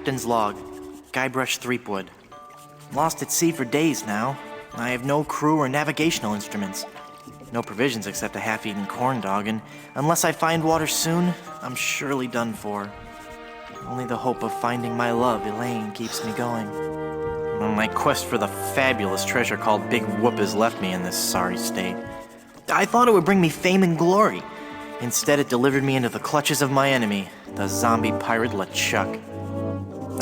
Captain's log. Guybrush Threepwood. Lost at sea for days now. I have no crew or navigational instruments. No provisions except a half-eaten corn dog, and unless I find water soon, I'm surely done for. Only the hope of finding my love, Elaine, keeps me going. My quest for the fabulous treasure called Big Whoop has left me in this sorry state. I thought it would bring me fame and glory. Instead, it delivered me into the clutches of my enemy, the zombie pirate LeChuck.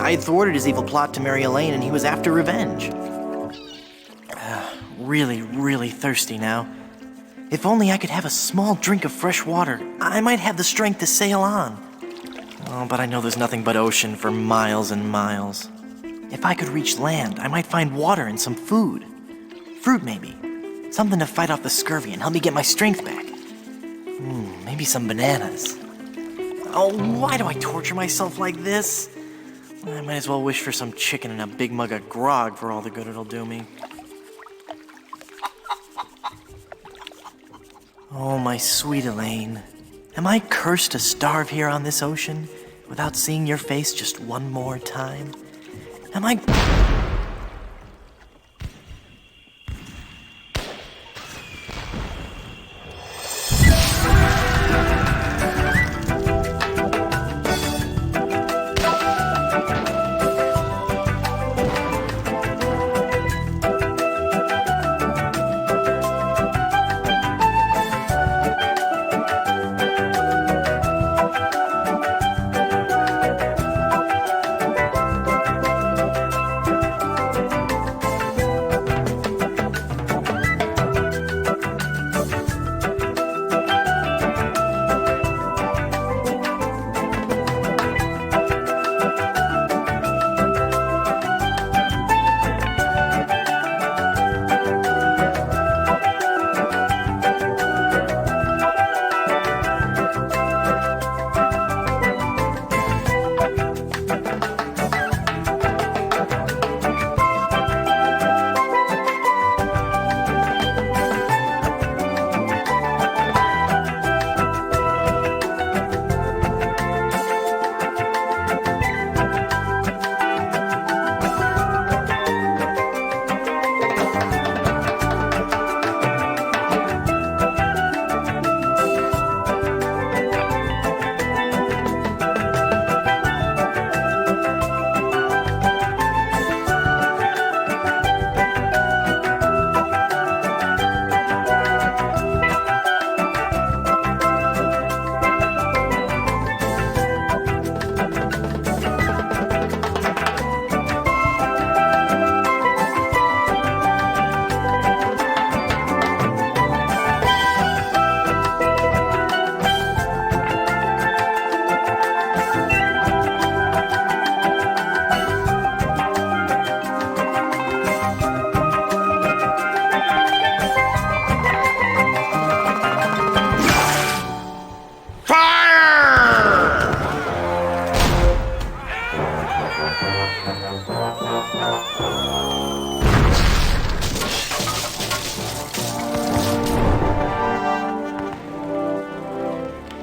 I had thwarted his evil plot to marry Elaine, and he was after revenge. Really, really thirsty now. If only I could have a small drink of fresh water, I might have the strength to sail on. Oh, but I know there's nothing but ocean for miles and miles. If I could reach land, I might find water and some food. Fruit, maybe. Something to fight off the scurvy and help me get my strength back. Maybe some bananas. Oh, why do I torture myself like this? I might as well wish for some chicken and a big mug of grog for all the good it'll do me. Oh, my sweet Elaine. Am I cursed to starve here on this ocean without seeing your face just one more time? Am I...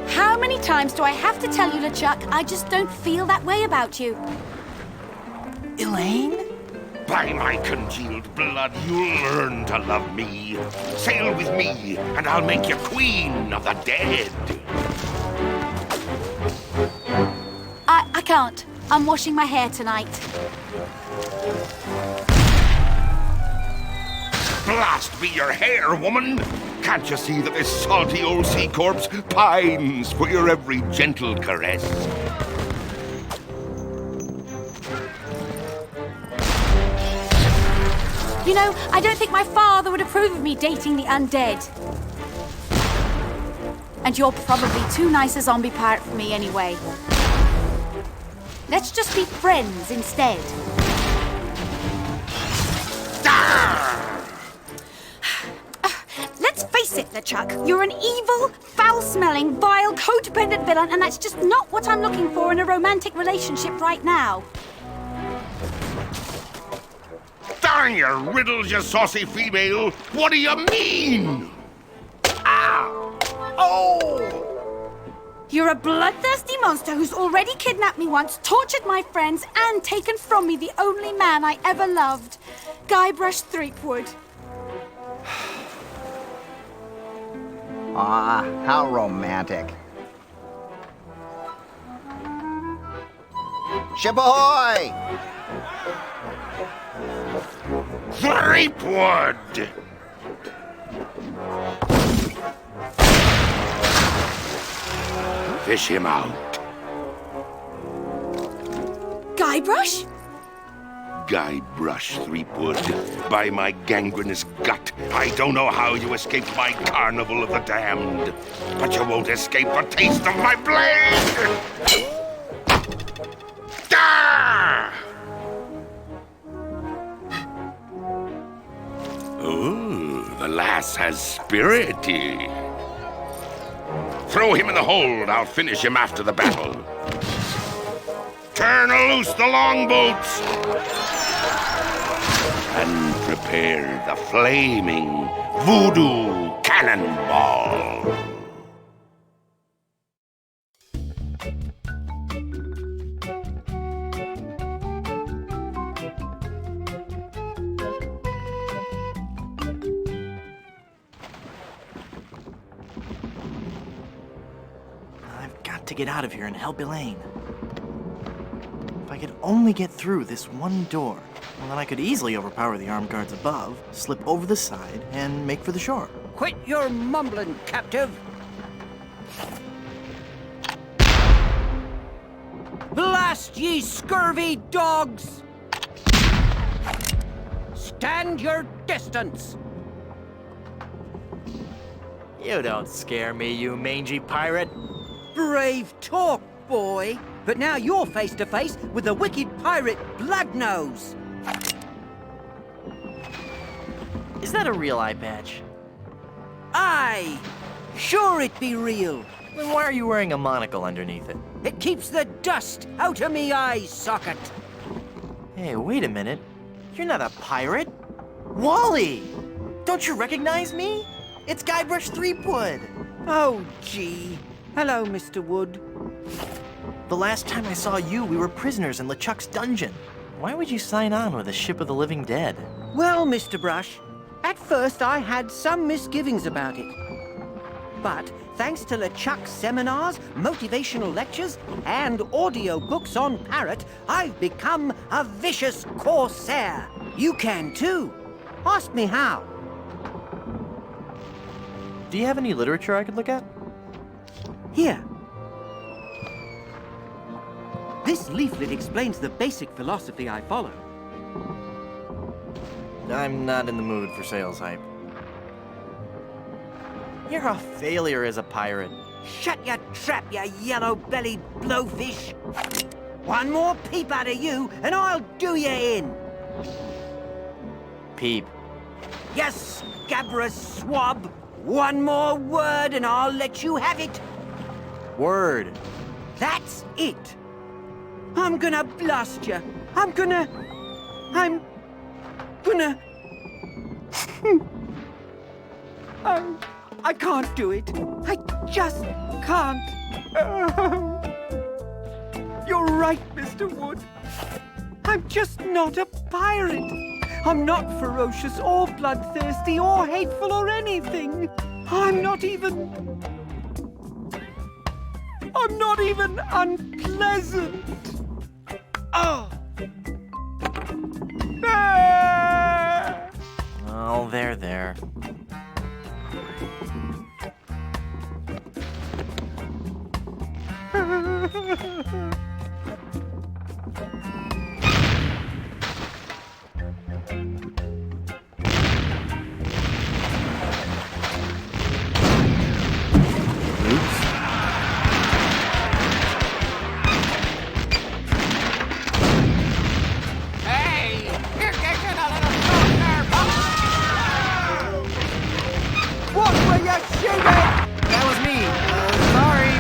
How many times do I have to tell you, LeChuck, I just don't feel that way about you? Elaine? By my congealed blood, you'll learn to love me. Sail with me, and I'll make you queen of the dead. I can't. I'm washing my hair tonight. Blast be your hair, woman! Can't you see that this salty old sea corpse pines for your every gentle caress? You know, I don't think my father would approve of me dating the undead. And you're probably too nice a zombie pirate for me anyway. Let's just be friends instead. Let's face it, LeChuck. You're an evil, foul-smelling, vile, codependent villain, and that's just not what I'm looking for in a romantic relationship right now. Darn your riddles, you saucy female! What do you mean? Ow! Oh! You're a bloodthirsty monster who's already kidnapped me once, tortured my friends, and taken from me the only man I ever loved. Guybrush Threepwood. Ah, how romantic. Ship ahoy! Threepwood! Fish him out. Guybrush? Guybrush Threepwood, by my gangrenous gut, I don't know how you escaped my carnival of the damned, but you won't escape a taste of my blade! Ah! Ooh, the lass has spirity. Throw him in the hold. I'll finish him after the battle. Turn loose the longboats. And prepare the flaming voodoo cannonball. I've got to get out of here and help Elaine. If I could only get through this one door, well, then I could easily overpower the armed guards above, slip over the side, and make for the shore. Quit your mumbling, captive! Blast ye scurvy dogs! Stand your distance! You don't scare me, you mangy pirate. Brave talk, boy! But now you're face to face with the wicked pirate Bloodnose! Is that a real eye patch? Aye! Sure it be real! Then why are you wearing a monocle underneath it? It keeps the dust out of me eye socket! Hey, wait a minute. You're not a pirate. Wally! Don't you recognize me? It's Guybrush Threepwood. Oh, gee. Hello, Mr. Wood. The last time I saw you, we were prisoners in LeChuck's dungeon. Why would you sign on with a ship of the living dead? Well, Mr. Brush, at first I had some misgivings about it. But thanks to LeChuck's seminars, motivational lectures, and audio books on Parrot, I've become a vicious corsair. You can too. Ask me how. Do you have any literature I could look at? Here. This leaflet explains the basic philosophy I follow. I'm not in the mood for sales hype. You're a failure as a pirate. Shut your trap, you yellow-bellied blowfish! One more peep out of you, and I'll do you in! Peep. Yes, scabrous swab! One more word, and I'll let you have it! Word. That's it! I'm gonna blast you! I'm gonna... I can't do it. I just can't. You're right, Mr. Wood. I'm just not a pirate. I'm not ferocious or bloodthirsty or hateful or anything. I'm not even unpleasant. Oh. Ah! Oh, there. What were you shooting? That was me. Sorry.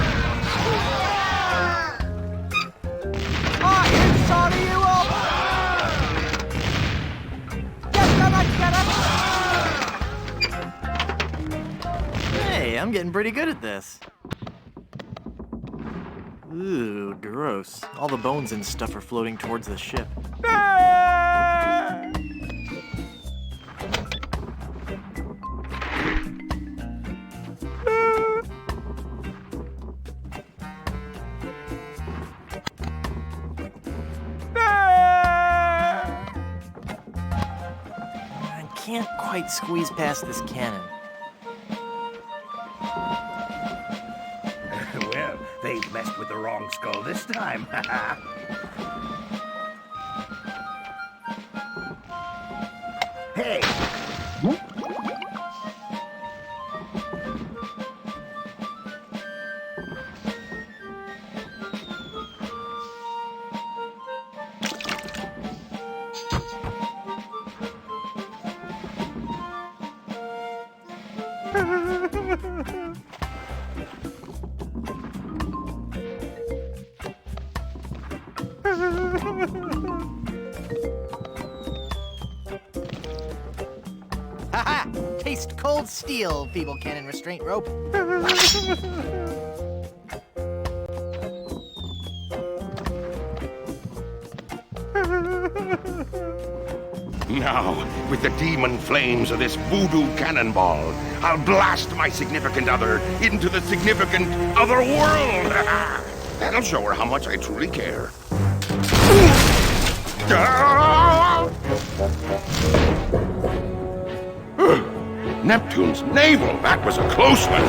I am sorry you all. Just gonna get it. Hey, I'm getting pretty good at this. Ooh, gross. All the bones and stuff are floating towards the ship. I can't quite squeeze past this cannon. Well, they've messed with the wrong skull this time. Hey! Haha! Taste cold steel, feeble cannon restraint rope. Now, with the demon flames of this voodoo cannonball, I'll blast my significant other into the significant other world. That'll show her how much I truly care. Neptune's navel, that was a close one.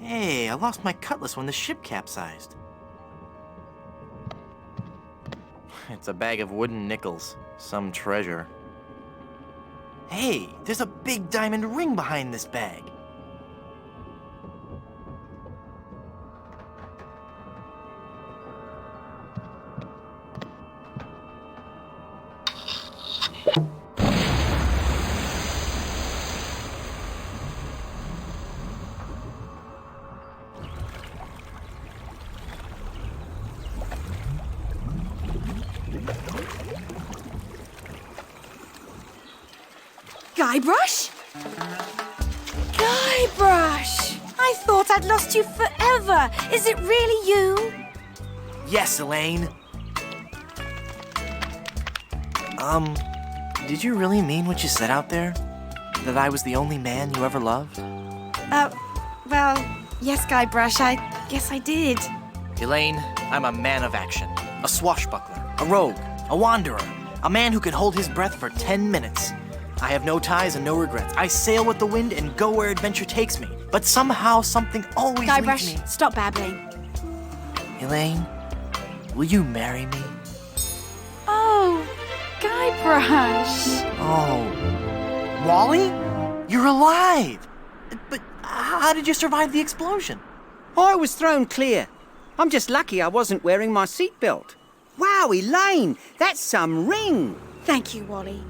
Hey, I lost my cutlass when the ship capsized. It's a bag of wooden nickels. Some treasure. Hey, there's a big diamond ring behind this bag. Guybrush? Guybrush! I thought I'd lost you forever. Is it really you? Yes, Elaine. Did you really mean what you said out there? That I was the only man you ever loved? Well, yes, Guybrush, I guess I did. Elaine, I'm a man of action. A swashbuckler, a rogue, a wanderer, a man who can hold his breath for 10 minutes. I have no ties and no regrets. I sail with the wind and go where adventure takes me. But somehow, something always leads Guybrush, me. stop babbling. Elaine, will you marry me? Oh, Guybrush. Oh, Wally? You're alive! But how did you survive the explosion? I was thrown clear. I'm just lucky I wasn't wearing my seatbelt. Wow, Elaine, that's some ring. Thank you, Wally.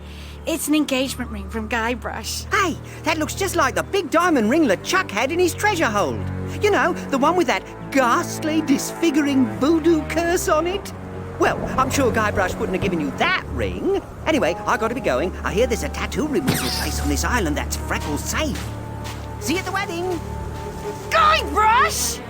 It's an engagement ring from Guybrush. Hey, that looks just like the big diamond ring LeChuck had in his treasure hold. You know, the one with that ghastly, disfiguring voodoo curse on it. Well, I'm sure Guybrush wouldn't have given you that ring. Anyway, I gotta be going. I hear there's a tattoo removal place on this island that's Freckles safe. See you at the wedding. Guybrush!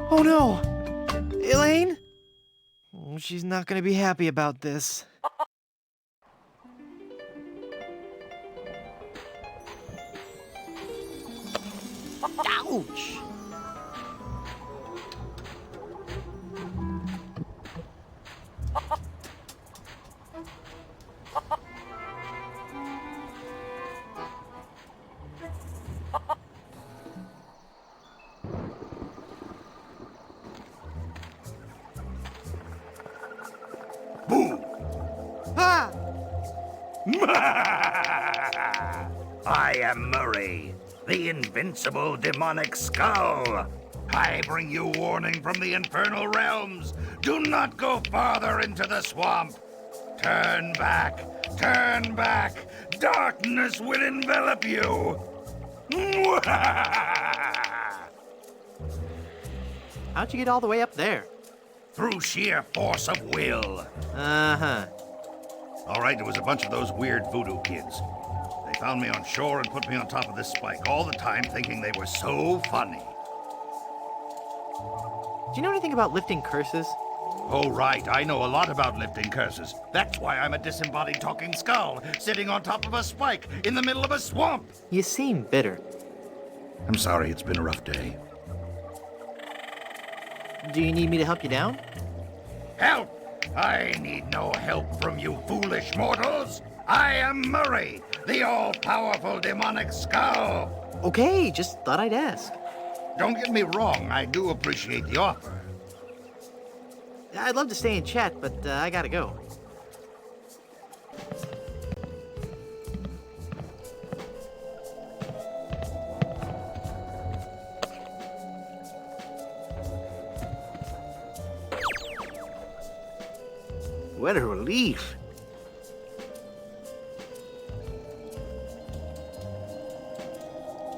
Oh no! Elaine? She's not gonna be happy about this. Ouch! Boo! Ah! I am Murray, the invincible demonic skull. I bring you warning from the infernal realms. Do not go farther into the swamp. Turn back, turn back. Darkness will envelop you. How'd you get all the way up there? Through sheer force of will. Uh-huh. All right, there was a bunch of those weird voodoo kids. They found me on shore and put me on top of this spike, all the time thinking they were so funny. Do you know anything about lifting curses? Oh, right, I know a lot about lifting curses. That's why I'm a disembodied talking skull, sitting on top of a spike in the middle of a swamp. You seem bitter. I'm sorry, it's been a rough day. Do you need me to help you down? Help! I need no help from you foolish mortals. I am Murray, the all-powerful demonic skull. Okay, just thought I'd ask. Don't get me wrong, I do appreciate the offer. I'd love to stay and chat, but I gotta go. What a relief.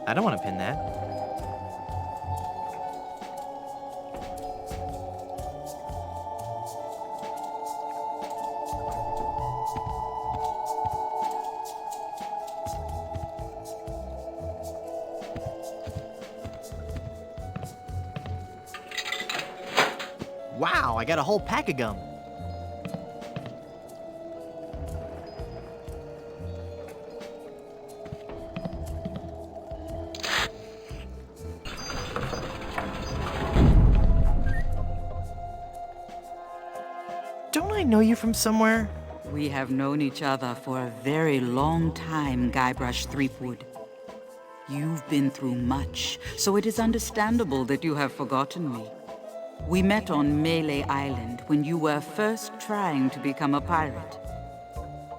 I don't want to pin that. Wow, I got a whole pack of gum. Don't I know you from somewhere? We have known each other for a very long time, Guybrush Threepwood. You've been through much, so it is understandable that you have forgotten me. We met on Melee Island when you were first trying to become a pirate.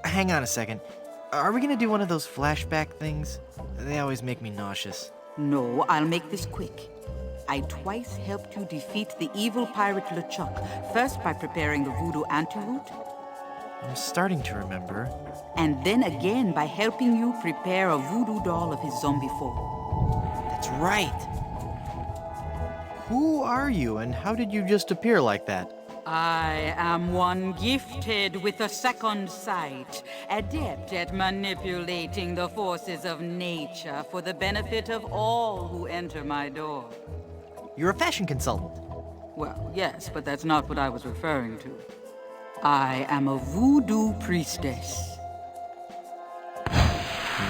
Hang on a second. Are we gonna do one of those flashback things? They always make me nauseous. No, I'll make this quick. I twice helped you defeat the evil pirate LeChuck, first by preparing the voodoo antidote, I'm starting to remember. and then again by helping you prepare a voodoo doll of his zombie form. That's right. Who are you, and how did you just appear like that? I am one gifted with a second sight, adept at manipulating the forces of nature for the benefit of all who enter my door. You're a fashion consultant. Well, yes, but that's not what I was referring to. I am a voodoo priestess.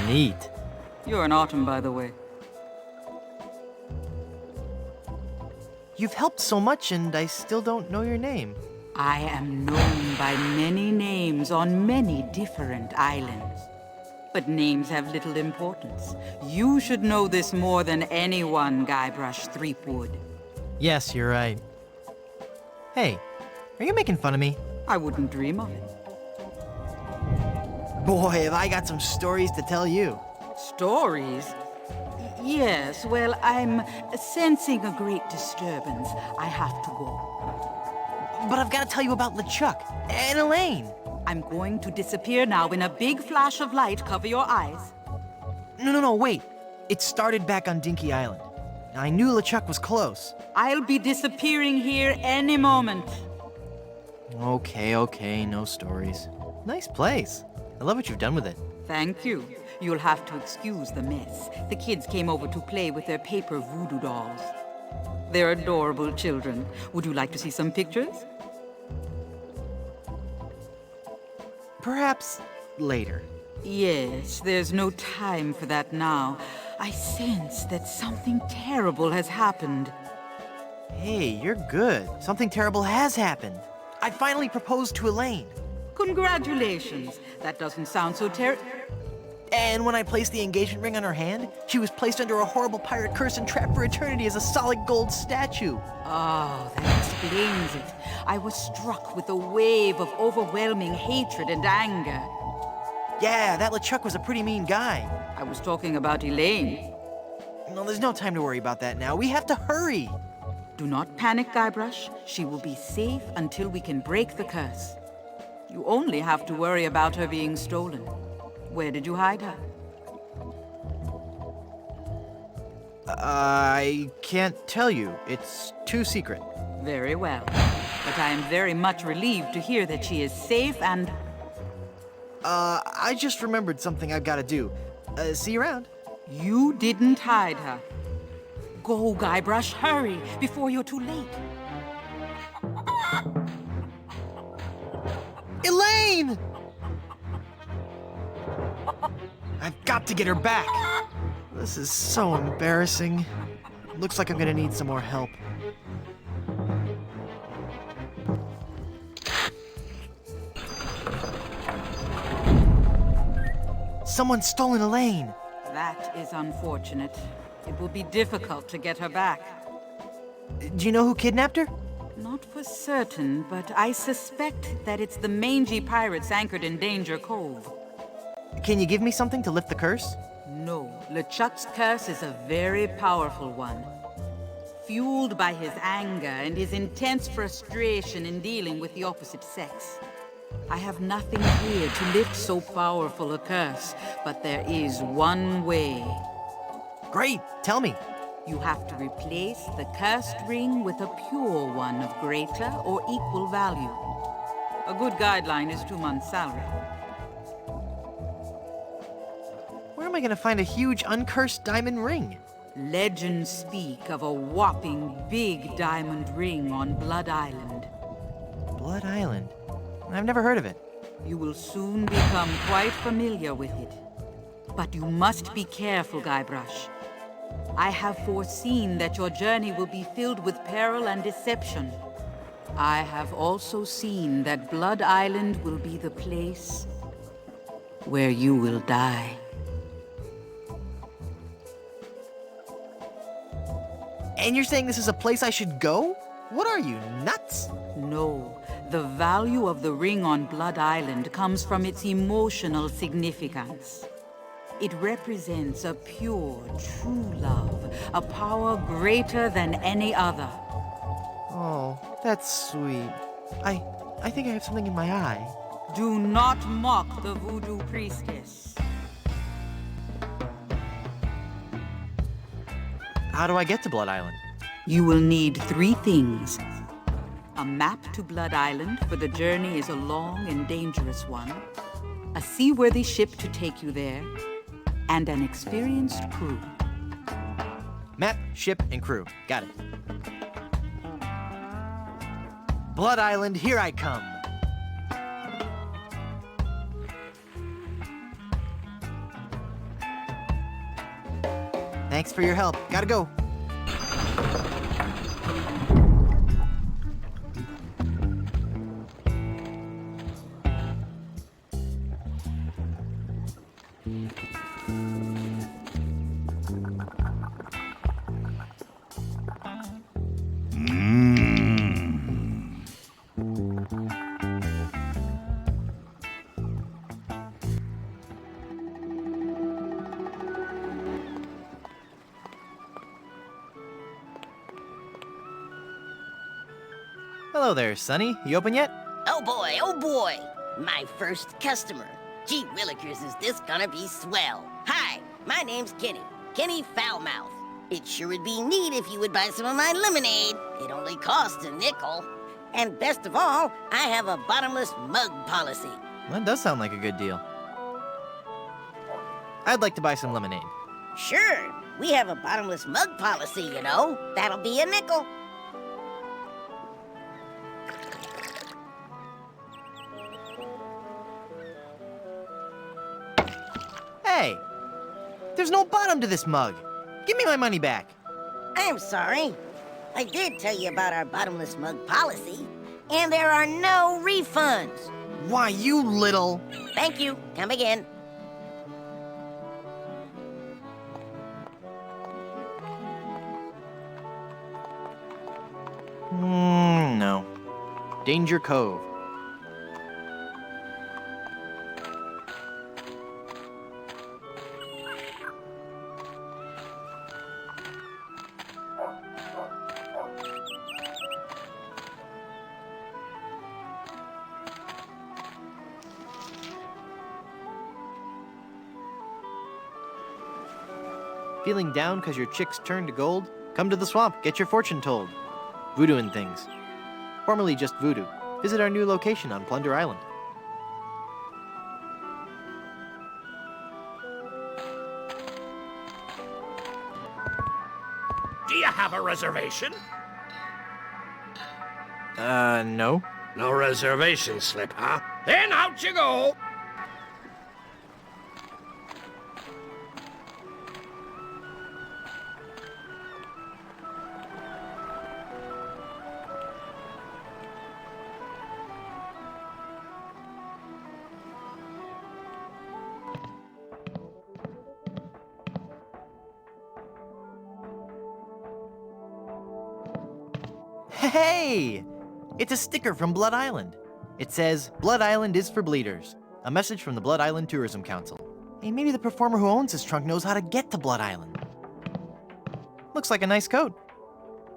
Neat. You're an autumn, by the way. You've helped so much, and I still don't know your name. I am known by many names on many different islands. But names have little importance. You should know this more than anyone, Guybrush Threepwood. Yes, you're right. Hey, are you making fun of me? I wouldn't dream of it. Boy, have I got some stories to tell you. Stories? Yes, well, I'm sensing a great disturbance. I have to go. But I've got to tell you about LeChuck and Elaine. I'm going to disappear now in a big flash of light. Cover your eyes. No, wait. It started back on Dinky Island. I knew LeChuck was close. I'll be disappearing here any moment. Okay, no stories. Nice place. I love what you've done with it. Thank you. You'll have to excuse the mess. The kids came over to play with their paper voodoo dolls. They're adorable children. Would you like to see some pictures? Perhaps later. Yes, there's no time for that now. I sense that something terrible has happened. Hey, you're good. Something terrible has happened. I finally proposed to Elaine. Congratulations. That doesn't sound so And when I placed the engagement ring on her hand, she was placed under a horrible pirate curse and trapped for eternity as a solid gold statue. Oh, that explains it. I was struck with a wave of overwhelming hatred and anger. Yeah, that LeChuck was a pretty mean guy. I was talking about Elaine. No, there's no time to worry about that now. We have to hurry. Do not panic, Guybrush. She will be safe until we can break the curse. You only have to worry about her being stolen. Where did you hide her? I can't tell you. It's too secret. Very well. But I am very much relieved to hear that she is safe and... I just remembered something I've got to do. See you around. You didn't hide her. Go, Guybrush, hurry, before you're too late. Elaine! I've got to get her back. This is so embarrassing. Looks like I'm gonna need some more help. Someone's stolen Elaine. That is unfortunate. It will be difficult to get her back. Do you know who kidnapped her? Not for certain, but I suspect that it's the mangy pirates anchored in Danger Cove. Can you give me something to lift the curse? No, LeChuck's curse is a very powerful one. Fueled by his anger and his intense frustration in dealing with the opposite sex. I have nothing here to lift so powerful a curse, but there is one way. Great, tell me. You have to replace the cursed ring with a pure one of greater or equal value. A good guideline is 2 months' salary. Where am I gonna find a huge uncursed diamond ring? Legends speak of a whopping big diamond ring on Blood Island. Blood Island? I've never heard of it. You will soon become quite familiar with it. But you must be careful, Guybrush. I have foreseen that your journey will be filled with peril and deception. I have also seen that Blood Island will be the place where you will die. And you're saying this is a place I should go? What are you, nuts? No, the value of the ring on Blood Island comes from its emotional significance. It represents a pure, true love, a power greater than any other. Oh, that's sweet. I think I have something in my eye. Do not mock the voodoo priestess. How do I get to Blood Island? You will need 3 things. A map to Blood Island, for the journey is a long and dangerous one. A seaworthy ship to take you there. And an experienced crew. Map, ship, and crew. Got it. Blood Island, here I come. Thanks for your help. Gotta go. Hello there, Sonny. You open yet? Oh boy, my first customer. Gee willikers, is this gonna be swell. Hi, my name's Kenny Foulmouth. It sure would be neat if you would buy some of my lemonade. It only costs a nickel. And best of all, I have a bottomless mug policy. That does sound like a good deal. I'd like to buy some lemonade. Sure, we have a bottomless mug policy, you know. That'll be a nickel. Hey! There's no bottom to this mug. Give me my money back. I'm sorry. I did tell you about our bottomless mug policy, and there are no refunds. Why, you little... Thank you. Come again. No. Danger Cove. Feeling down because your chicks turned to gold? Come to the swamp, get your fortune told. Voodoo and things. Formerly just voodoo. Visit our new location on Plunder Island. Do you have a reservation? No. No reservation slip, huh? Then out you go! Hey! It's a sticker from Blood Island. It says, Blood Island is for bleeders. A message from the Blood Island Tourism Council. Hey, maybe the performer who owns this trunk knows how to get to Blood Island. Looks like a nice coat.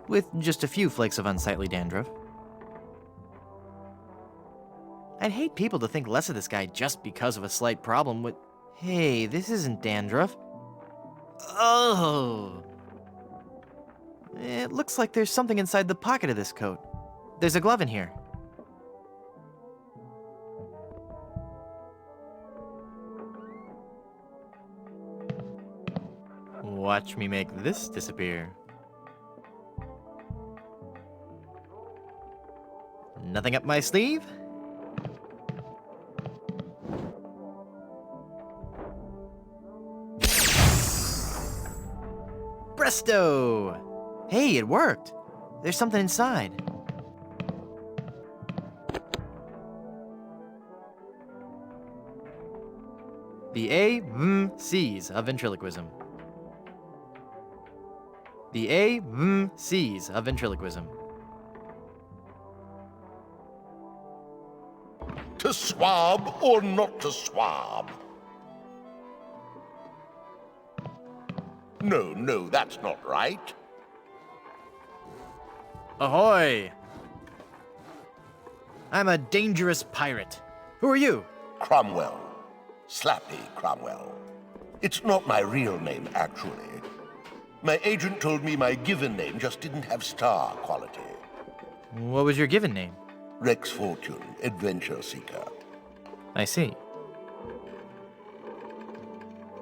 With just a few flakes of unsightly dandruff. I'd hate people to think less of this guy just because of a slight problem with... Hey, this isn't dandruff. Oh! It looks like there's something inside the pocket of this coat. There's a glove in here. Watch me make this disappear. Nothing up my sleeve? Presto! Hey, it worked. There's something inside. The A-C's of ventriloquism. The A-C's of ventriloquism. To swab or not to swab? No, that's not right. Ahoy! I'm a dangerous pirate. Who are you? Cromwell. Slappy Cromwell. It's not my real name, actually. My agent told me my given name just didn't have star quality. What was your given name? Rex Fortune, Adventure Seeker. I see.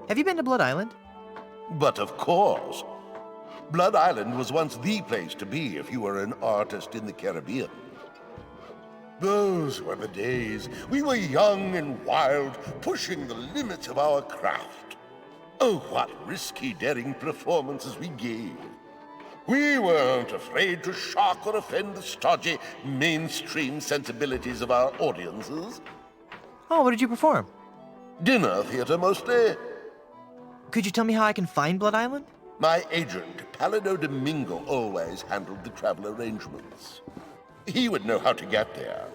Have you been to Blood Island? But of course. Blood Island was once the place to be if you were an artist in the Caribbean. Those were the days. We were young and wild, pushing the limits of our craft. Oh, what risky, daring performances we gave. We weren't afraid to shock or offend the stodgy, mainstream sensibilities of our audiences. Oh, what did you perform? Dinner theater, mostly. Could you tell me how I can find Blood Island? My agent, Palido Domingo, always handled the travel arrangements. He would know how to get there.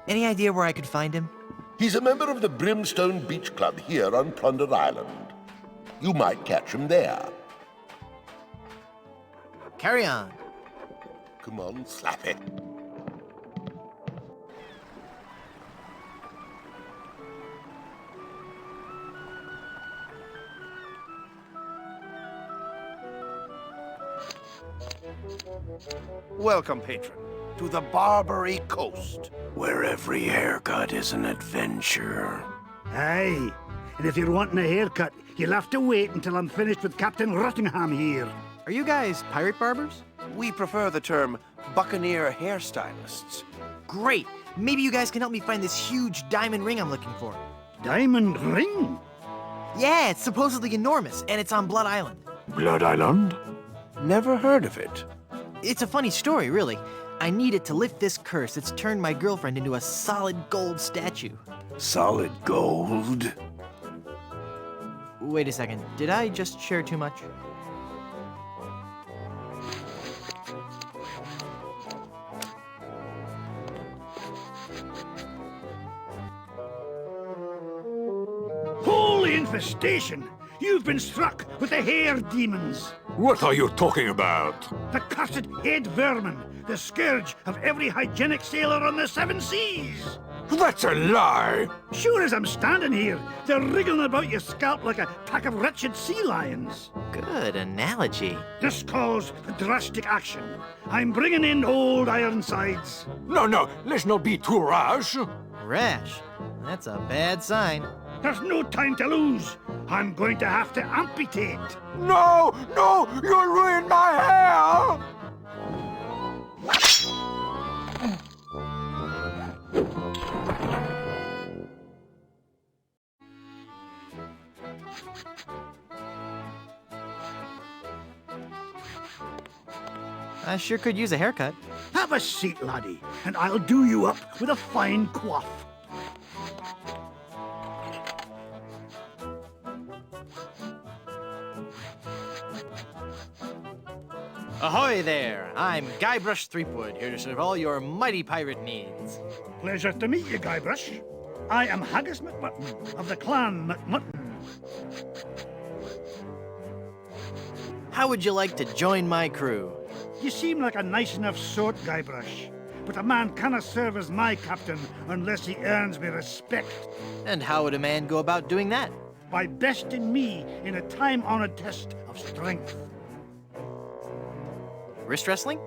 Any idea where I could find him? He's a member of the Brimstone Beach Club here on Plunder Island. You might catch him there. Carry on. Come on, slap it. Welcome, patron, to the Barbary Coast, where every haircut is an adventure. Aye, and if you're wanting a haircut, you'll have to wait until I'm finished with Captain Rottingham here. Are you guys pirate barbers? We prefer the term buccaneer hairstylists. Great! Maybe you guys can help me find this huge diamond ring I'm looking for. Diamond ring? Yeah, it's supposedly enormous, and it's on Blood Island. Blood Island? Never heard of it. It's a funny story, really. I need it to lift this curse that's turned my girlfriend into a solid gold statue. Solid gold? Wait a second, did I just share too much? Holy infestation! You've been struck with the hair demons! What are you talking about? The cursed head vermin, the scourge of every hygienic sailor on the seven seas! That's a lie! Sure as I'm standing here, they're wriggling about your scalp like a pack of wretched sea lions. Good analogy. This calls for drastic action. I'm bringing in old Ironsides. No, let's not be too rash. Rash. That's a bad sign. There's no time to lose. I'm going to have to amputate. No, you'll ruin my hair! I sure could use a haircut. Have a seat, laddie, and I'll do you up with a fine coif. Ahoy there! I'm Guybrush Threepwood, here to serve all your mighty pirate needs. Pleasure to meet you, Guybrush. I am Haggis McMutton of the clan McMutton. How would you like to join my crew? You seem like a nice enough sort, Guybrush, but a man cannot serve as my captain unless he earns me respect. And how would a man go about doing that? By besting me in a time-honored test of strength. Wrist wrestling?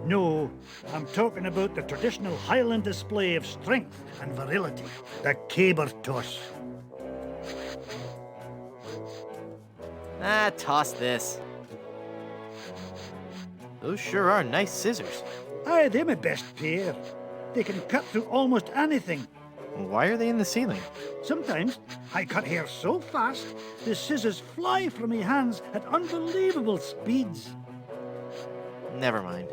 No, I'm talking about the traditional Highland display of strength and virility, the caber toss. Toss this. Those sure are nice scissors. Aye, they're my best pair. They can cut through almost anything. Why are they in the ceiling? Sometimes I cut hair so fast, the scissors fly from my hands at unbelievable speeds. Never mind.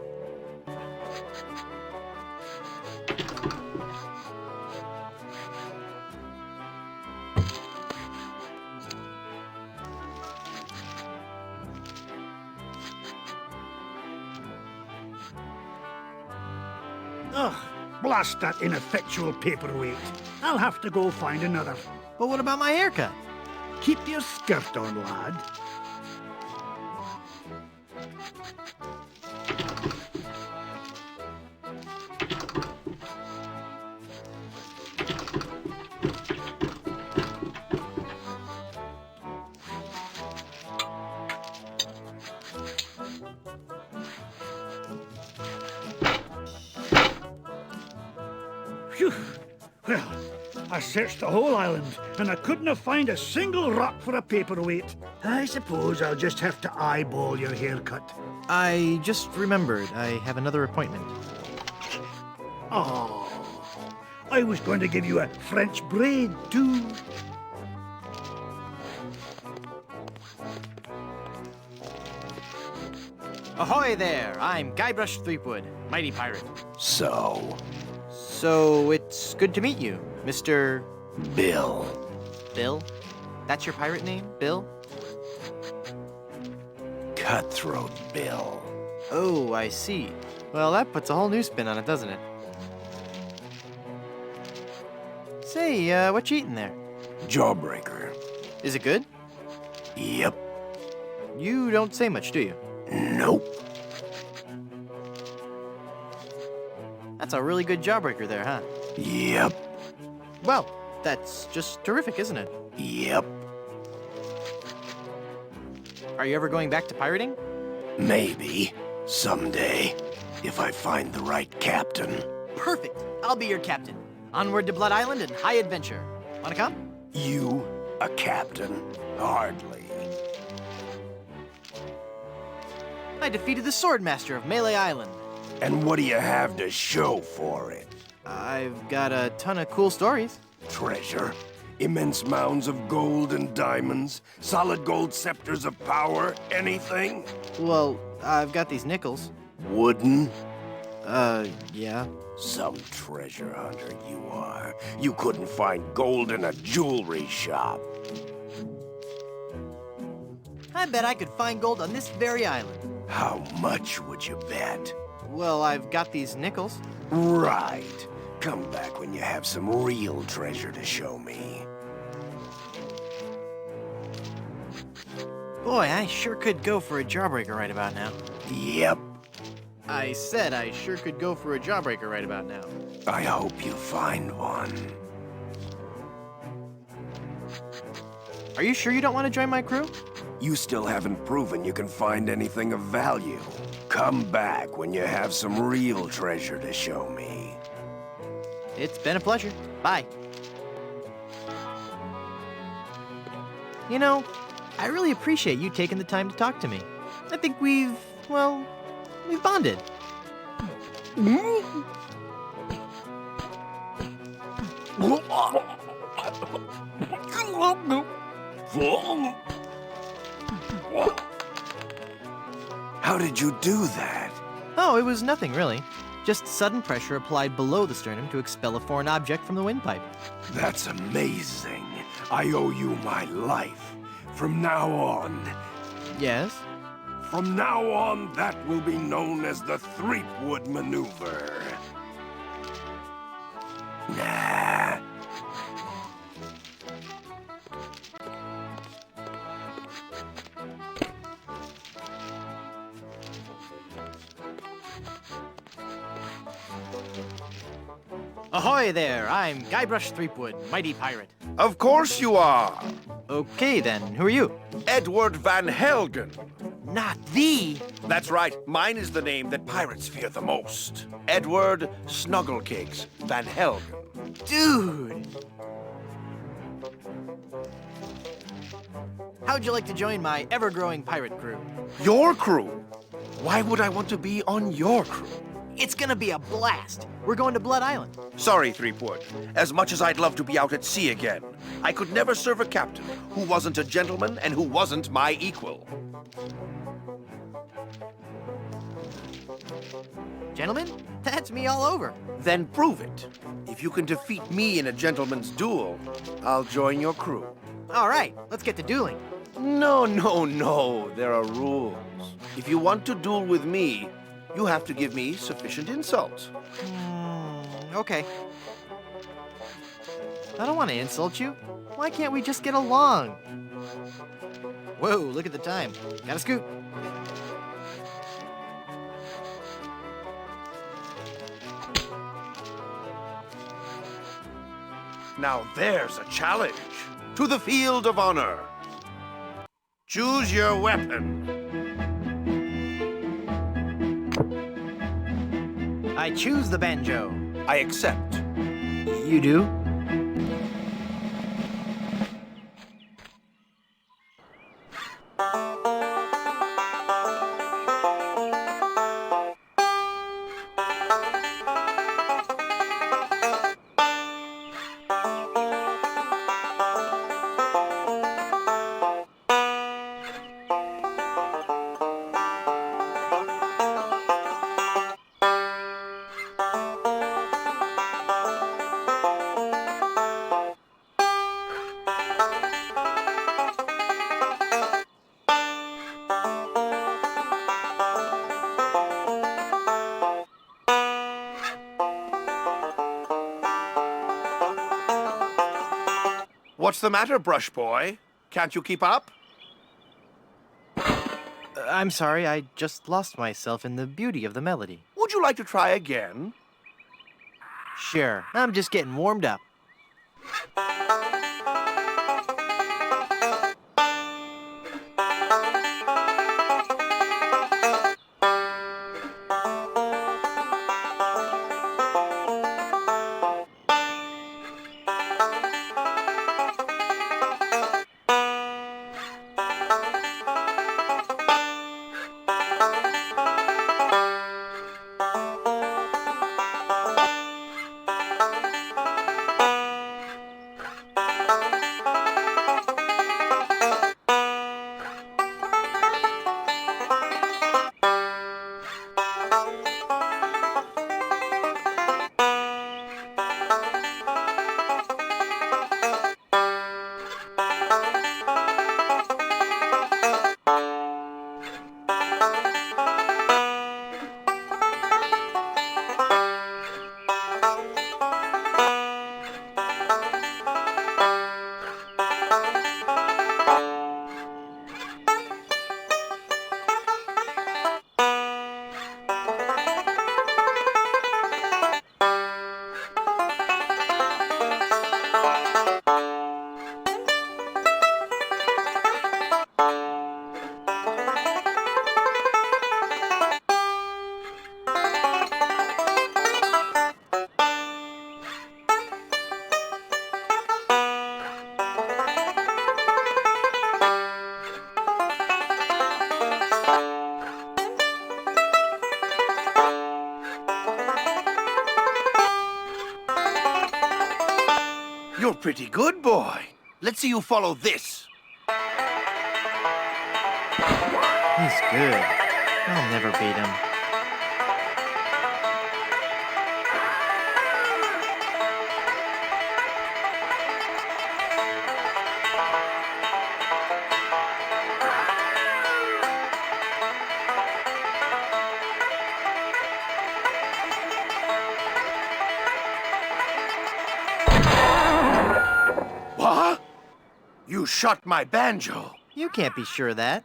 Ugh, blast that ineffectual paperweight. I'll have to go find another. But what about my haircut? Keep your skirt on, lad. Phew. Well, I searched the whole island, and I couldn't find a single rock for a paperweight. I suppose I'll just have to eyeball your haircut. I just remembered I have another appointment. Oh, I was going to give you a French braid, too. Ahoy there! I'm Guybrush Threepwood, mighty pirate. So, So it's good to meet you, Mr. Bill. Bill? That's your pirate name, Bill? Cutthroat Bill. Oh, I see. Well, that puts a whole new spin on it, doesn't it? Say, what you eating there? Jawbreaker. Is it good? Yep. You don't say much, do you? Nope. That's a really good jawbreaker there, huh? Yep. Well, that's just terrific, isn't it? Yep. Are you ever going back to pirating? Maybe. Someday. If I find the right captain. Perfect! I'll be your captain. Onward to Blood Island and high adventure. Wanna come? You, a captain? Hardly. I defeated the Swordmaster of Melee Island. And what do you have to show for it? I've got a ton of cool stories. Treasure? Immense mounds of gold and diamonds? Solid gold scepters of power? Anything? Well, I've got these nickels. Wooden? Yeah. Some treasure hunter you are. You couldn't find gold in a jewelry shop. I bet I could find gold on this very island. How much would you bet? Well, I've got these nickels. Right. Come back when you have some real treasure to show me. Boy, I sure could go for a jawbreaker right about now. Yep. I said I sure could go for a jawbreaker right about now. I hope you find one. Are you sure you don't want to join my crew? You still haven't proven you can find anything of value. Come back when you have some real treasure to show me. It's been a pleasure. Bye. You know, I really appreciate you taking the time to talk to me. I think we've bonded. How did you do that? Oh, it was nothing really. Just sudden pressure applied below the sternum to expel a foreign object from the windpipe. That's amazing. I owe you my life. From now on. Yes? From now on, that will be known as the Threepwood Maneuver. Nah. Ahoy there, I'm Guybrush Threepwood, mighty pirate. Of course you are. Okay then, who are you? Edward Van Helgen. Not thee! That's right, mine is the name that pirates fear the most. Edward Snugglecakes Van Helgen. Dude! How'd you like to join my ever-growing pirate crew? Your crew? Why would I want to be on your crew? It's gonna be a blast! We're going to Blood Island. Sorry, Threepwood. As much as I'd love to be out at sea again, I could never serve a captain who wasn't a gentleman and who wasn't my equal. Gentlemen, that's me all over. Then prove it. If you can defeat me in a gentleman's duel, I'll join your crew. All right, let's get to dueling. No. There are rules. If you want to duel with me, you have to give me sufficient insult. Okay. I don't want to insult you. Why can't we just get along? Whoa, look at the time. Gotta scoot. Now there's a challenge. To the field of honor. Choose your weapon. I choose the banjo. I accept. You do? What's the matter, Brush Boy? Can't you keep up? I'm sorry, I just lost myself in the beauty of the melody. Would you like to try again? Sure, I'm just getting warmed up. You're pretty good, boy. Let's see you follow this. He's good. I'll never beat him. What? You shot my banjo. You can't be sure of that.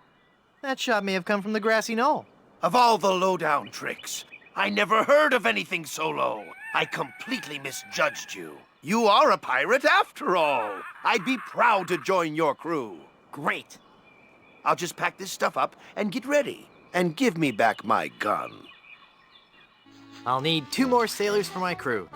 That shot may have come from the grassy knoll. Of all the lowdown tricks, I never heard of anything so low. I completely misjudged you. You are a pirate after all. I'd be proud to join your crew. Great. I'll just pack this stuff up and get ready. And give me back my gun. I'll need 2 more sailors for my crew.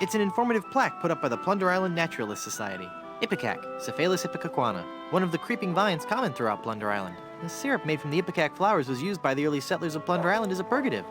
It's an informative plaque put up by the Plunder Island Naturalist Society. Ipecac, Cephalus ipecacuana, one of the creeping vines common throughout Plunder Island. The syrup made from the ipecac flowers was used by the early settlers of Plunder Island as a purgative.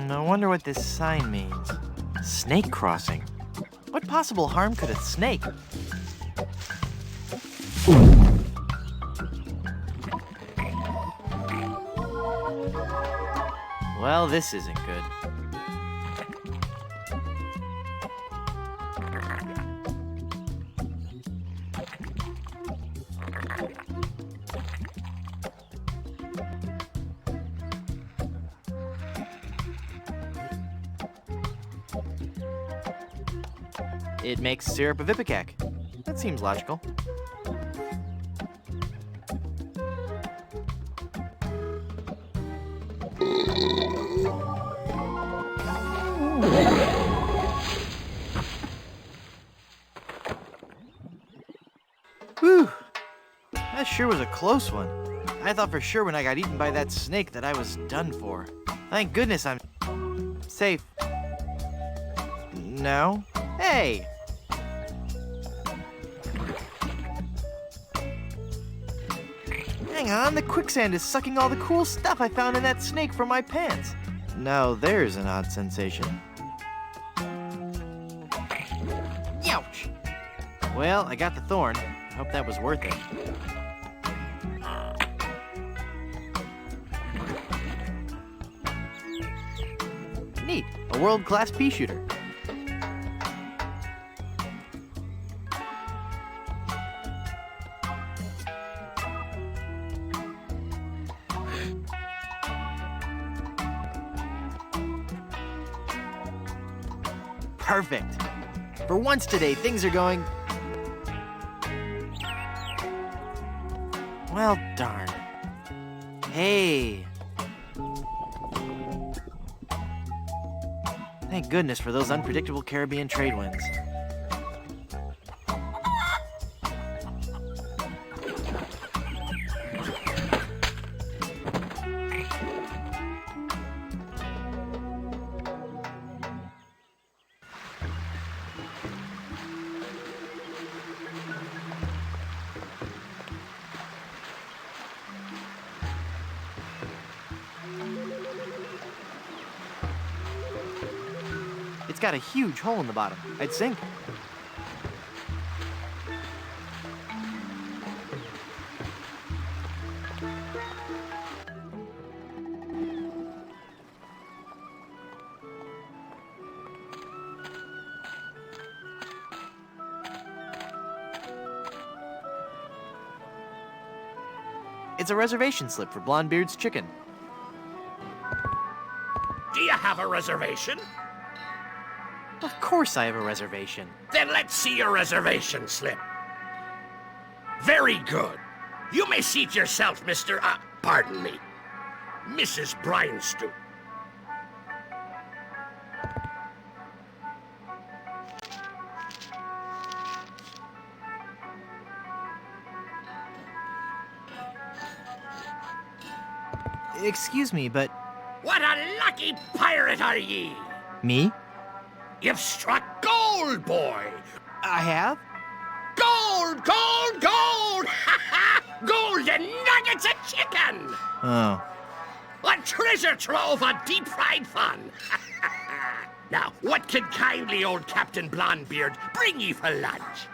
I wonder what this sign means. Snake crossing. What possible harm could a snake? Well, this isn't good. It makes syrup of ipecac. That seems logical. Whew! That sure was a close one. I thought for sure when I got eaten by that snake that I was done for. Thank goodness I'm safe. No? Hey! Hang on, the quicksand is sucking all the cool stuff I found in that snake from my pants. Now there's an odd sensation. Ouch! Well, I got the thorn. I hope that was worth it. Neat, a world-class pea shooter. Perfect. For once today, things are going... Well, darn. Hey. Thank goodness for those unpredictable Caribbean trade winds. It's got a huge hole in the bottom. I'd sink. It's a reservation slip for Blondebeard's chicken. Do you have a reservation? Of course I have a reservation. Then let's see your reservation slip. Very good. You may seat yourself, Mr. Pardon me, Mrs. Breinstoop. Excuse me, but... What a lucky pirate are ye! Me? You've struck gold, boy! I have? Gold, gold, gold! Ha ha! Golden nuggets of chicken! Oh. A treasure trove of deep-fried fun! Now, what can kindly old Captain Blondebeard bring ye for lunch?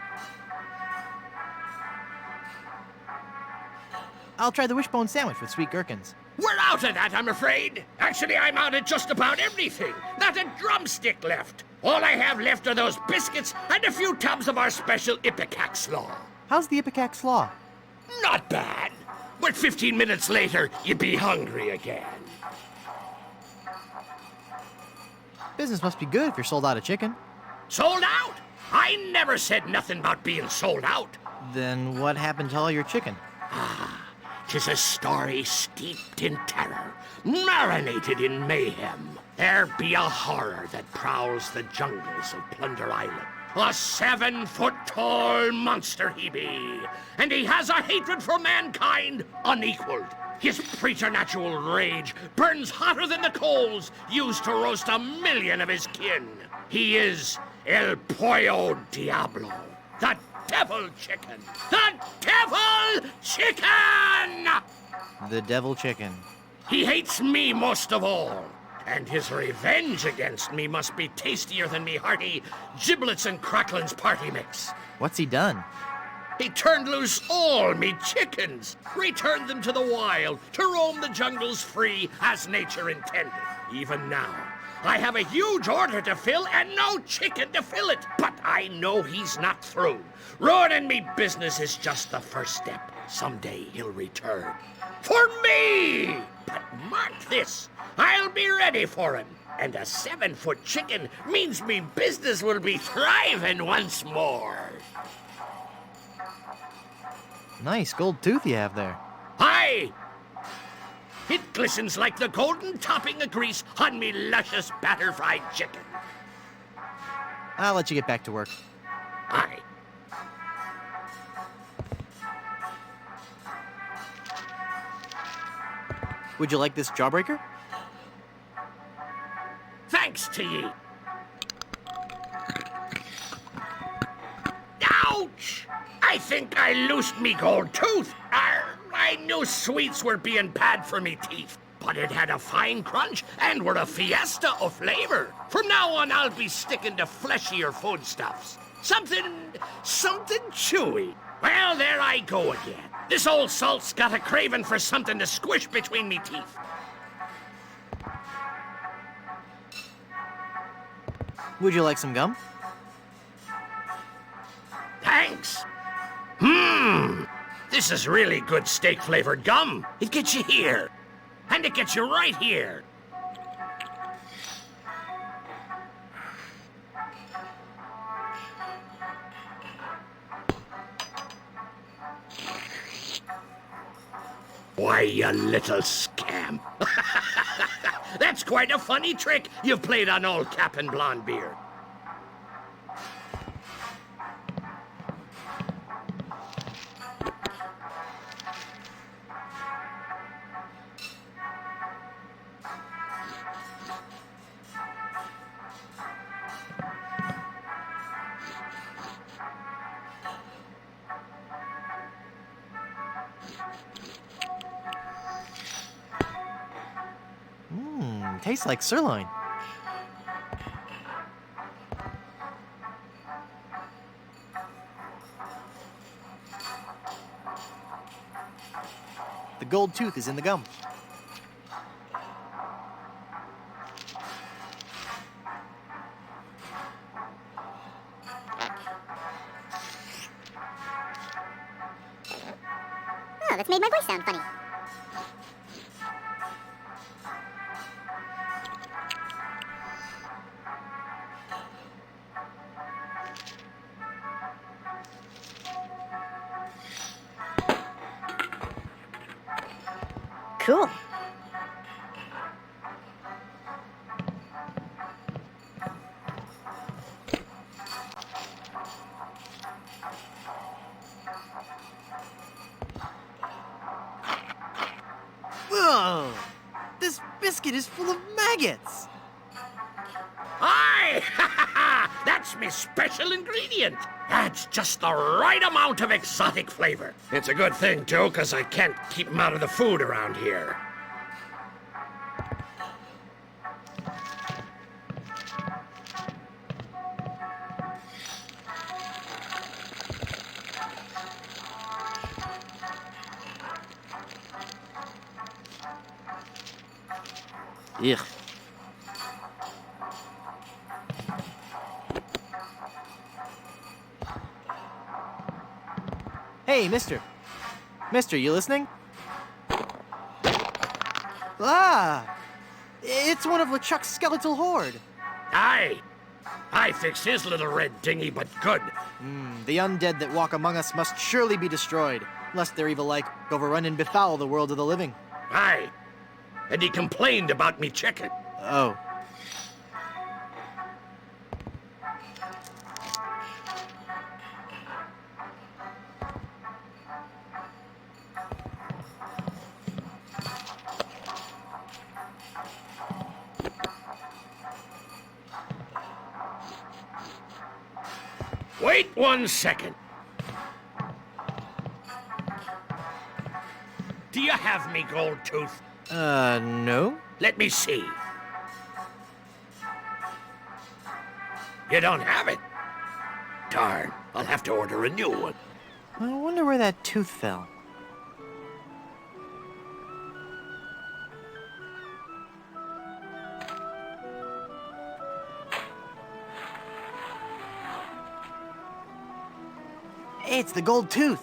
I'll try the wishbone sandwich with sweet gherkins. We're out of that, I'm afraid. Actually, I'm out of just about everything. Not a drumstick left. All I have left are those biscuits and a few tubs of our special Ipecac slaw. How's the Ipecac slaw? Not bad. But 15 minutes later, you'd be hungry again. Business must be good if you're sold out of chicken. Sold out? I never said nothing about being sold out. Then what happened to all your chicken? 'Tis a story steeped in terror, marinated in mayhem. There be a horror that prowls the jungles of Plunder Island. A 7-foot-tall monster he be, and he has a hatred for mankind unequaled. His preternatural rage burns hotter than the coals used to roast 1,000,000 of his kin. He is El Pollo Diablo, the Devil Chicken! The Devil Chicken! The devil chicken. He hates me most of all, and his revenge against me must be tastier than me hearty giblets and cracklins party mix. What's he done? He turned loose all me chickens, returned them to the wild, to roam the jungles free as nature intended. Even now, I have a huge order to fill and no chicken to fill it. But I know he's not through. Ruining me business is just the first step. Someday he'll return. For me! But mark this, I'll be ready for him. And a 7-foot chicken means me business will be thriving once more. Nice gold tooth you have there. Aye! It glistens like the golden topping of grease on me luscious batter-fried chicken. I'll let you get back to work. Aye. Would you like this jawbreaker? Thanks to ye. Ouch! I think I loosed me gold tooth. I knew sweets were being bad for me teeth, but it had a fine crunch and were a fiesta of flavor. From now on, I'll be sticking to fleshier foodstuffs. Something chewy. Well, there I go again. This old salt's got a craving for something to squish between me teeth. Would you like some gum? Thanks. This is really good steak-flavored gum. It gets you here. And it gets you right here. Why, you little scamp. That's quite a funny trick you've played on old Cap'n Blondebeard. Tastes like sirloin. The gold tooth is in the gum. Oh, that's made my voice sound funny. Cool. Whoa! This biscuit is full of maggots! Aye! That's my special ingredient. Adds just the right amount of exotic flavor. It's a good thing, too, because I can't keep 'em out of the food around here. Ugh. Hey, mister. Mister, you listening? Ah! It's one of LeChuck's skeletal horde. Aye. I fixed his little red dinghy, but good. The undead that walk among us must surely be destroyed, lest their evil like overrun and befoul the world of the living. Aye. And he complained about me chicken. Oh. Wait 1 second. Do you have me gold tooth? No? Let me see. You don't have it? Darn, I'll have to order a new one. I wonder where that tooth fell. Hey, it's the gold tooth.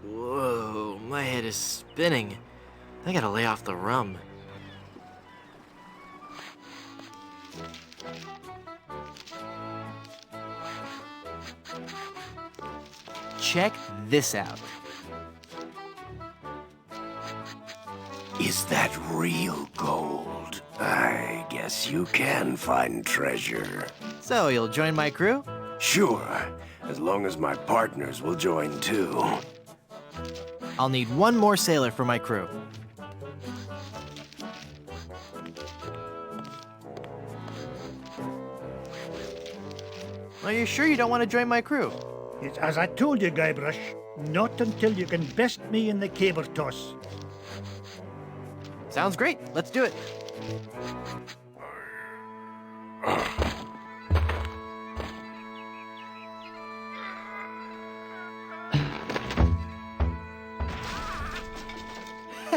Whoa, my head is spinning. I gotta lay off the rum. Check this out. Is that real gold? I guess you can find treasure. So, you'll join my crew? Sure, as long as my partners will join too. I'll need one more sailor for my crew. Are you sure you don't want to join my crew? It's as I told you, Guybrush. Not until you can best me in the caber toss. Sounds great. Let's do it.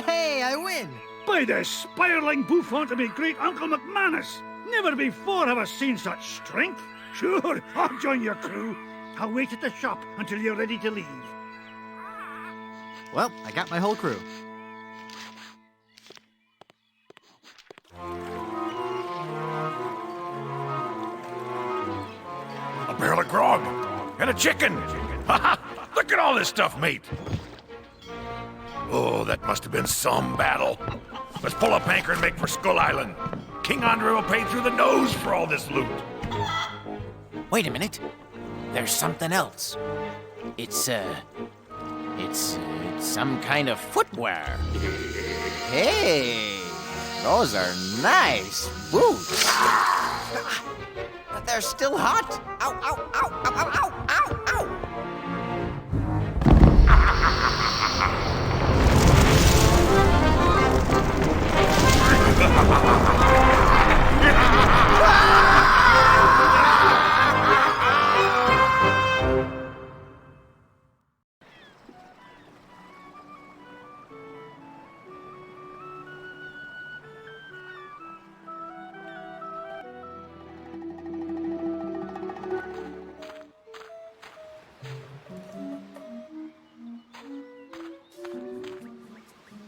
Hey, I win! By the spiraling bouffant of me great Uncle McManus! Never before have I seen such strength. Sure, I'll join your crew. I'll wait at the shop until you're ready to leave. Well, I got my whole crew. A barrel of grog. and a chicken. Look at all this stuff, mate. Oh, that must have been some battle. Let's pull up anchor and make for Skull Island. King Andre will pay through the nose for all this loot. Wait a minute. There's something else. It's some kind of footwear. Hey, those are nice boots. But they're still hot. Ow, ow, ow, ow, ow, ow, ow, ow.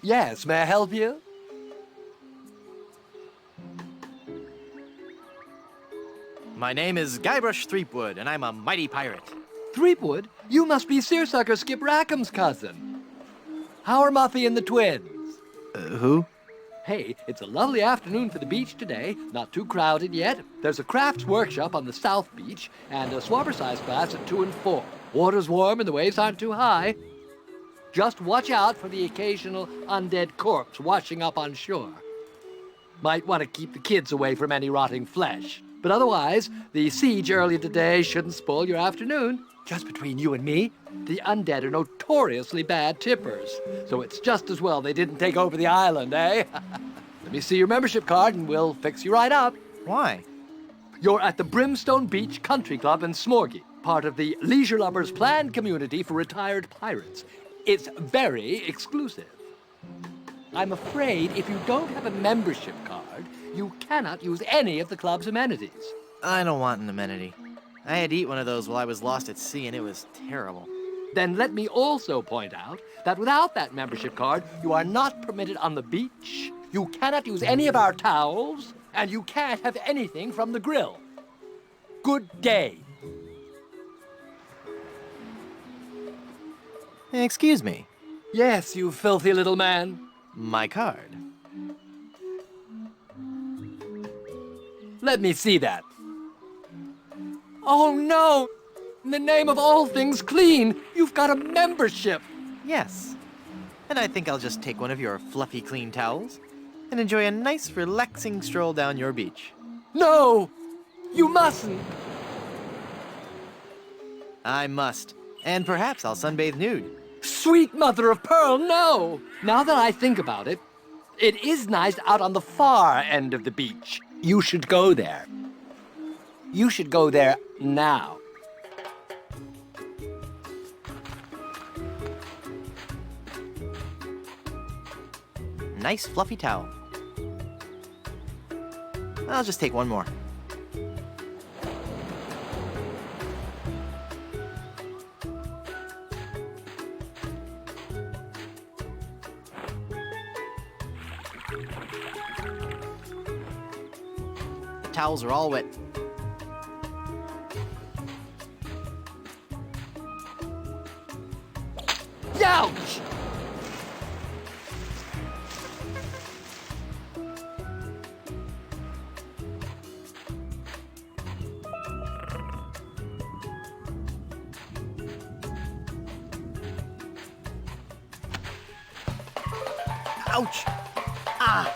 Yes, may I help you? My name is Guybrush Threepwood, and I'm a mighty pirate. Threepwood? You must be Seersucker Skip Rackham's cousin. How are Muffy and the twins? Who? Hey, it's a lovely afternoon for the beach today. Not too crowded yet. There's a crafts workshop on the South Beach, and a swabber-size class at 2 and 4. Water's warm and the waves aren't too high. Just watch out for the occasional undead corpse washing up on shore. Might want to keep the kids away from any rotting flesh. But otherwise, the siege earlier today shouldn't spoil your afternoon. Just between you and me, the undead are notoriously bad tippers. So it's just as well they didn't take over the island, eh? Let me see your membership card and we'll fix you right up. Why? You're at the Brimstone Beach Country Club in Smorgy, part of the Leisure Lovers planned community for retired pirates. It's very exclusive. I'm afraid if you don't have a membership card, you cannot use any of the club's amenities. I don't want an amenity. I had to eat one of those while I was lost at sea, and it was terrible. Then let me also point out that without that membership card, you are not permitted on the beach, you cannot use any of our towels, and you can't have anything from the grill. Good day. Excuse me. Yes, you filthy little man. My card. Let me see that. Oh no! In the name of all things clean, you've got a membership. Yes. And I think I'll just take one of your fluffy clean towels and enjoy a nice relaxing stroll down your beach. No! You mustn't! I must. And perhaps I'll sunbathe nude. Sweet mother of pearl, no! Now that I think about it, it is nice out on the far end of the beach. You should go there. You should go there now. Nice fluffy towel. I'll just take one more. The towels are all wet. Ouch! Ouch! Ah!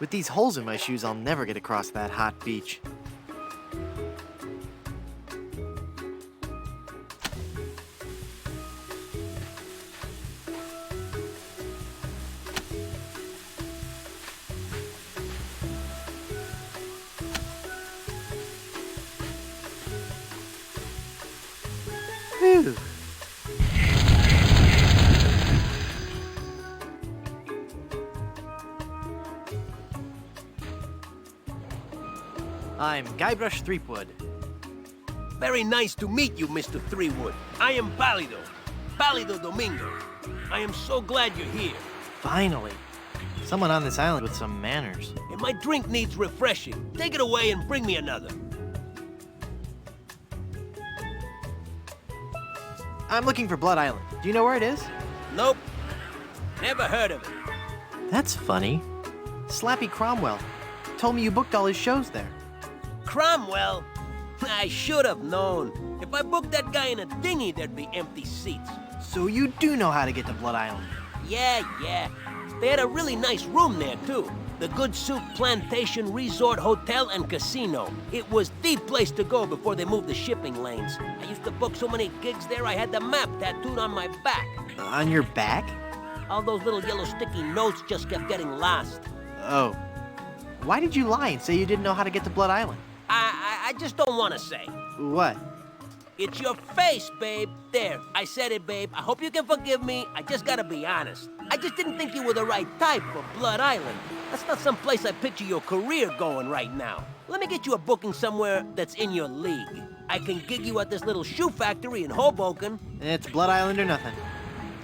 With these holes in my shoes, I'll never get across that hot beach. Whew. I'm Guybrush Threepwood. Very nice to meet you, Mr. Threepwood. I am Pálido Domingo. I am so glad you're here. Finally. Someone on this island with some manners. And my drink needs refreshing. Take it away and bring me another. I'm looking for Blood Island. Do you know where it is? Nope. Never heard of it. That's funny. Slappy Cromwell told me you booked all his shows there. Cromwell? I should have known. If I booked that guy in a dinghy, there'd be empty seats. So you do know how to get to Blood Island. Yeah. They had a really nice room there, too. The Good Soup Plantation Resort Hotel and Casino. It was the place to go before they moved the shipping lanes. I used to book so many gigs there, I had the map tattooed on my back. On your back? All those little yellow sticky notes just kept getting lost. Oh. Why did you lie and say you didn't know how to get to Blood Island? I just don't want to say. What? It's your face, babe. There, I said it, babe. I hope you can forgive me. I just gotta be honest. I just didn't think you were the right type for Blood Island. That's not some place I picture your career going right now. Let me get you a booking somewhere that's in your league. I can gig you at this little shoe factory in Hoboken. It's Blood Island or nothing.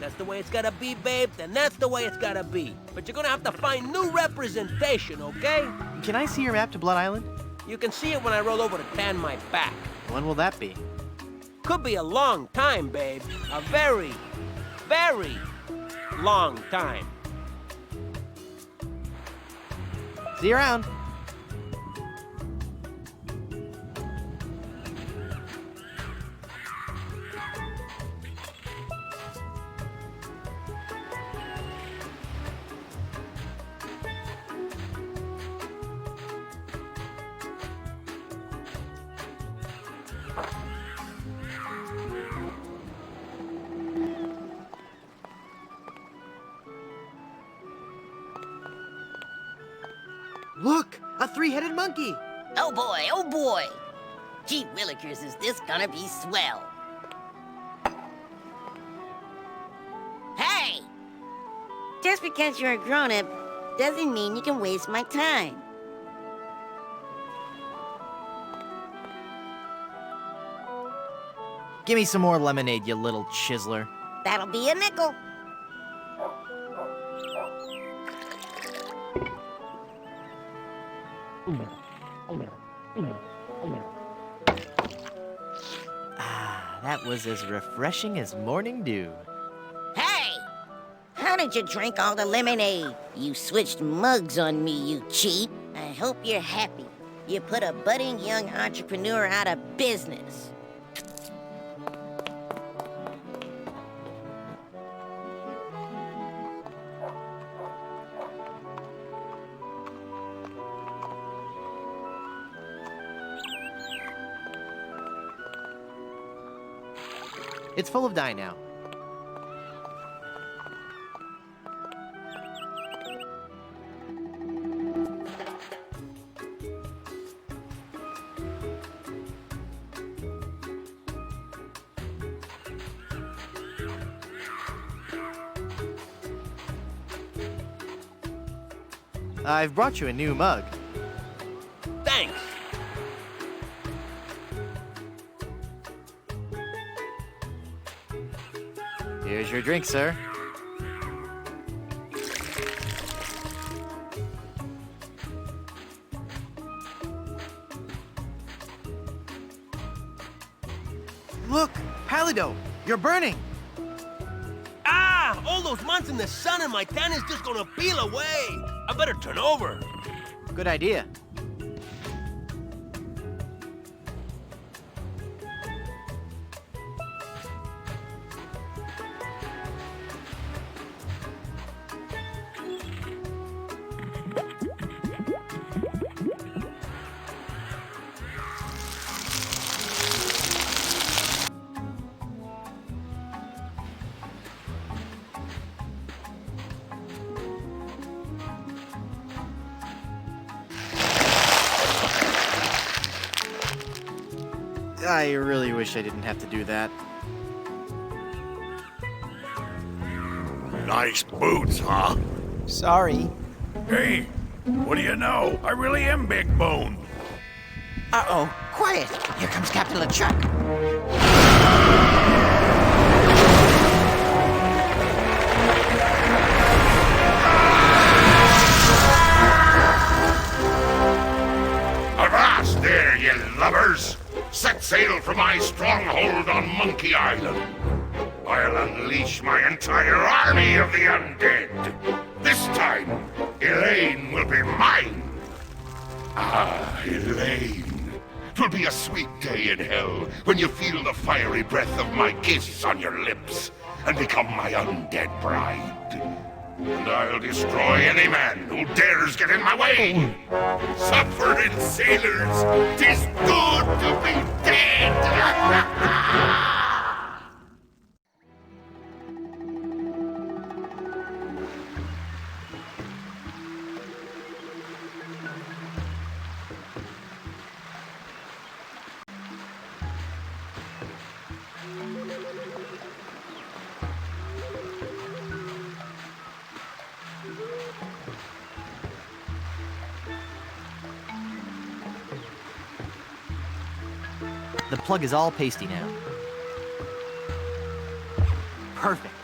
That's the way it's gotta be, babe. Then that's the way it's gotta be. But you're gonna have to find new representation, okay? Can I see your map to Blood Island? You can see it when I roll over to tan my back. When will that be? Could be a long time, babe. A very, very long time. See you around. Look! A three-headed monkey! Oh boy! Gee willikers, is this gonna be swell? Hey! Just because you're a grown-up doesn't mean you can waste my time. Give me some more lemonade, you little chiseler. That'll be a nickel. That was as refreshing as morning dew. Hey! How did you drink all the lemonade? You switched mugs on me, you cheat. I hope you're happy. You put a budding young entrepreneur out of business. It's full of dye now. I've brought you a new mug. Thanks. Here's your drink, sir. Look, Palido, you're burning. Ah! All those months in the sun and my tan is just gonna peel away. I better turn over. Good idea. I really wish I didn't have to do that. Nice boots, huh? Sorry. Hey, what do you know? I really am big boned. Uh-oh, quiet. Here comes Captain LeChuck. there, you lubbers! Set sail for my stronghold on Monkey Island. I'll unleash my entire army of the undead. This time, Elaine will be mine. Ah, Elaine. 'Twill be a sweet day in hell when you feel the fiery breath of my kiss on your lips and become my undead bride. And I'll destroy any man who dares get in my way. Suffering sailors, 'tis good to be dead. The plug is all pasty now. Perfect.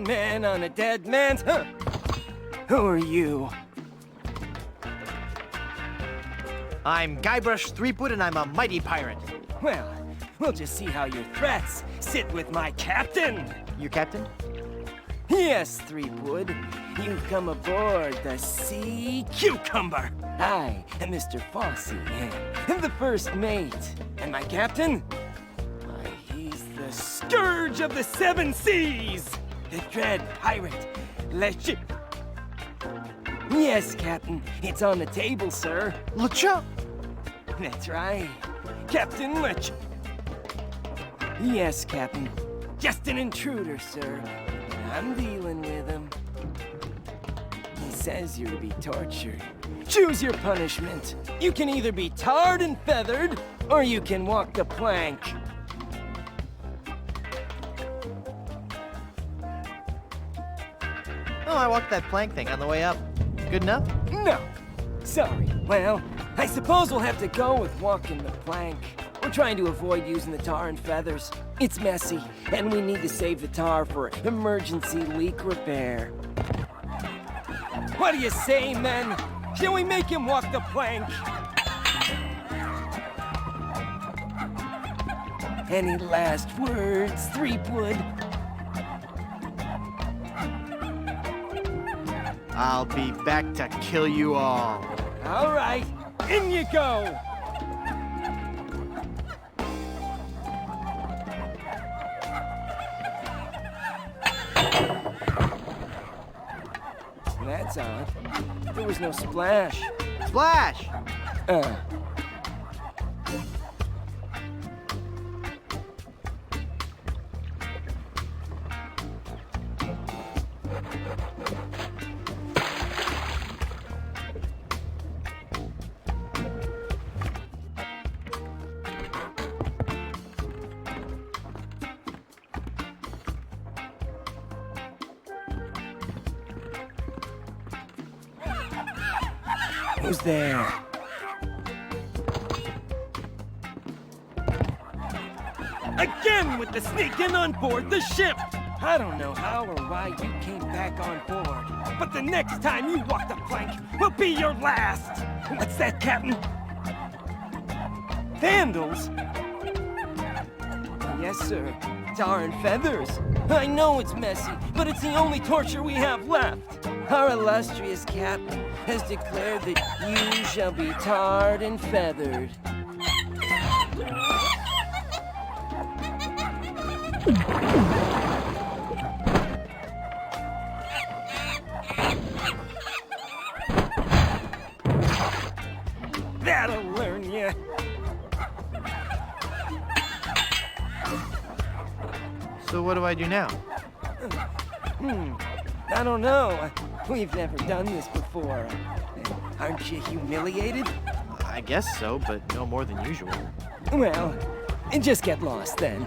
Men on a dead man's... Huh. Who are you? I'm Guybrush Threepwood, and I'm a mighty pirate. Well, we'll just see how your threats sit with my captain. Your captain? Yes, Threepwood. You've come aboard the Sea Cucumber. I am Mr. Fossey, the first mate. And my captain? Why, he's the scourge of the seven seas. The dread pirate, LeChuck. Yes, Captain. It's on the table, sir. LeChuck? That's right. Captain LeChuck. Yes, Captain. Just an intruder, sir. I'm dealing with him. He says you're to be tortured. Choose your punishment. You can either be tarred and feathered, or you can walk the plank. Oh, I walked that plank thing on the way up. Good enough? No. Sorry. Well, I suppose we'll have to go with walking the plank. We're trying to avoid using the tar and feathers. It's messy, and we need to save the tar for emergency leak repair. What do you say, men? Shall we make him walk the plank? Any last words, Threepwood? I'll be back to kill you all. All right, in you go! That's odd. There was no splash. Splash! Who's there? Again with the sneaking on board the ship! I don't know how or why you came back on board, but the next time you walk the plank will be your last! What's that, Captain? Vandals? Yes, sir. Tar and feathers. I know it's messy, but it's the only torture we have left. Our illustrious captain has declared that you shall be tarred and feathered. That'll learn you. So what do I do now? I don't know. We've never done this before. Aren't you humiliated? I guess so, but no more than usual. Well, just get lost then.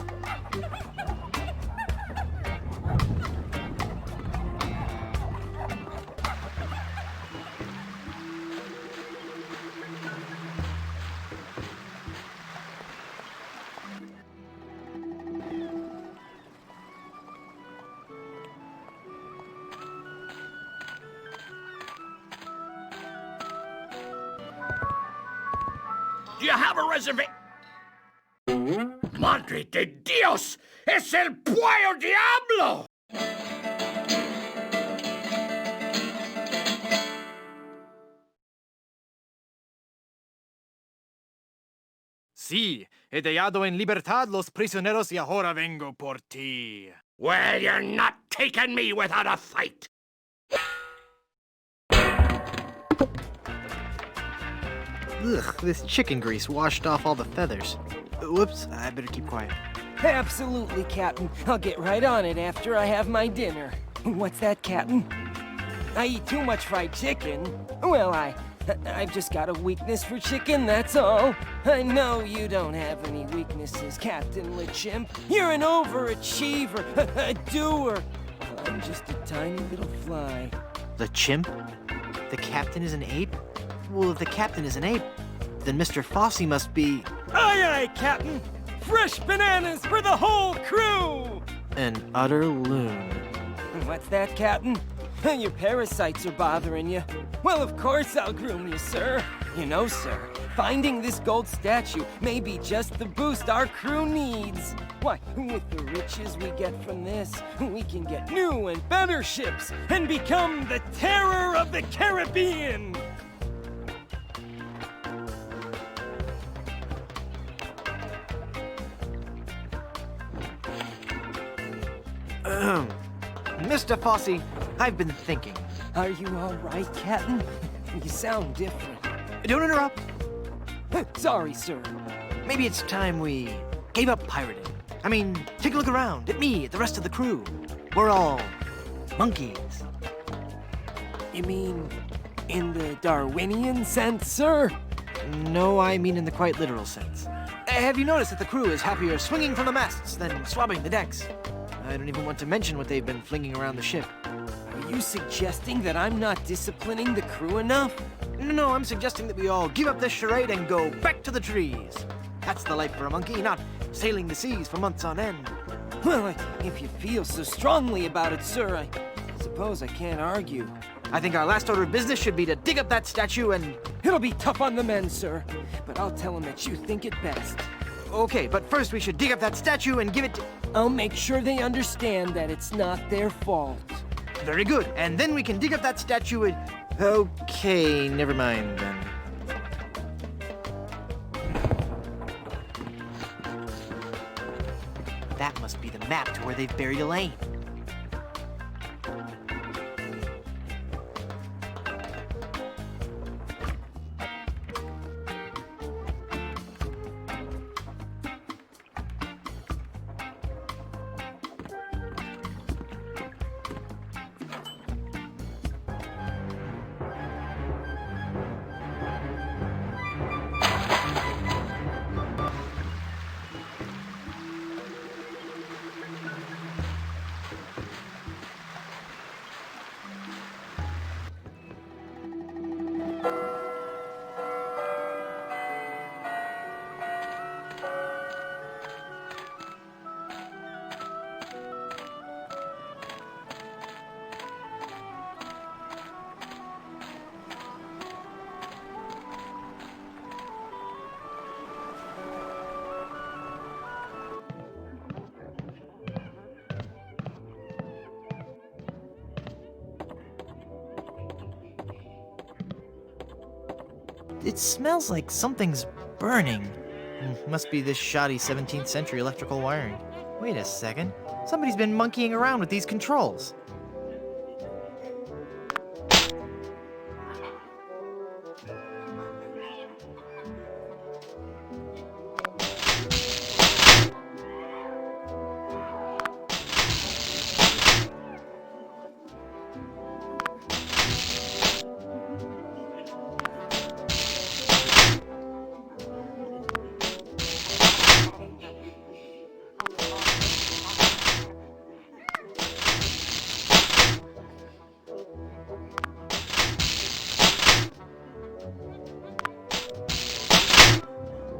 Do you have a reservation? Madre de Dios! Es el Puyo Diablo! Sí, he dejado en libertad los prisioneros y ahora vengo por ti. Well, you're not taking me without a fight. Ugh, this chicken grease washed off all the feathers. Whoops, I better keep quiet. Absolutely, Captain. I'll get right on it after I have my dinner. What's that, Captain? I eat too much fried chicken. Well, I've just got a weakness for chicken, that's all. I know you don't have any weaknesses, Captain LeChimp. You're an overachiever, a doer. I'm just a tiny little fly. The chimp? The captain is an ape? Well, if the captain is an ape, then Mr. Fosse must be... Aye, aye, Captain! Fresh bananas for the whole crew! an utter loon. What's that, Captain? Your parasites are bothering you. Well, of course I'll groom you, sir. You know, sir, finding this gold statue may be just the boost our crew needs. Why, with the riches we get from this, we can get new and better ships and become the terror of the Caribbean! Mr. Fosse, I've been thinking. Are you all right, Captain? You sound different. Don't interrupt. Sorry, sir. Maybe it's time we gave up pirating. I mean, take a look around at me, at the rest of the crew. We're all monkeys. You mean in the Darwinian sense, sir? No, I mean in the quite literal sense. Have you noticed that the crew is happier swinging from the masts than swabbing the decks? I don't even want to mention what they've been flinging around the ship. Are you suggesting that I'm not disciplining the crew enough? No, I'm suggesting that we all give up this charade and go back to the trees. That's the life for a monkey, not sailing the seas for months on end. Well, if you feel so strongly about it, sir, I suppose I can't argue. I think our last order of business should be to dig up that statue and... It'll be tough on the men, sir, but I'll tell them that you think it best. Okay, but first we should dig up that statue and give it to... I'll make sure they understand that it's not their fault. Very good, and then we can dig up that statue and... Okay, never mind then. That must be the map to where they've buried Elaine. It smells like something's burning. Must be this shoddy 17th century electrical wiring. Wait a second. Somebody's been monkeying around with these controls.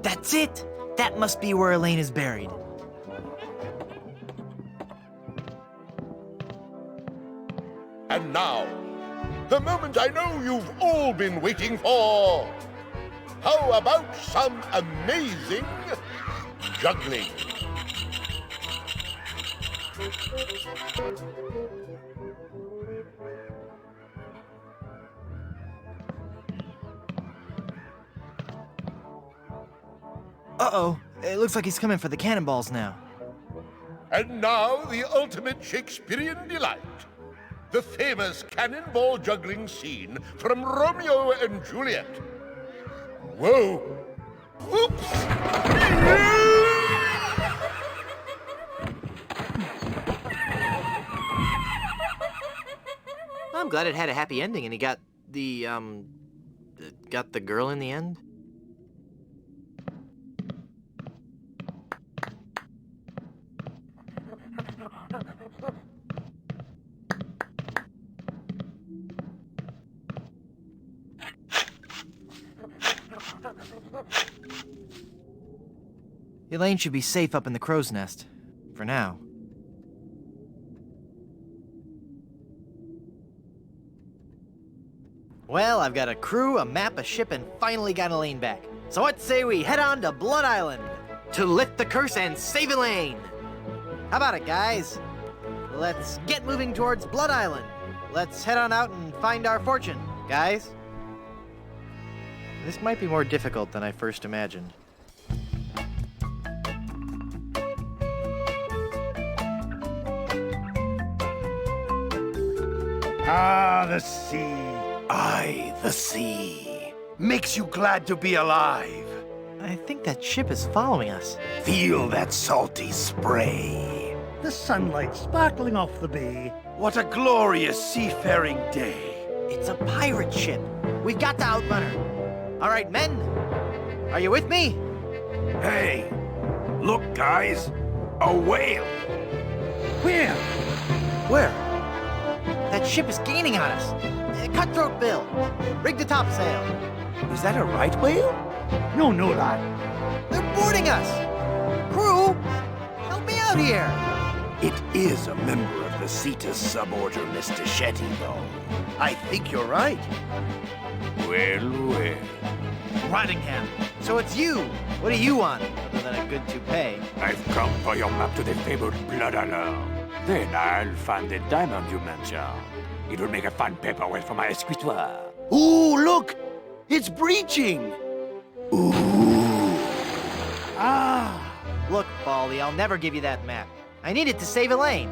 That's it! That must be where Elaine is buried. And now, the moment I know you've all been waiting for. How about some amazing juggling? Uh-oh. It looks like he's coming for the cannonballs now. And now the ultimate Shakespearean delight. The famous cannonball juggling scene from Romeo and Juliet. Whoa! Oops! I'm glad it had a happy ending and he got the girl in the end. Elaine should be safe up in the crow's nest. For now. Well, I've got a crew, a map, a ship, and finally got Elaine back. So what say we head on to Blood Island to lift the curse and save Elaine? How about it, guys? Let's get moving towards Blood Island. Let's head on out and find our fortune, guys. This might be more difficult than I first imagined. Ah, the sea. Aye, the sea. Makes you glad to be alive. I think that ship is following us. Feel that salty spray. The sunlight sparkling off the bay. What a glorious seafaring day. It's a pirate ship. We've got to outrun her. All right, men. Are you with me? Hey, look, guys. A whale. Where? Where? That ship is gaining on us. Cutthroat Bill, rig the topsail. Is that a right whale? No, lad. They're boarding us. Crew, help me out here. It is a member of the Cetus suborder, Mr. Shetty, though. I think you're right. Well. Rottingham. So it's you. What do you want, other than a good toupee? I've come for your map to the fabled Blood Island. Then I'll find the diamond you mentioned. It'll make a fine paperweight for my escritoire. Ooh, look! It's breaching! Ah! Look, Baldy, I'll never give you that map. I need it to save Elaine.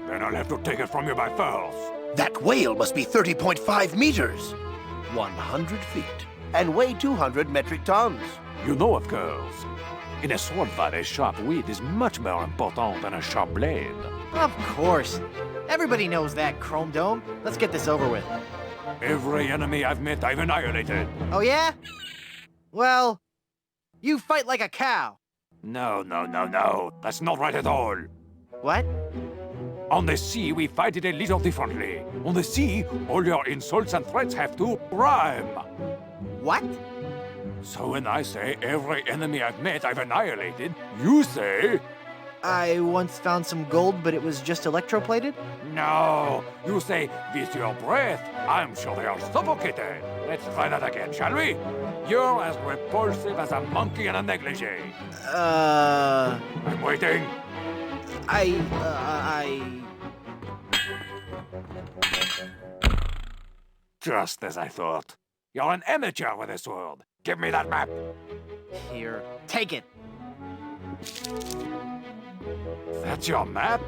Then I'll have to take it from you by force. That whale must be 30.5 meters. 100 feet. And weigh 200 metric tons. You know, of course. In a sword fight, a sharp wit is much more important than a sharp blade. Of course. Everybody knows that, Chrome Dome. Let's get this over with. Every enemy I've met, I've annihilated. Oh, yeah? Well, you fight like a cow. No. That's not right at all. What? On the sea, we fight it a little differently. On the sea, all your insults and threats have to rhyme. What? So when I say every enemy I've met, I've annihilated, you say... I once found some gold, but it was just electroplated? No, you say, with your breath, I'm sure they are suffocated. Let's try that again, shall we? You're as repulsive as a monkey in a negligee. I'm waiting. Just as I thought. You're an amateur with a sword. Give me that map. Here, take it. That's your map?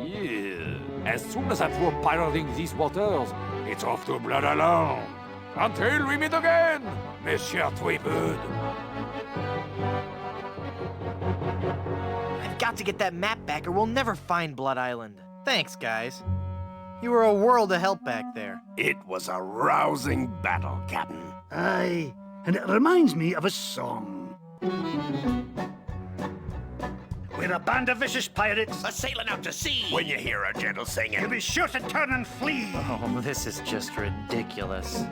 Yeah. As soon as I'm through pirating these waters, it's off to Blood Island. Until we meet again, Monsieur Tweepood. I've got to get that map back or we'll never find Blood Island. Thanks, guys. You were a world of help back there. It was a rousing battle, Captain. Aye, and it reminds me of a song. We're a band of vicious pirates sailing out to sea. When you hear a gentle singing, you be sure to turn and flee. Oh, this is just ridiculous.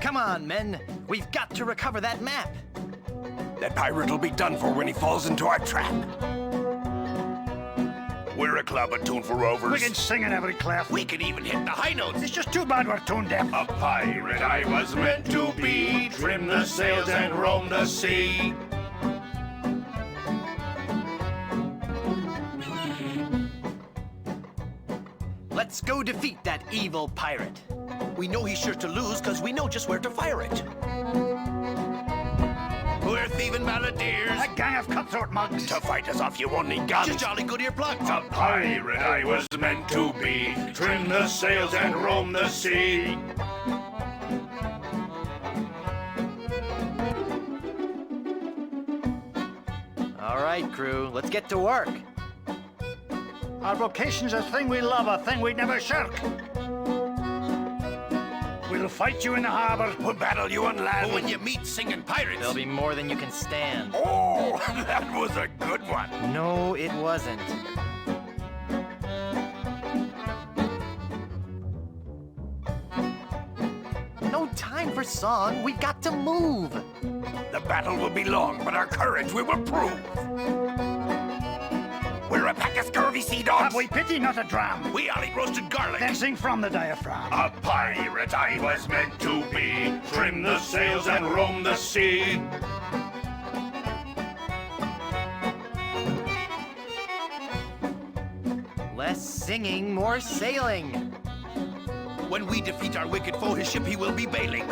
Come on, men. We've got to recover that map. That pirate will be done for when he falls into our trap. We're We're a club attuned for rovers. We can sing in every clef. We can even hit the high notes. It's just too bad we're tone deaf. A pirate I was meant to be. Trim the sails and roam the sea. Let's go defeat that evil pirate. We know he's sure to lose because we know just where to fire it. We're thieving balladeers. A gang of cutthroat mugs. To fight us off, you won't need guns. Just jolly good earplugs. A pirate I was meant to be. Trim the sails and roam the sea. All right, crew, let's get to work. Our vocation's a thing we love, a thing we'd never shirk. We'll fight you in the harbor. We'll battle you on land. But when you meet singing pirates... There'll be more than you can stand. Oh, that was a good one. No, it wasn't. No time for song. We got to move. The battle will be long, but our courage we will prove. We're a pack of scurvy sea dogs. Have we pity, not a dram? We all eat roasted garlic. Then sing from the diaphragm. A pirate I was meant to be. Trim the sails and roam the sea. Less singing, more sailing. When we defeat our wicked foe, his ship he will be bailing.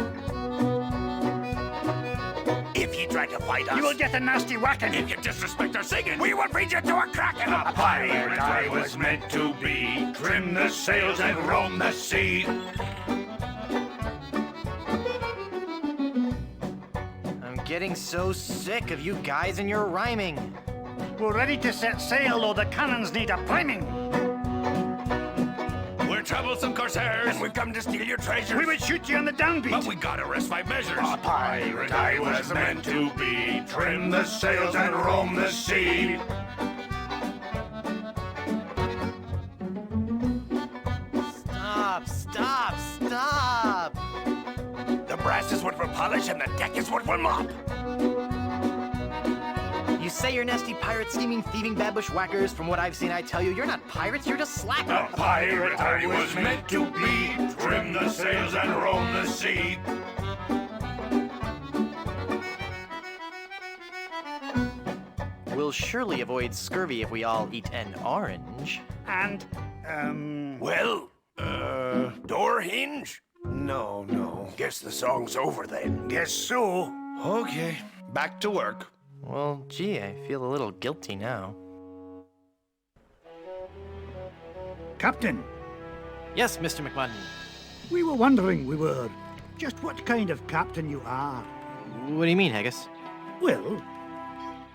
If you try to fight us, You will get a nasty whacking. if you disrespect our singing, we will feed you to a kraken. A pirate I was meant to be. Trim the sails and roam the sea. I'm getting so sick of you guys and your rhyming. We're ready to set sail, though the cannons need a priming. We're troublesome corsairs, and we've come to steal your treasures. We would shoot you on the downbeat. But we gotta rest by measures. A pirate I was meant to be. Trim the sails and roam the sea. Stop! The brass is what we'll polish, and the deck is what we'll mop. You say you're nasty pirate, scheming, thieving, bad bushwhackers. From what I've seen, I tell you, you're not pirates, you're just slackers. A pirate I was meant to be. Trim the sails and roam the sea. We'll surely avoid scurvy if we all eat an orange. And, Door hinge? No. Guess the song's over then. guess so. Okay, back to work. Well, gee, I feel a little guilty now. Captain, Yes, Mr. McMutton. we were just what kind of captain you are. What do you mean, Haggis? Well,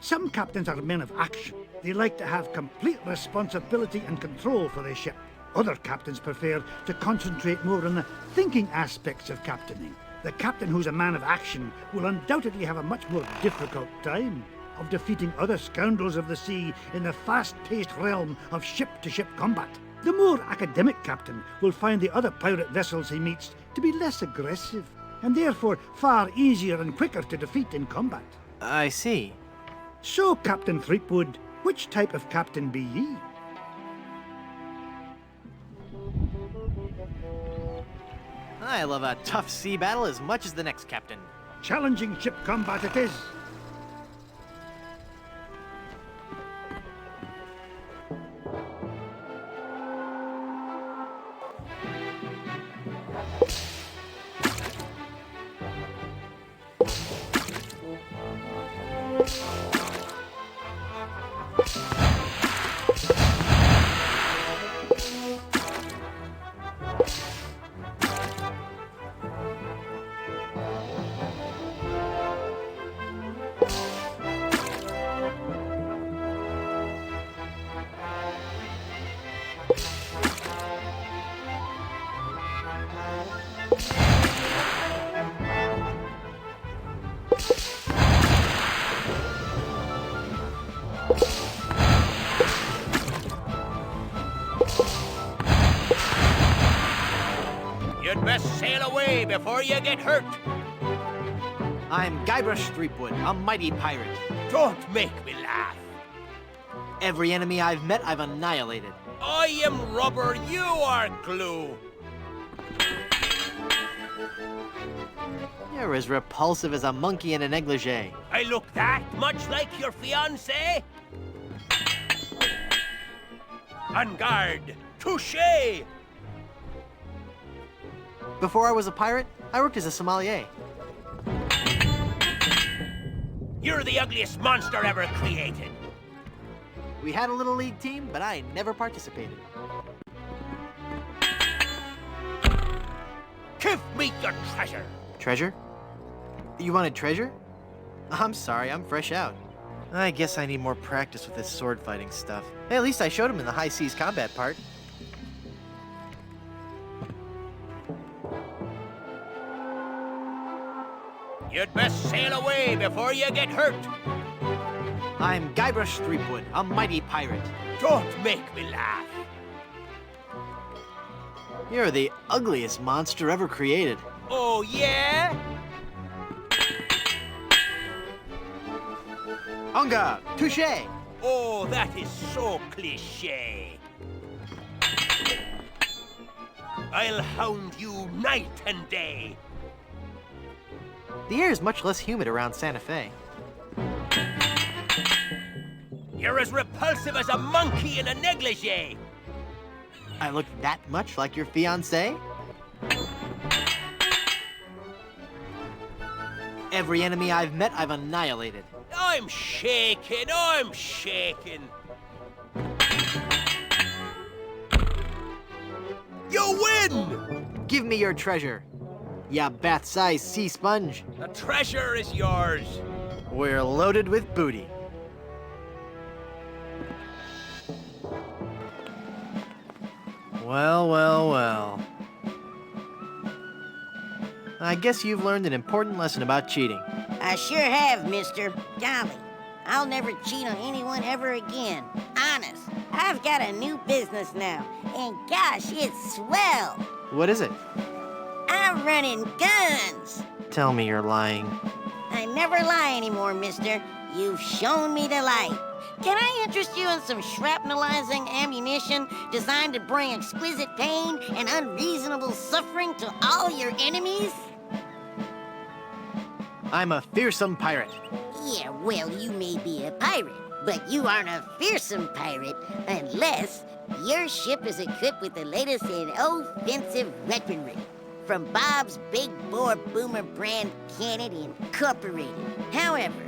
some captains are men of action. They like to have complete responsibility and control for their ship. Other captains prefer to concentrate more on the thinking aspects of captaining. The captain who's a man of action will undoubtedly have a much more difficult time of defeating other scoundrels of the sea in the fast-paced realm of ship-to-ship combat. The more academic captain will find the other pirate vessels he meets to be less aggressive, and therefore far easier and quicker to defeat in combat. I see. So, Captain Threepwood, which type of captain be ye? I love a tough sea battle as much as the next captain. Challenging ship combat it is. You'd best sail away before you get hurt. I'm Guybrush Threepwood, a mighty pirate. Don't make me laugh. Every enemy I've met, I've annihilated. I am rubber, you are glue. You're as repulsive as a monkey in a negligee. I look that much like your fiancé? En garde! Touché! Before I was a pirate, I worked as a sommelier. You're the ugliest monster ever created. We had a little league team, but I never participated. Give me your treasure. Treasure? You wanted treasure? I'm sorry, I'm fresh out. I guess I need more practice with this sword fighting stuff. Hey, at least I showed him in the high seas combat part. You'd best sail away before you get hurt. I'm Guybrush Threepwood, a mighty pirate. Don't make me laugh. You're the ugliest monster ever created. Oh, yeah? Unga! Touché! Oh, that is so cliché. I'll hound you night and day. The air is much less humid around Santa Fe. You're as repulsive as a monkey in a negligee. I look that much like your fiancé? Every enemy I've met, I've annihilated. I'm shaking, I'm shaking. You win! Give me your treasure, ya bath-sized sea sponge. The treasure is yours. We're loaded with booty. Well, well, well. I guess you've learned an important lesson about cheating. I sure have, mister. Golly, I'll never cheat on anyone ever again. Honest, I've got a new business now, and gosh, it's swell. What is it? I'm running guns. Tell me you're lying. I never lie anymore, mister. You've shown me the light. Can I interest you in some shrapnelizing ammunition designed to bring exquisite pain and unreasonable suffering to all your enemies? I'm a fearsome pirate. Yeah, well, you may be a pirate, but you aren't a fearsome pirate unless your ship is equipped with the latest in offensive weaponry from Bob's Big Bore Boomer brand Cannon Incorporated. However,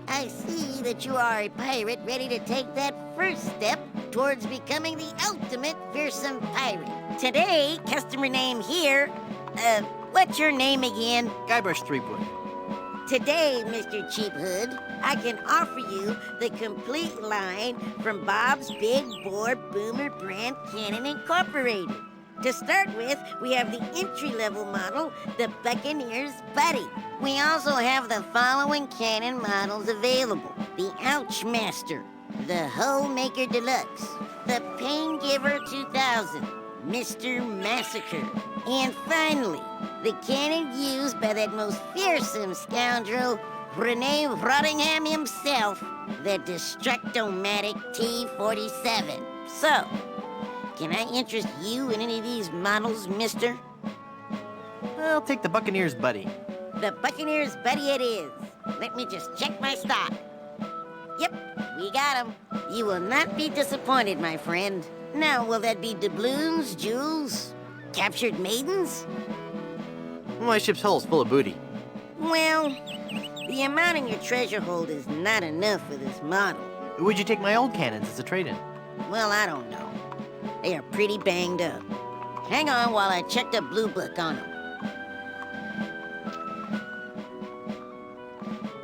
I see that you are a pirate ready to take that first step towards becoming the ultimate fearsome pirate. Today, customer name here, what's your name again? Guybrush Threepwood. Today, Mr. Cheap Hood, I can offer you the complete line from Bob's Big Bore Boomer brand Cannon Incorporated. To start with, we have the entry-level model, the Buccaneer's Buddy. We also have the following cannon models available. The Ouchmaster, the Homemaker Deluxe, the Paingiver 2000, Mr. Massacre, and finally, the cannon used by that most fearsome scoundrel, Rene Rottingham himself, the Destructomatic T-47. So, can I interest you in any of these models, mister? I'll take the Buccaneer's Buddy. The Buccaneer's Buddy it is. Let me just check my stock. Yep, we got 'em. You will not be disappointed, my friend. Now, will that be doubloons, jewels, captured maidens? My ship's hull's full of booty. Well, the amount in your treasure hold is not enough for this model. Would you take my old cannons as a trade-in? Well, I don't know. They are pretty banged up. Hang on while I check the blue book on them.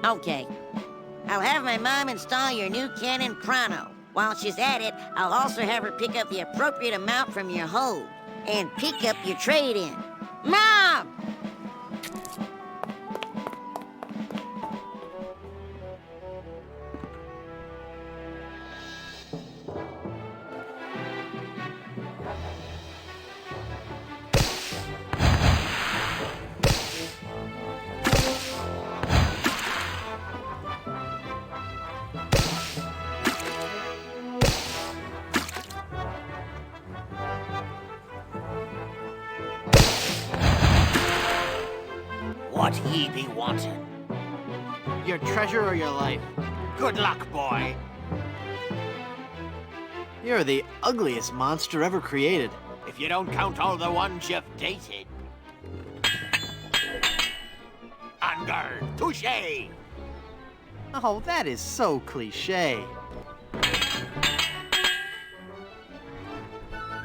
Okay. I'll have my mom install your new cannon pronto. While she's at it, I'll also have her pick up the appropriate amount from your hold and pick up your trade-in. Mom! What ye be wanting? Your treasure or your life? Good luck, boy. You're the ugliest monster ever created. If you don't count all the ones you've dated. En garde, touché! Oh, that is so cliche.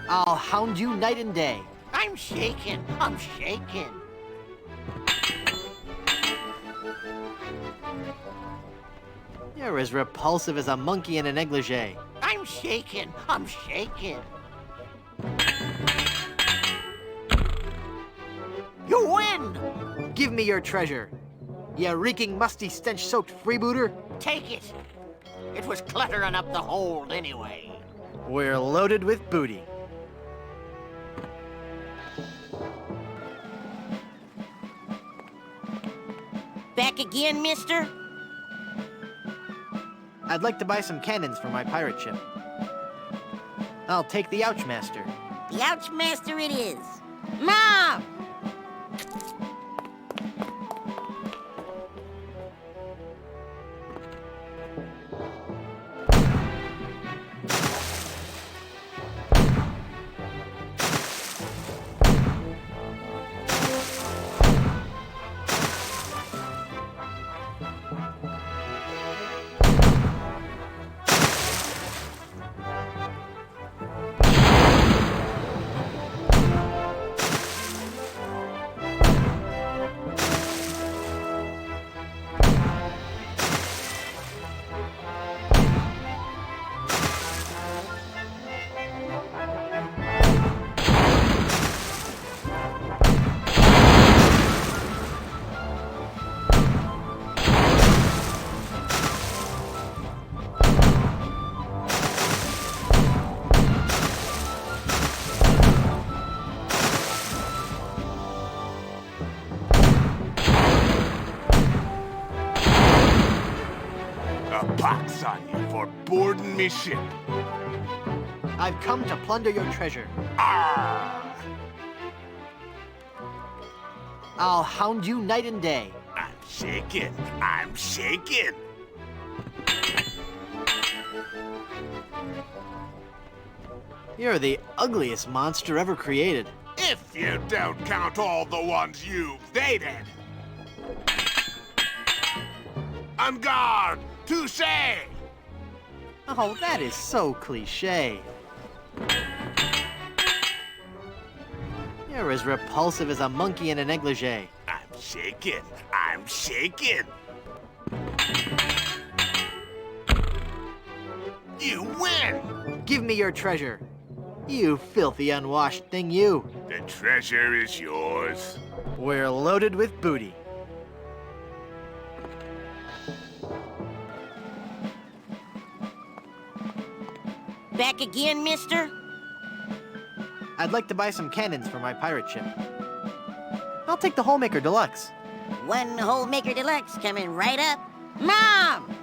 I'll hound you night and day. I'm shaking, I'm shaking. You're as repulsive as a monkey in a negligee. I'm shaking, I'm shaking. You win! Give me your treasure, you reeking, musty, stench-soaked freebooter. Take it. It was cluttering up the hold anyway. We're loaded with booty. Back again, mister? I'd like to buy some cannons for my pirate ship. I'll take the Ouchmaster. The Ouchmaster it is. Mom! Pox on you for boarding me ship. I've come to plunder your treasure. Arr! I'll hound you night and day. I'm shaking. I'm shaking. You're the ugliest monster ever created. If you don't count all the ones you've dated. En garde! Touché! Oh, that is so cliche. You're as repulsive as a monkey in a negligee. I'm shaking. I'm shaking. You win! Give me your treasure. You filthy, unwashed thing, you. The treasure is yours. We're loaded with booty. Back again, mister? I'd like to buy some cannons for my pirate ship. I'll take the Holemaker Deluxe. One Holemaker Deluxe coming right up. Mom!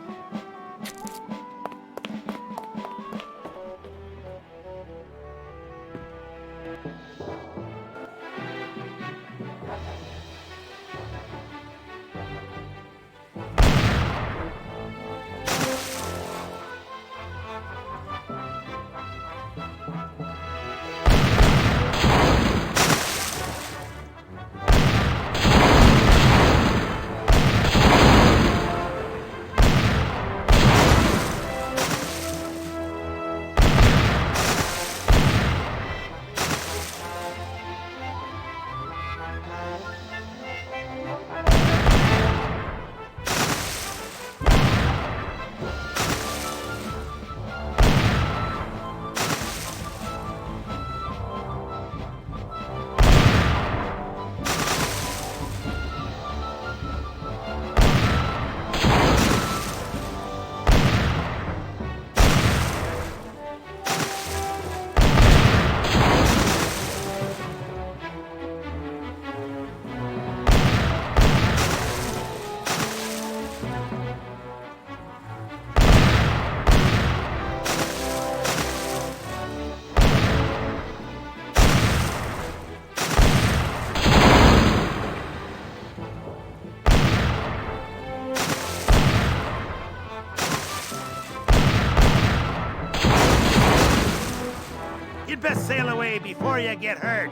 You'd best sail away before you get hurt.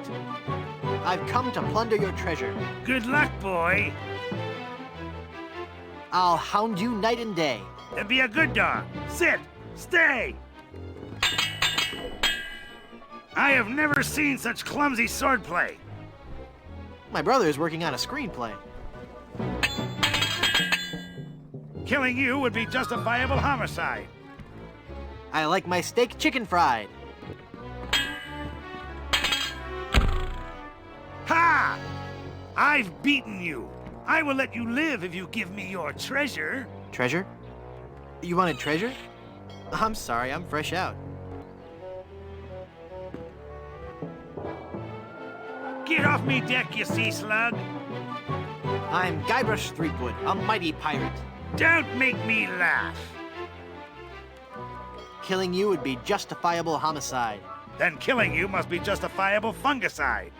I've come to plunder your treasure. Good luck, boy. I'll hound you night and day. And be a good dog. Sit. Stay. I have never seen such clumsy swordplay. My brother is working on a screenplay. Killing you would be justifiable homicide. I like my steak chicken fried. Ha! I've beaten you. I will let you live if you give me your treasure. Treasure? You wanted treasure? I'm sorry, I'm fresh out. Get off me deck, you sea slug. I'm Guybrush Threepwood, a mighty pirate. Don't make me laugh. Killing you would be justifiable homicide. Then killing you must be justifiable fungicide.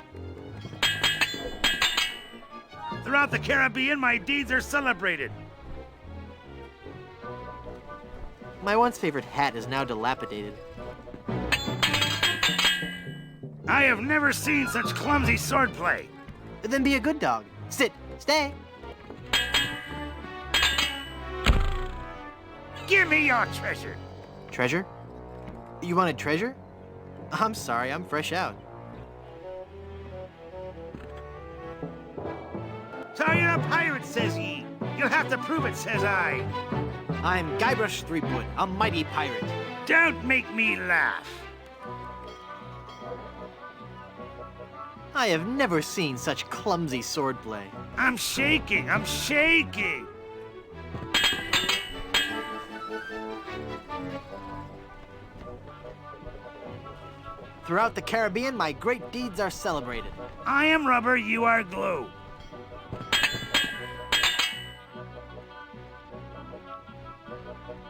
Throughout the Caribbean, my deeds are celebrated. My once favorite hat is now dilapidated. I have never seen such clumsy swordplay. Then be a good dog. Sit. Stay. Give me your treasure. Treasure? You wanted treasure? I'm sorry, I'm fresh out. So you're a pirate, says ye. You'll have to prove it, says I. I'm Guybrush Threepwood, a mighty pirate. Don't make me laugh. I have never seen such clumsy swordplay. I'm shaking, I'm shaking. Throughout the Caribbean, my great deeds are celebrated. I am rubber, you are glue.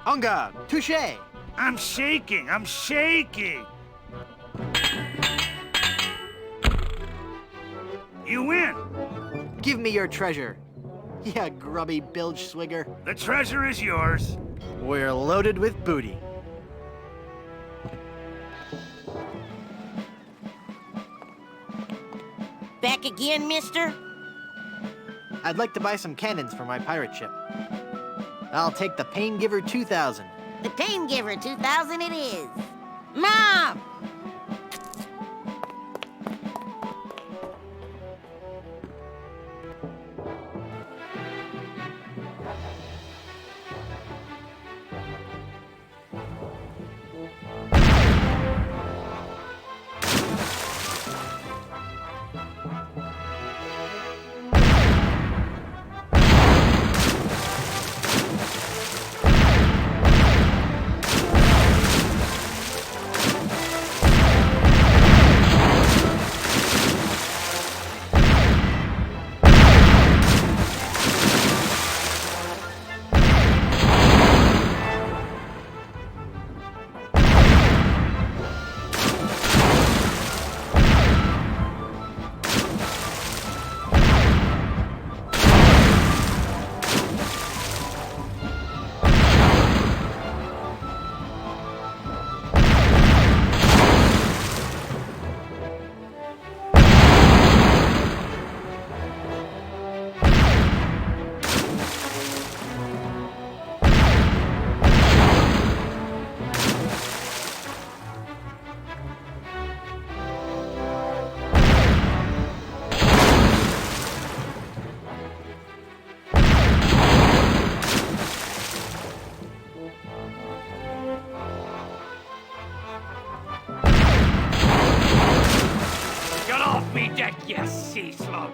Unga, touche! I'm shaking, I'm shaking. You win. Give me your treasure. Yeah, grubby bilge swigger. The treasure is yours. We're loaded with booty. Back again, mister? I'd like to buy some cannons for my pirate ship. I'll take the Pain Giver 2000. The Pain Giver 2000 it is. Mom! You sea slug.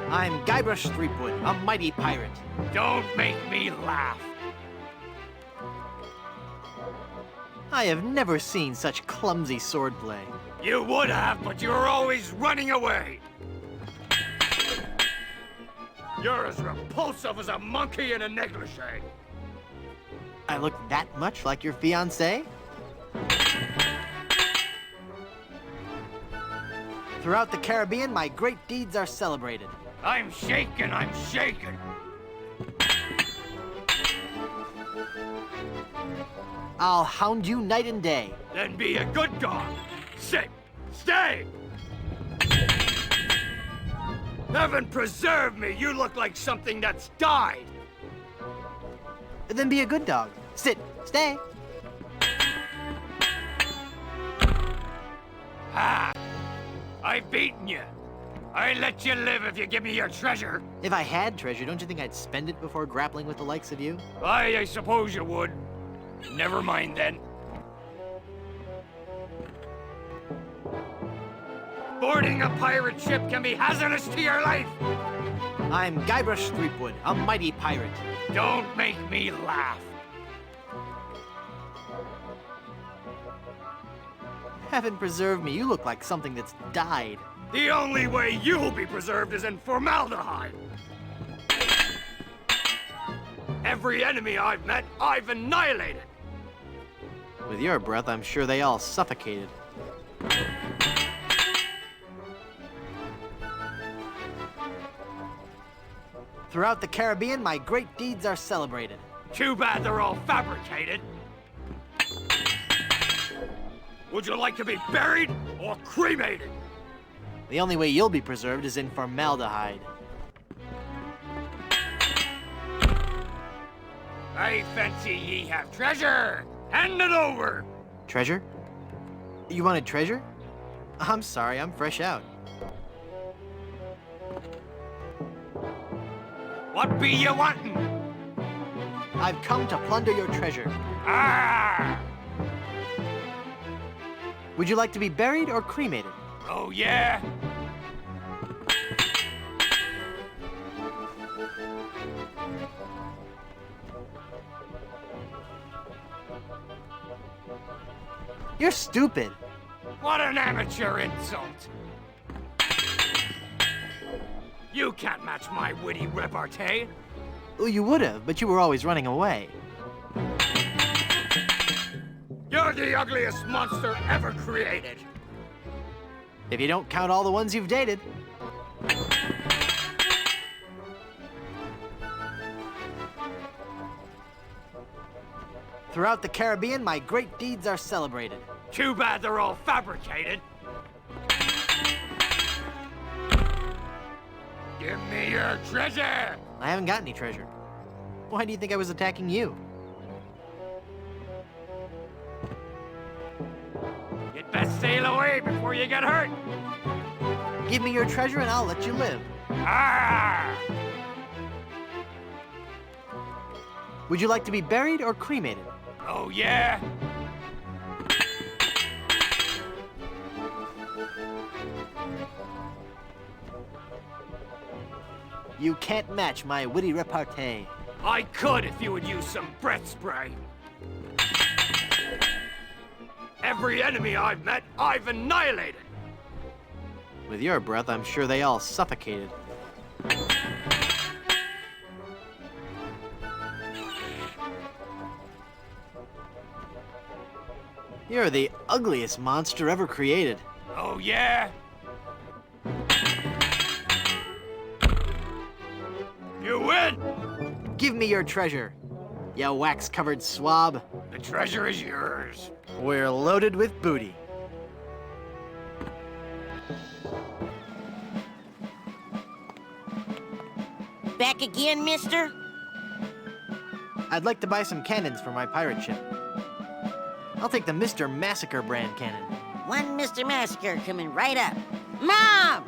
I'm Guybrush Threepwood, a mighty pirate. Don't make me laugh. I have never seen such clumsy swordplay. You would have, but you're always running away. You're as repulsive as a monkey in a negligee. I look that much like your fiancé? Throughout the Caribbean, my great deeds are celebrated. I'm shaking, I'm shaking. I'll hound you night and day. Then be a good dog. Sit. Stay! Heaven preserve me, you look like something that's died. Then be a good dog. Sit. Stay. Ah! I've beaten you. I let you live if you give me your treasure. If I had treasure, don't you think I'd spend it before grappling with the likes of you? I suppose you would. Never mind then. Boarding a pirate ship can be hazardous to your life. I'm Guybrush Threepwood, a mighty pirate. Don't make me laugh. Heaven preserve me, you look like something that's died. The only way you'll be preserved is in formaldehyde. Every enemy I've met, I've annihilated. With your breath, I'm sure they all suffocated. Throughout the Caribbean, my great deeds are celebrated. Too bad they're all fabricated. Would you like to be buried or cremated? The only way you'll be preserved is in formaldehyde. I fancy ye have treasure. Hand it over. Treasure? You wanted treasure? I'm sorry, I'm fresh out. What be you wantin'? I've come to plunder your treasure. Ah! Would you like to be buried or cremated? Oh, yeah? You're stupid. What an amateur insult. You can't match my witty repartee. Well, you would have, but you were always running away. You're the ugliest monster ever created. If you don't count all the ones you've dated. Throughout the Caribbean, my great deeds are celebrated. Too bad they're all fabricated. Give me your treasure! I haven't got any treasure. Why do you think I was attacking you? You'd best sail away before you get hurt. Give me your treasure and I'll let you live. Ah! Would you like to be buried or cremated? Oh, yeah? You can't match my witty repartee. I could if you would use some breath spray. Every enemy I've met, I've annihilated. With your breath, I'm sure they all suffocated. You're the ugliest monster ever created. Oh, yeah? You win! Give me your treasure, you wax-covered swab. The treasure is yours. We're loaded with booty. Back again, mister? I'd like to buy some cannons for my pirate ship. I'll take the Mr. Massacre brand cannon. One Mr. Massacre coming right up. Mom!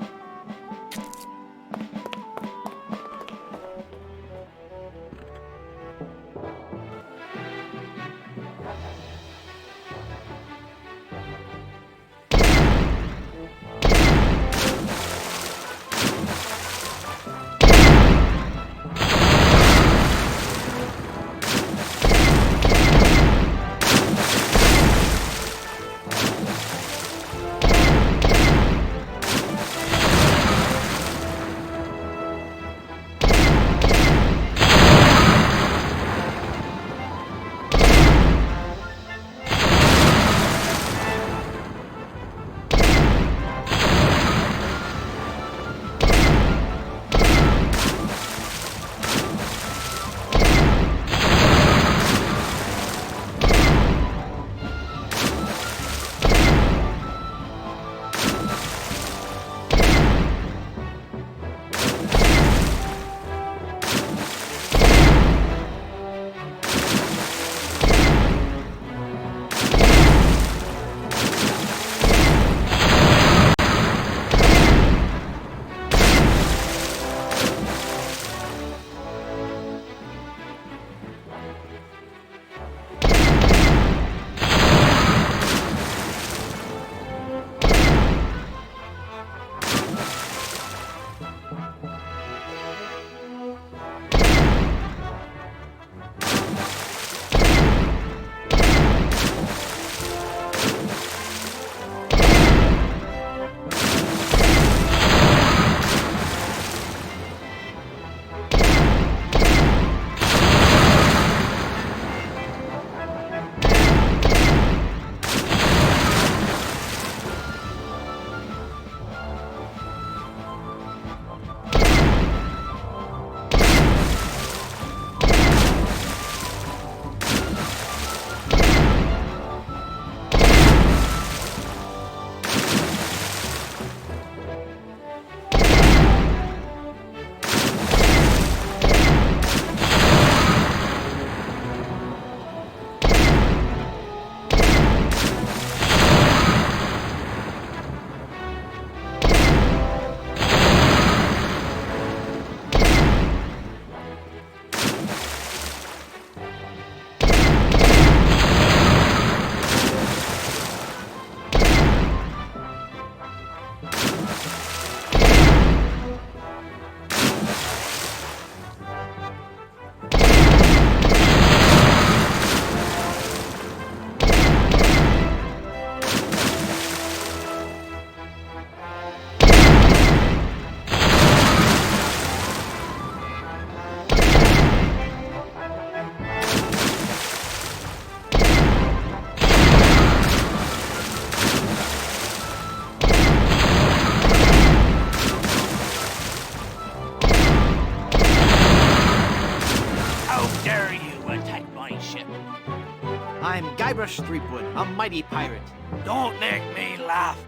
Guybrush Threepwood, a mighty pirate. Don't make me laugh.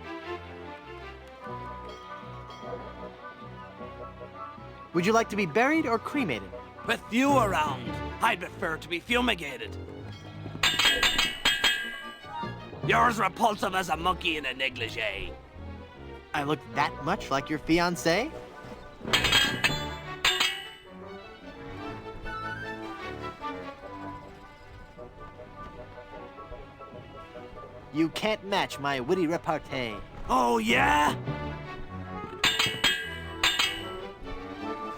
Would you like to be buried or cremated? With you around, I'd prefer to be fumigated. You're as repulsive as a monkey in a negligee. I look that much like your fiancée? You can't match my witty repartee. Oh, yeah?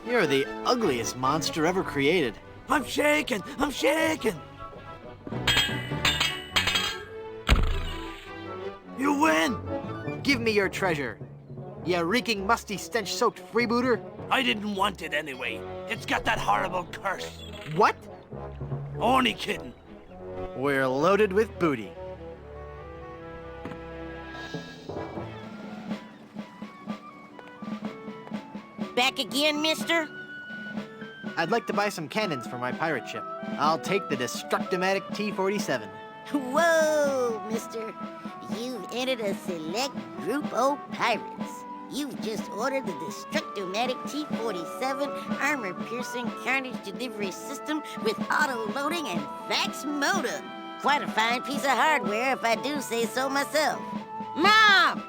You're the ugliest monster ever created. I'm shaking! I'm shaking! You win! Give me your treasure, you reeking, musty, stench-soaked freebooter. I didn't want it anyway. It's got that horrible curse. What? Only kidding. We're loaded with booty. Back again, mister? I'd like to buy some cannons for my pirate ship. I'll take the Destructomatic T-47. Whoa, mister. You've entered a select group of pirates. You've just ordered the Destructomatic T-47 armor-piercing carnage delivery system with auto-loading and fax motor. Quite a fine piece of hardware, if I do say so myself. Mom!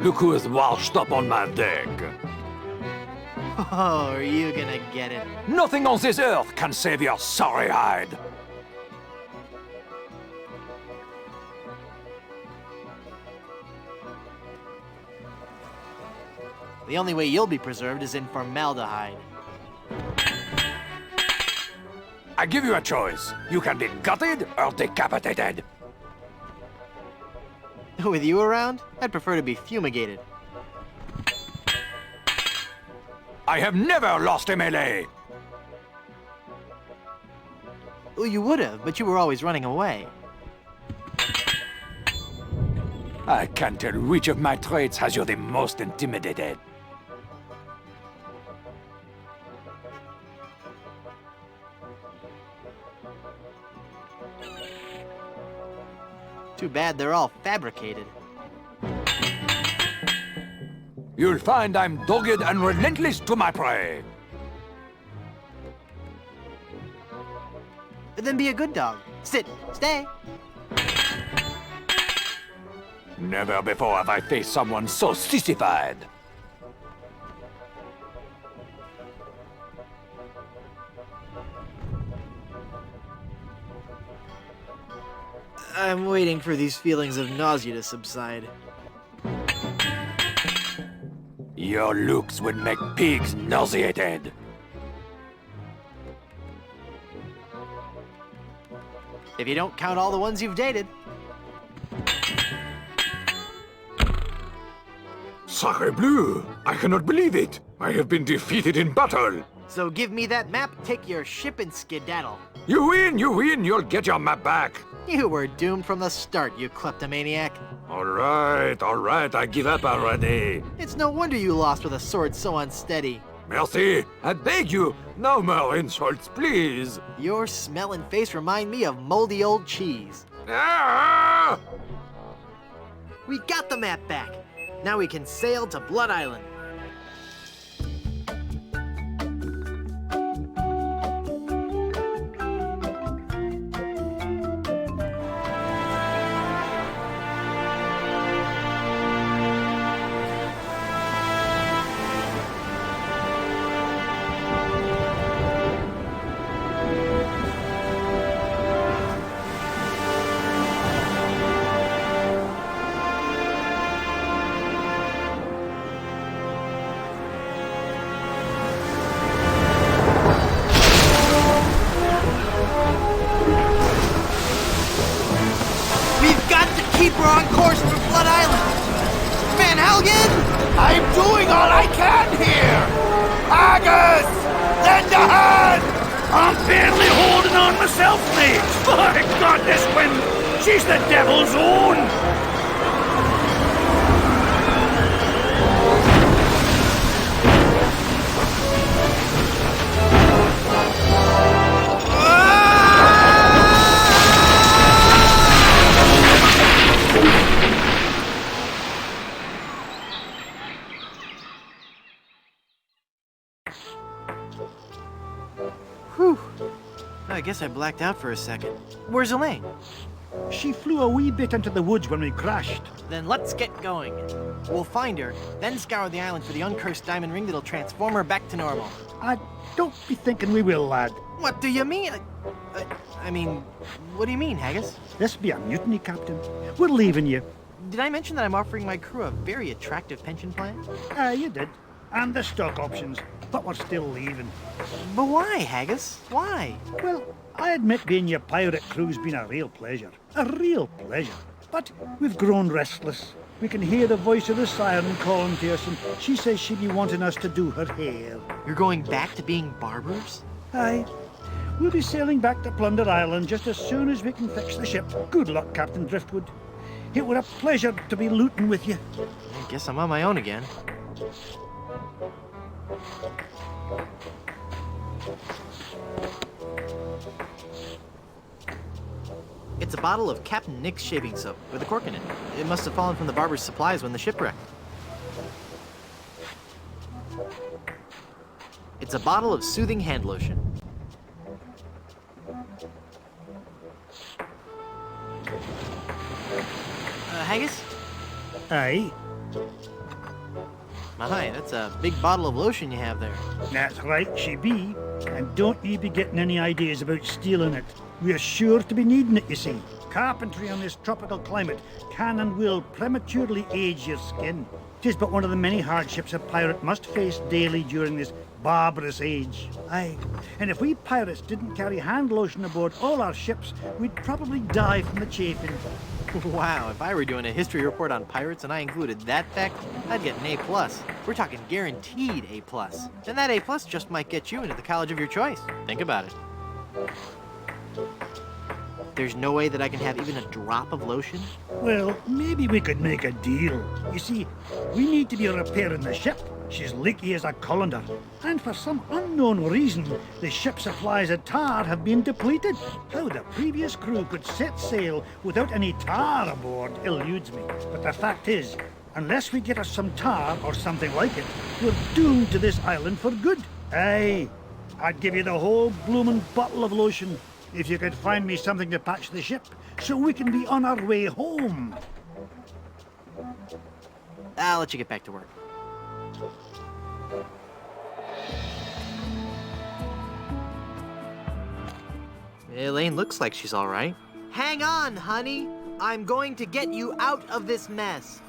Look who is washed up on my deck. Oh, are you gonna get it? Nothing on this earth can save your sorry hide. The only way you'll be preserved is in formaldehyde. I give you a choice. You can be gutted or decapitated. With you around, I'd prefer to be fumigated. I have never lost a melee. Well, you would have, but you were always running away. I can't tell which of my traits has you the most intimidated. Too bad they're all fabricated. You'll find I'm dogged and relentless to my prey. Then be a good dog. Sit, stay. Never before have I faced someone so sissified. I'm waiting for these feelings of nausea to subside. Your looks would make pigs nauseated. If you don't count all the ones you've dated. Sacre bleu! I cannot believe it! I have been defeated in battle! So give me that map, take your ship and skedaddle. You win! You win! You'll get your map back! You were doomed from the start, you kleptomaniac. All right, I give up already. It's no wonder you lost with a sword so unsteady. Merci, I beg you, no more insults, please. Your smell and face remind me of moldy old cheese. Ah! We got the map back. Now we can sail to Blood Island. Keep her on course for Blood Island! Van Helgen! I'm doing all I can here! Haggis! Lend a hand! I'm barely holding on myself, mate! My God, this wind! She's the devil's own! Whew. I guess I blacked out for a second. Where's Elaine? She flew a wee bit into the woods when we crashed. Then let's get going. We'll find her, then scour the island for the uncursed diamond ring that'll transform her back to normal. Don't be thinking we will, lad. What do you mean? I mean, what do you mean, Haggis? This be a mutiny, Captain. We're leaving you. Did I mention that I'm offering my crew a very attractive pension plan? You did. And the stock options. But we're still leaving. But why, Haggis? Why? Well, I admit being your pirate crew's been a real pleasure. A real pleasure. But we've grown restless. We can hear the voice of the siren calling to us, and she says she'd be wanting us to do her hair. You're going back to being barbers? Aye. We'll be sailing back to Plunder Island just as soon as we can fix the ship. Good luck, Captain Driftwood. It were a pleasure to be looting with you. I guess I'm on my own again. It's a bottle of Captain Nick's shaving soap with a cork in it. It must have fallen from the barber's supplies when the ship wrecked. It's a bottle of soothing hand lotion. Haggis? Aye. My, that's a big bottle of lotion you have there. That's right, she be. And don't you be getting any ideas about stealing it. We're sure to be needing it, you see. Carpentry on this tropical climate can and will prematurely age your skin. 'Tis but one of the many hardships a pirate must face daily during this barbarous age. Aye, and if we pirates didn't carry hand lotion aboard all our ships, we'd probably die from the chafing. Wow, if I were doing a history report on pirates and I included that fact, I'd get an A+. We're talking guaranteed A+. And that A+ just might get you into the college of your choice. Think about it. There's no way that I can have even a drop of lotion? Well, maybe we could make a deal. You see, we need to be repairing the ship. She's leaky as a colander. And for some unknown reason, the ship's supplies of tar have been depleted. How the previous crew could set sail without any tar aboard eludes me. But the fact is, unless we get us some tar or something like it, we're doomed to this island for good. Aye, I'd give you the whole bloomin' bottle of lotion if you could find me something to patch the ship so we can be on our way home. I'll let you get back to work. Elaine looks like she's all right. Hang on, honey. I'm going to get you out of this mess.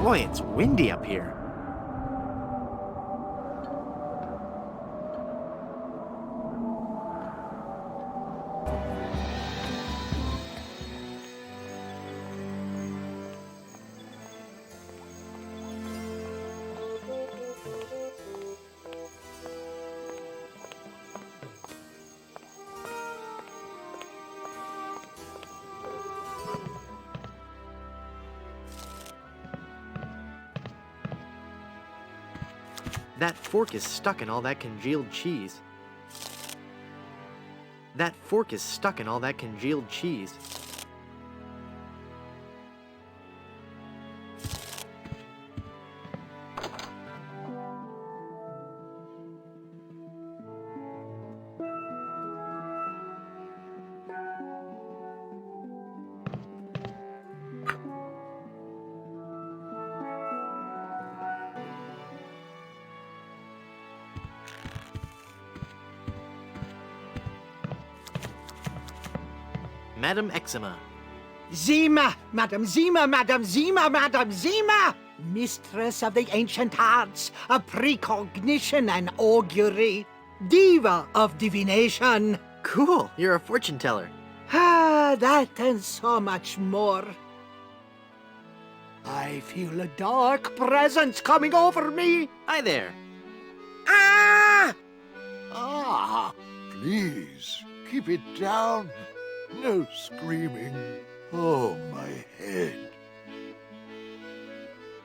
Boy, it's windy up here. That fork is stuck in all that congealed cheese. That fork is stuck in all that congealed cheese. Madam Eczema. Zima, Madam Zima, Madam Zima, Madam Zima! Mistress of the ancient arts, of precognition and augury, diva of divination. Cool, you're a fortune teller. Ah, that and so much more. I feel a dark presence coming over me. Hi there. Ah! Ah, please, keep it down. No screaming. Oh, my head.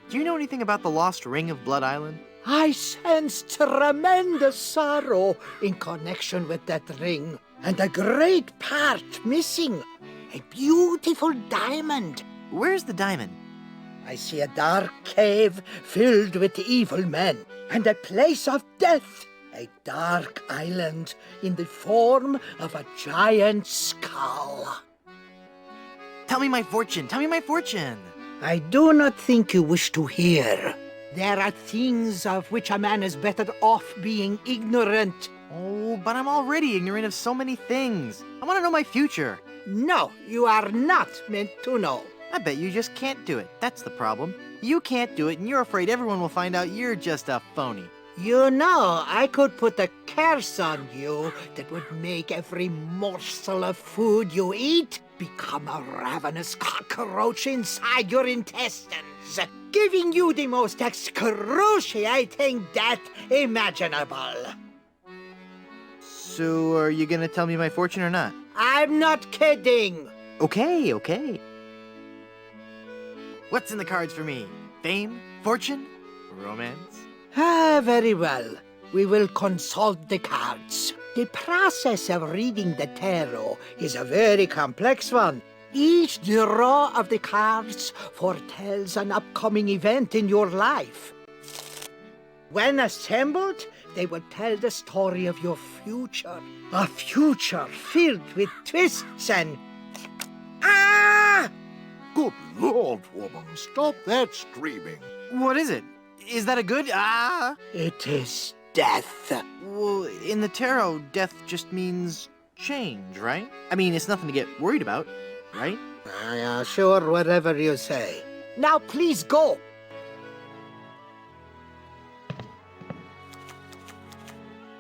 Do you know anything about the lost ring of Blood Island? I sense tremendous sorrow in connection with that ring, and a great part missing. A beautiful diamond. Where's the diamond? I see a dark cave filled with evil men, and a place of death. A dark island in the form of a giant skull. Tell me my fortune! Tell me my fortune! I do not think you wish to hear. There are things of which a man is better off being ignorant. Oh, but I'm already ignorant of so many things. I want to know my future. No, you are not meant to know. I bet you just can't do it. That's the problem. You can't do it, and you're afraid everyone will find out you're just a phony. You know, I could put a curse on you that would make every morsel of food you eat become a ravenous cockroach inside your intestines, giving you the most excruciating death imaginable. So, are you gonna tell me my fortune or not? I'm not kidding. Okay, okay. What's in the cards for me? Fame? Fortune? Romance? Ah, very well. We will consult the cards. The process of reading the tarot is a very complex one. Each draw of the cards foretells an upcoming event in your life. When assembled, they will tell the story of your future. A future filled with twists and... Ah! Good Lord, woman, stop that screaming. What is it? Is that a good... Ah? It is death. Well, in the tarot, death just means change, right? I mean, it's nothing to get worried about, right? Sure, whatever you say. Now please go.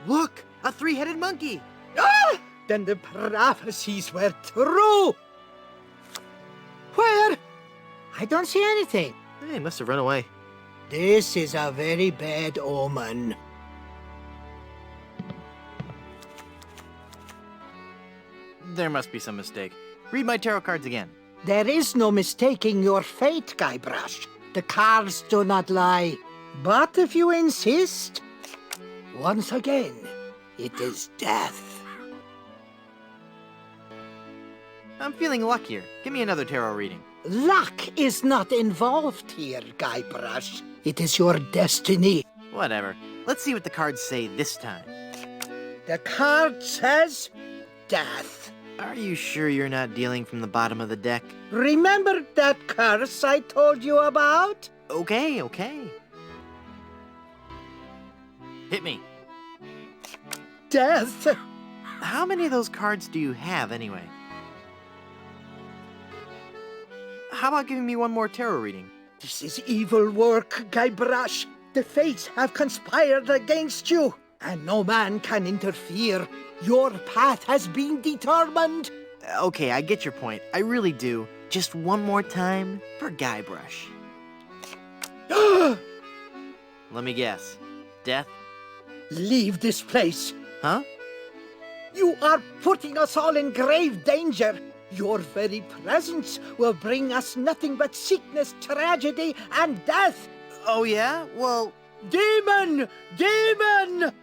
Look, a three-headed monkey. Ah! Then the prophecies were true. Where? I don't see anything. He must have run away. This is a very bad omen. There must be some mistake. Read my tarot cards again. There is no mistaking your fate, Guybrush. The cards do not lie. But if you insist, once again, it is death. I'm feeling luckier. Give me another tarot reading. Luck is not involved here, Guybrush. It is your destiny. Whatever. Let's see what the cards say this time. The card says death. Are you sure you're not dealing from the bottom of the deck? Remember that curse I told you about? Okay, okay. Hit me. Death? How many of those cards do you have, anyway? How about giving me one more tarot reading? This is evil work, Guybrush. The fates have conspired against you, and no man can interfere. Your path has been determined. Okay, I get your point. I really do. Just one more time for Guybrush. Let me guess. Death? Leave this place. Huh? You are putting us all in grave danger. Your very presence will bring us nothing but sickness, tragedy, and death. Oh, yeah? Well, Demon! Demon!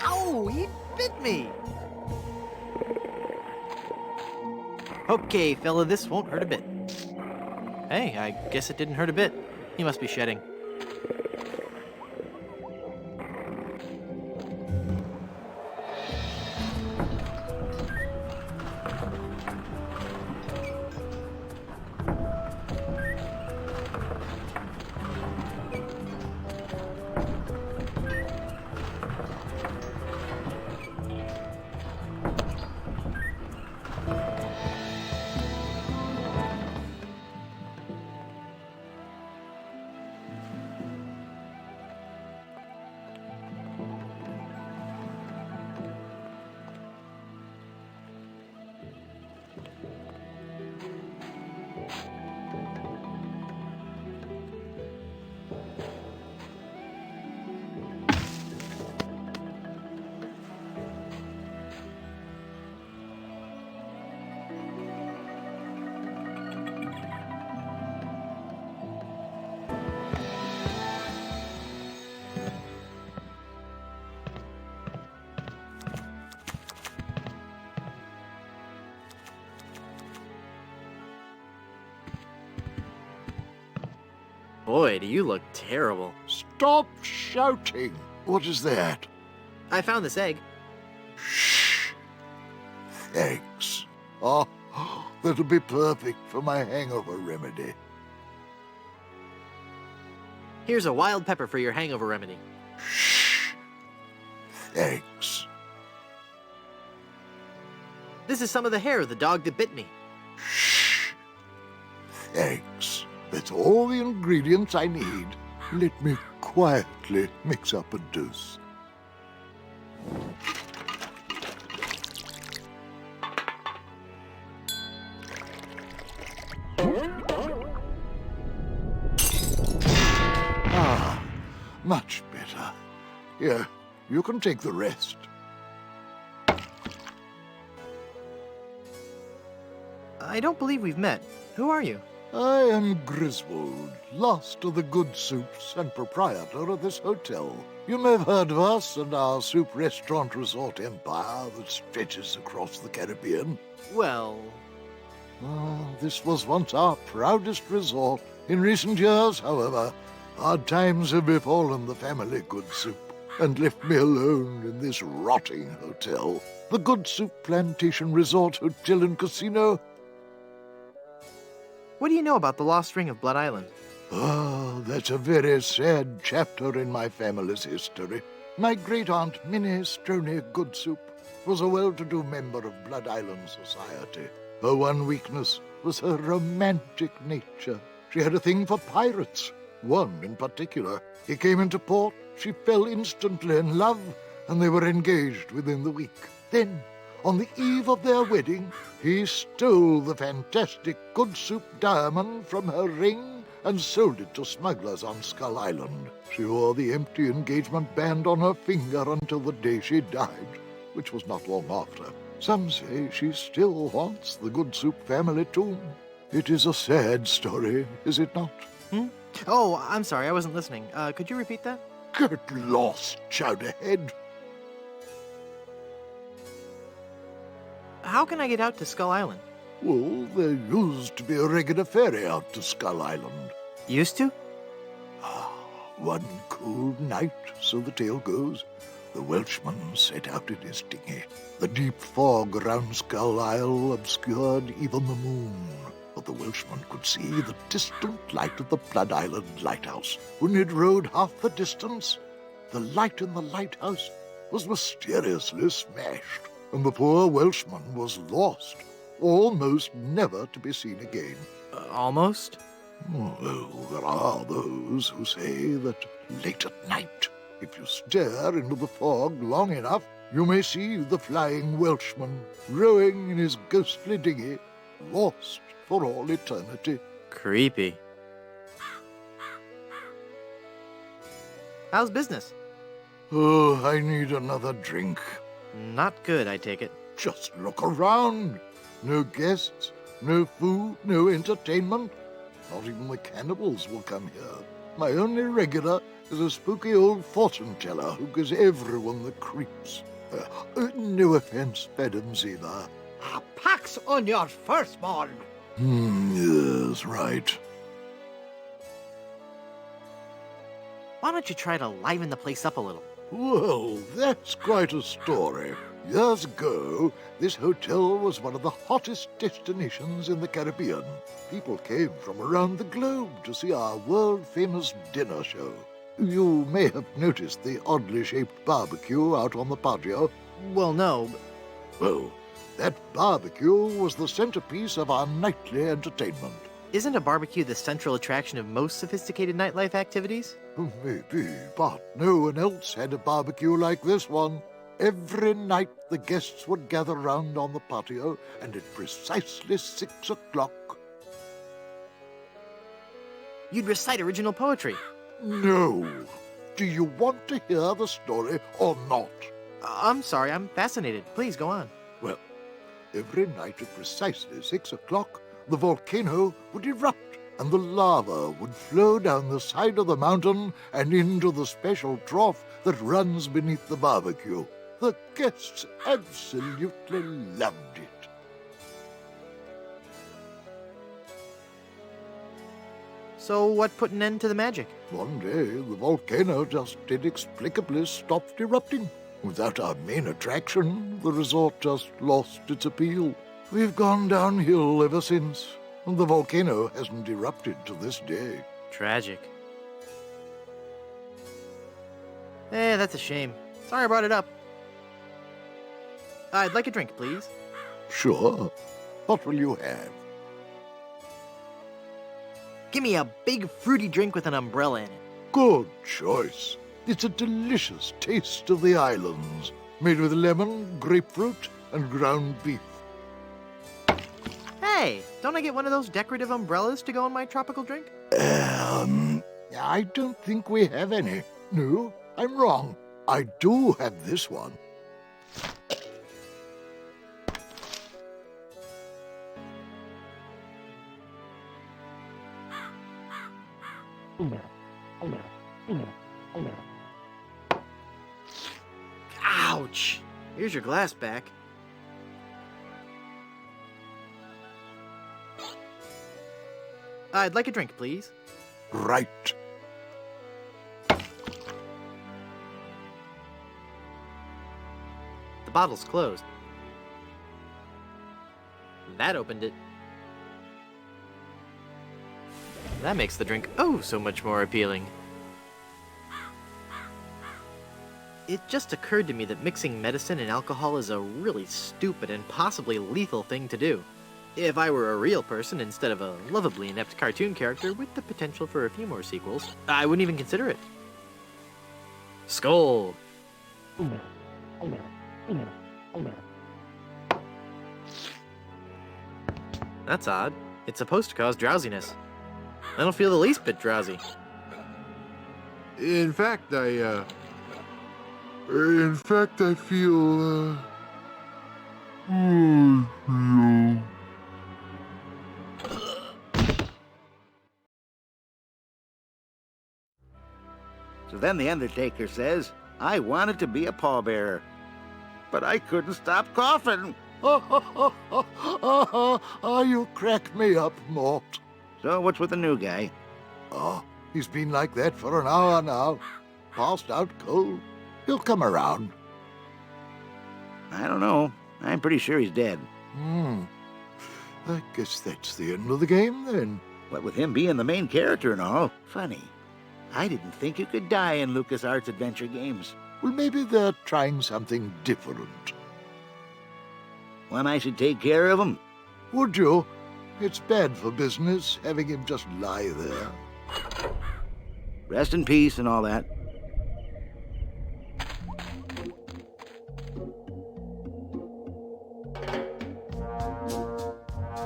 Ow! He bit me! Okay, fella, this won't hurt a bit. Hey, I guess it didn't hurt a bit. He must be shedding. Boy, do you look terrible. Stop shouting. What is that? I found this egg. Thanks. Oh, that'll be perfect for my hangover remedy. Here's a wild pepper for your hangover remedy. Thanks. This is some of the hair of the dog that bit me. Thanks. That's all the ingredients I need. Let me quietly mix up a dose. Ah, much better. Here, you can take the rest. I don't believe we've met. Who are you? I am Griswold, last of the good soups and proprietor of this hotel. You may have heard of us and our soup restaurant resort empire that stretches across the Caribbean. Well... This was once our proudest resort. In recent years, however, hard times have befallen the family Good Soup and left me alone in this rotting hotel. The Good Soup Plantation Resort Hotel and Casino. What do you know about the lost ring of Blood Island? That's a very sad chapter in my family's history. My great-aunt Minnie Stroney Good Soup was a well-to-do member of Blood Island society. Her one weakness was her romantic nature. She had a thing for pirates, one in particular. He came into port, she fell instantly in love, and they were engaged within the week. Then, on the eve of their wedding, he stole the fantastic Good Soup diamond from her ring and sold it to smugglers on Skull Island. She wore the empty engagement band on her finger until the day she died, which was not long after. Some say she still haunts the Good Soup family tomb. It is a sad story, is it not? Oh, I'm sorry, I wasn't listening. Could you repeat that? Get lost, Chowderhead. How can I get out to Skull Island? Well, there used to be a regular ferry out to Skull Island. Used to? One cool night, so the tale goes, the Welshman set out in his dinghy. The deep fog around Skull Isle obscured even the moon, but the Welshman could see the distant light of the Blood Island lighthouse. When he'd rowed half the distance, the light in the lighthouse was mysteriously smashed, and the poor Welshman was lost, almost never to be seen again. Almost? Well, there are those who say that late at night, if you stare into the fog long enough, you may see the flying Welshman rowing in his ghostly dinghy, lost for all eternity. Creepy. How's business? Oh, I need another drink. Not good, I take it. Just look around. No guests, no food, no entertainment. Not even the cannibals will come here. My only regular is a spooky old fortune teller who gives everyone the creeps. No offense, Madam Ziva. Pax on your firstborn. Yes, right. Why don't you try to liven the place up a little? Well, that's quite a story. Years ago, this hotel was one of the hottest destinations in the Caribbean. People came from around the globe to see our world-famous dinner show. You may have noticed the oddly shaped barbecue out on the patio. Well, no. Well, that barbecue was the centerpiece of our nightly entertainment. Isn't a barbecue the central attraction of most sophisticated nightlife activities? Maybe, but no one else had a barbecue like this one. Every night the guests would gather round on the patio, and at precisely 6 o'clock... You'd recite original poetry. No. Do you want to hear the story or not? I'm sorry, I'm fascinated. Please, go on. Well, every night at precisely 6 o'clock, the volcano would erupt, and the lava would flow down the side of the mountain and into the special trough that runs beneath the barbecue. The guests absolutely loved it. So what put an end to the magic? One day, the volcano just inexplicably stopped erupting. Without our main attraction, the resort just lost its appeal. We've gone downhill ever since, and the volcano hasn't erupted to this day. Tragic. That's a shame. Sorry I brought it up. I'd like a drink, please. Sure. What will you have? Give me a big fruity drink with an umbrella in it. Good choice. It's a delicious taste of the islands, made with lemon, grapefruit, and ground beef. Hey, don't I get one of those decorative umbrellas to go in my tropical drink? I don't think we have any. No, I'm wrong. I do have this one. Ouch! Here's your glass back. I'd like a drink, please. Right. The bottle's closed. That opened it. That makes the drink oh so much more appealing. It just occurred to me that mixing medicine and alcohol is a really stupid and possibly lethal thing to do. If I were a real person instead of a lovably inept cartoon character with the potential for a few more sequels, I wouldn't even consider it. Skull! That's odd. It's supposed to cause drowsiness. I don't feel the least bit drowsy. In fact, I feel, So then the Undertaker says, I wanted to be a pallbearer, but I couldn't stop coughing. You crack me up, Mort. So what's with the new guy? Oh, he's been like that for an hour now. Passed out cold. He'll come around. I don't know. I'm pretty sure he's dead. I guess that's the end of the game, then. What with him being the main character and all. Funny. I didn't think you could die in LucasArts adventure games. Well, maybe they're trying something different. When I should take care of him? Would you? It's bad for business, having him just lie there. Rest in peace and all that.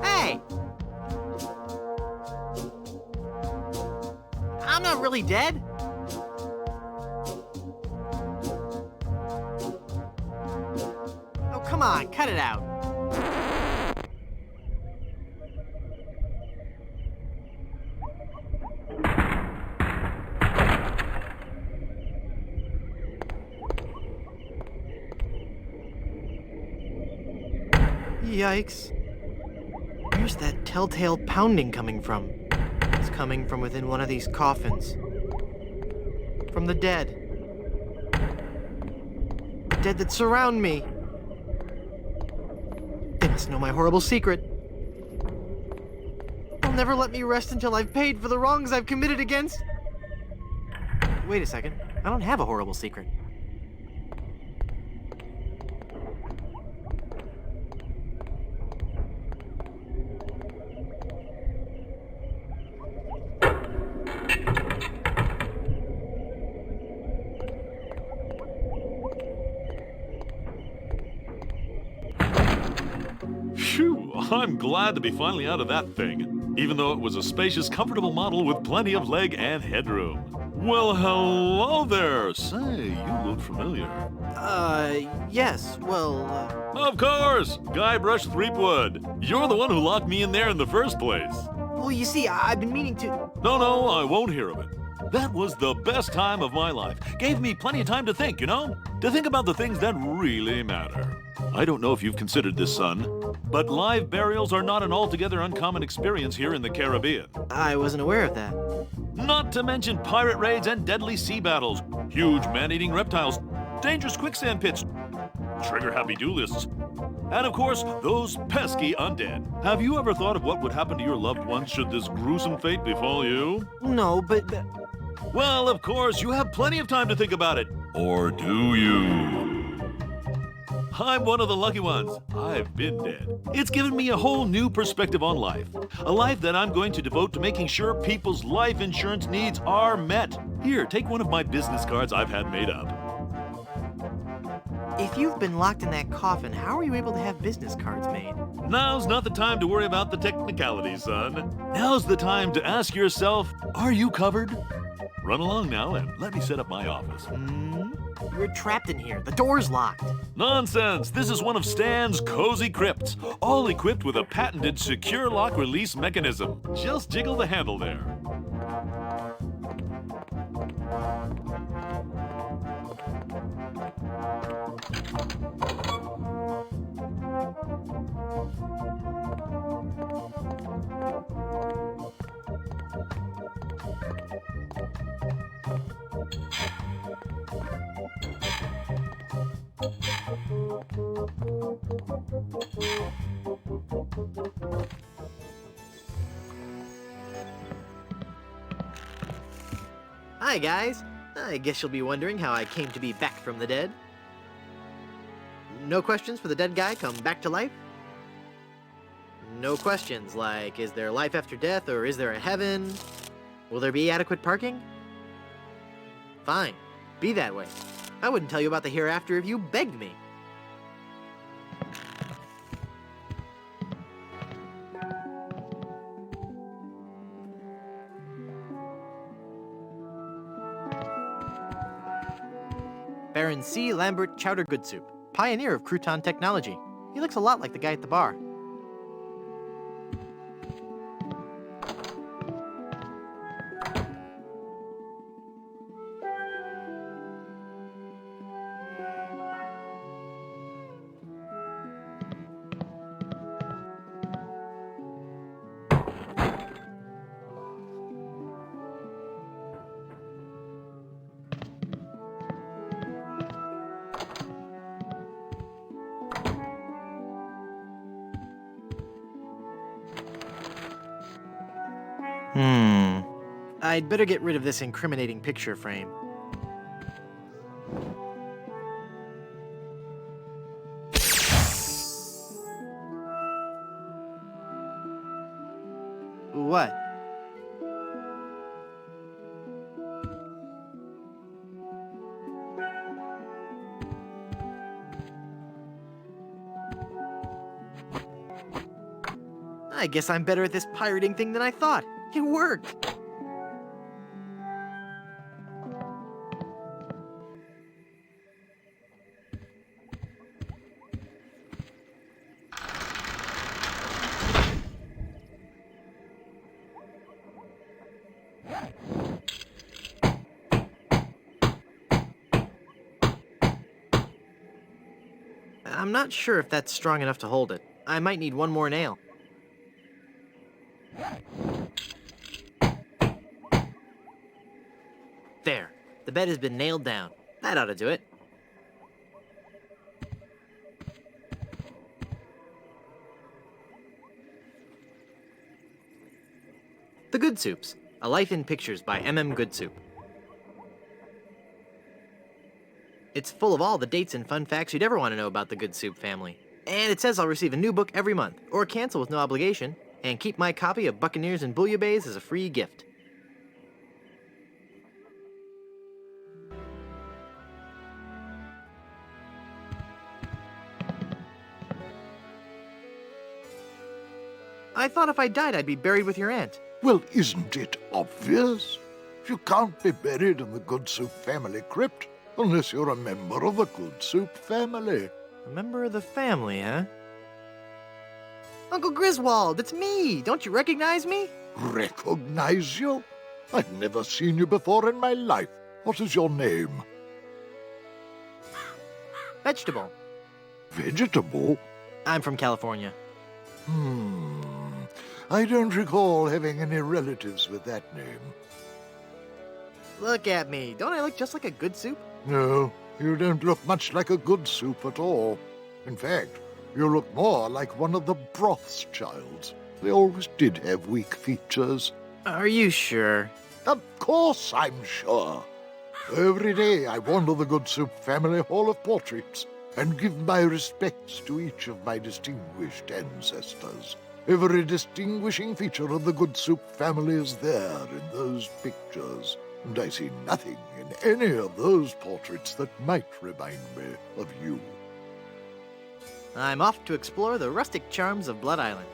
Hey! I'm not really dead. Oh, come on, cut it out. Yikes. Where's that telltale pounding coming from? It's coming from within one of these coffins. From the dead. The dead that surround me. They must know my horrible secret. They'll never let me rest until I've paid for the wrongs I've committed against. Wait a second. I don't have a horrible secret. Phew, I'm glad to be finally out of that thing, even though it was a spacious, comfortable model with plenty of leg and headroom. Well, hello there. Say, you look familiar. Yes, well, Of course! Guybrush Threepwood. You're the one who locked me in there in the first place. Well, you see, I've been meaning to... No, I won't hear of it. That was the best time of my life. Gave me plenty of time to think, you know? To think about the things that really matter. I don't know if you've considered this, son, but live burials are not an altogether uncommon experience here in the Caribbean. I wasn't aware of that. Not to mention pirate raids and deadly sea battles, huge man-eating reptiles, dangerous quicksand pits, trigger-happy duelists, and of course, those pesky undead. Have you ever thought of what would happen to your loved ones should this gruesome fate befall you? No, but... Well, of course, you have plenty of time to think about it. Or do you? I'm one of the lucky ones. I've been dead. It's given me a whole new perspective on life. A life that I'm going to devote to making sure people's life insurance needs are met. Here, take one of my business cards I've had made up. If you've been locked in that coffin, how are you able to have business cards made? Now's not the time to worry about the technicalities, son. Now's the time to ask yourself, are you covered? Run along now and let me set up my office. You're trapped in here. The door's locked. Nonsense! This is one of Stan's cozy crypts, all equipped with a patented secure lock release mechanism. Just jiggle the handle there. Hi, guys. I guess you'll be wondering how I came to be back from the dead. No questions for the dead guy come back to life? No questions like, is there life after death or is there a heaven? Will there be adequate parking? Fine. Be that way. I wouldn't tell you about the hereafter if you begged me. Baron C. Lambert Chowder Goodsoup, pioneer of crouton technology. He looks a lot like the guy at the bar. I'd better get rid of this incriminating picture frame. What? I guess I'm better at this pirating thing than I thought. It worked! I'm not sure if that's strong enough to hold it. I might need one more nail. There. The bed has been nailed down. That ought to do it. The Goodsoups. A Life in Pictures by M.M. Goodsoup. It's full of all the dates and fun facts you'd ever want to know about the Goodsoup family. And it says I'll receive a new book every month, or cancel with no obligation, and keep my copy of Buccaneers and Bouillabaisse as a free gift. I thought if I died, I'd be buried with your aunt. Well, isn't it obvious? You can't be buried in the Goodsoup family crypt unless you're a member of the Goodsoup family. A member of the family, huh? Uncle Griswold, it's me! Don't you recognize me? Recognize you? I've never seen you before in my life. What is your name? Vegetable. Vegetable? I'm from California. I don't recall having any relatives with that name. Look at me. Don't I look just like a Goodsoup? No, you don't look much like a Goodsoup at all. In fact, you look more like one of the Brothschilds. They always did have weak features. Are you sure? Of course I'm sure. Every day I wander the Goodsoup family hall of portraits and give my respects to each of my distinguished ancestors. Every distinguishing feature of the Goodsoup family is there in those pictures, and I see nothing in any of those portraits that might remind me of you. I'm off to explore the rustic charms of Blood Island.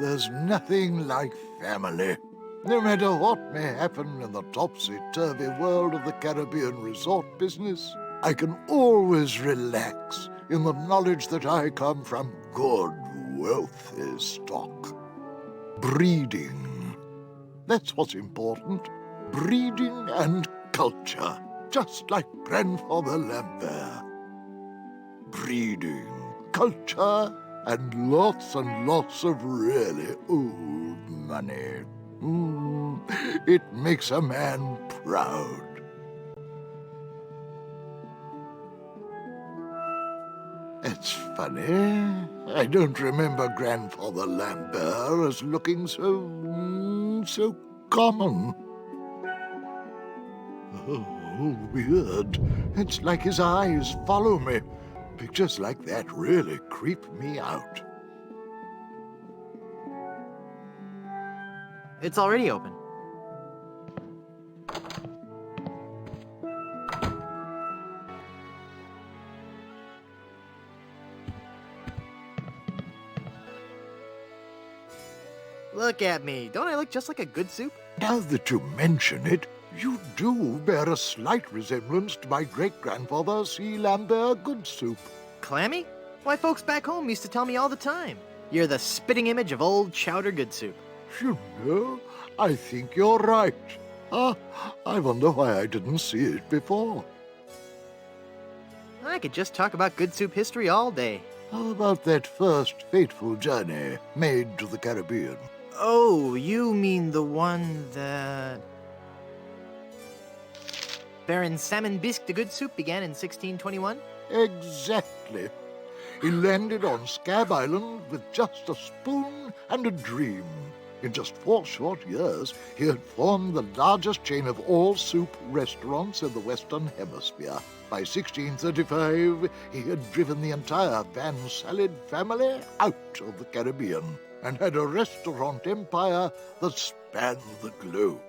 there's nothing like family. No matter what may happen in the topsy-turvy world of the Caribbean resort business, I can always relax in the knowledge that I come from good, wealthy stock. Breeding. That's what's important. Breeding and culture, just like Grandfather Lambert. Breeding, culture, and lots of really old money. It makes a man proud. It's funny. I don't remember Grandfather Lambert as looking so common. Oh, weird. It's like his eyes follow me. Pictures like that really creep me out. It's already open. Look at me. Don't I look just like a good soup? Now that you mention it, you do bear a slight resemblance to my great-grandfather, C. Lambert Goodsoup. Clammy? Why, folks back home used to tell me all the time. You're the spitting image of old Chowder Goodsoup. You know, I think you're right. I wonder why I didn't see it before. I could just talk about good soup history all day. How about that first fateful journey made to the Caribbean? Oh, you mean the one that... Baron Salmon Bisque de Good Soup began in 1621? Exactly. He landed on Scab Island with just a spoon and a dream. In just 4 short years, he had formed the largest chain of all-soup restaurants in the Western Hemisphere. By 1635, he had driven the entire Van Salad family out of the Caribbean and had a restaurant empire that spanned the globe.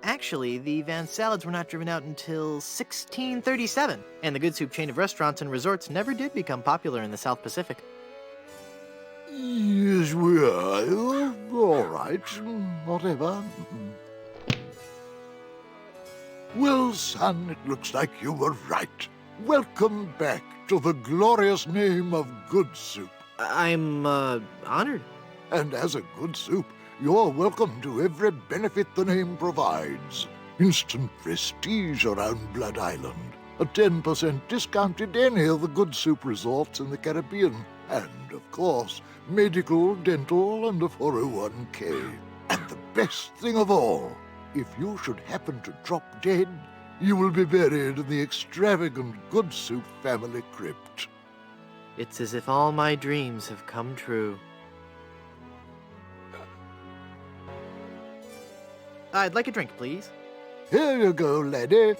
Actually, the Van Salads were not driven out until 1637, and the Good Soup chain of restaurants and resorts never did become popular in the South Pacific. Yes, we are. All right, whatever. Well, son, it looks like you were right. Welcome back to the glorious name of Good Soup. I'm, honored. And as a Good Soup, you're welcome to every benefit the name provides. Instant prestige around Blood Island. A 10% discount at any of the Good Soup resorts in the Caribbean. And, of course, medical, dental, and a 401k. And the best thing of all, if you should happen to drop dead, you will be buried in the extravagant Good Soup family crypt. It's as if all my dreams have come true. I'd like a drink, please. Here you go, laddie.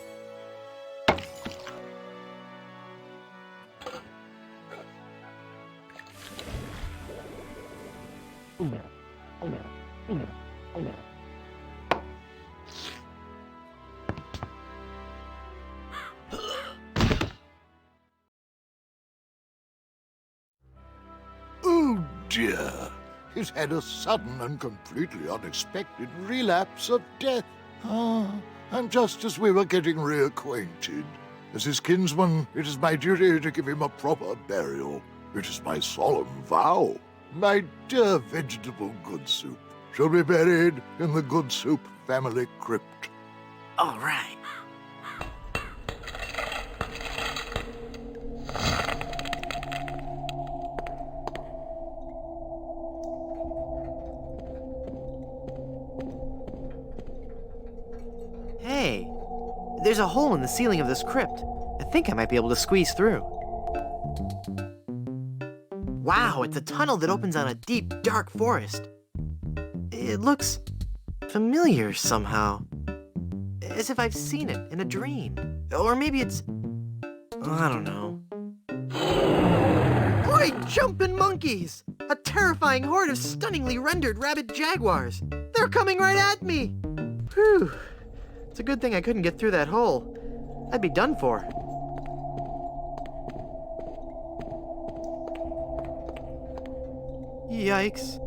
Oh dear, he's had a sudden and completely unexpected relapse of death. And just as we were getting reacquainted, as his kinsman, it is my duty to give him a proper burial. It is my solemn vow. My dear vegetable Good Soup shall be buried in the Good Soup family crypt. All right. Hey, there's a hole in the ceiling of this crypt. I think I might be able to squeeze through. Wow, it's a tunnel that opens on a deep, dark forest. It looks familiar somehow. As if I've seen it in a dream. Or maybe it's... I don't know. Great jumping monkeys! A terrifying horde of stunningly rendered rabid jaguars. They're coming right at me! Whew. It's a good thing I couldn't get through that hole. I'd be done for. Yikes.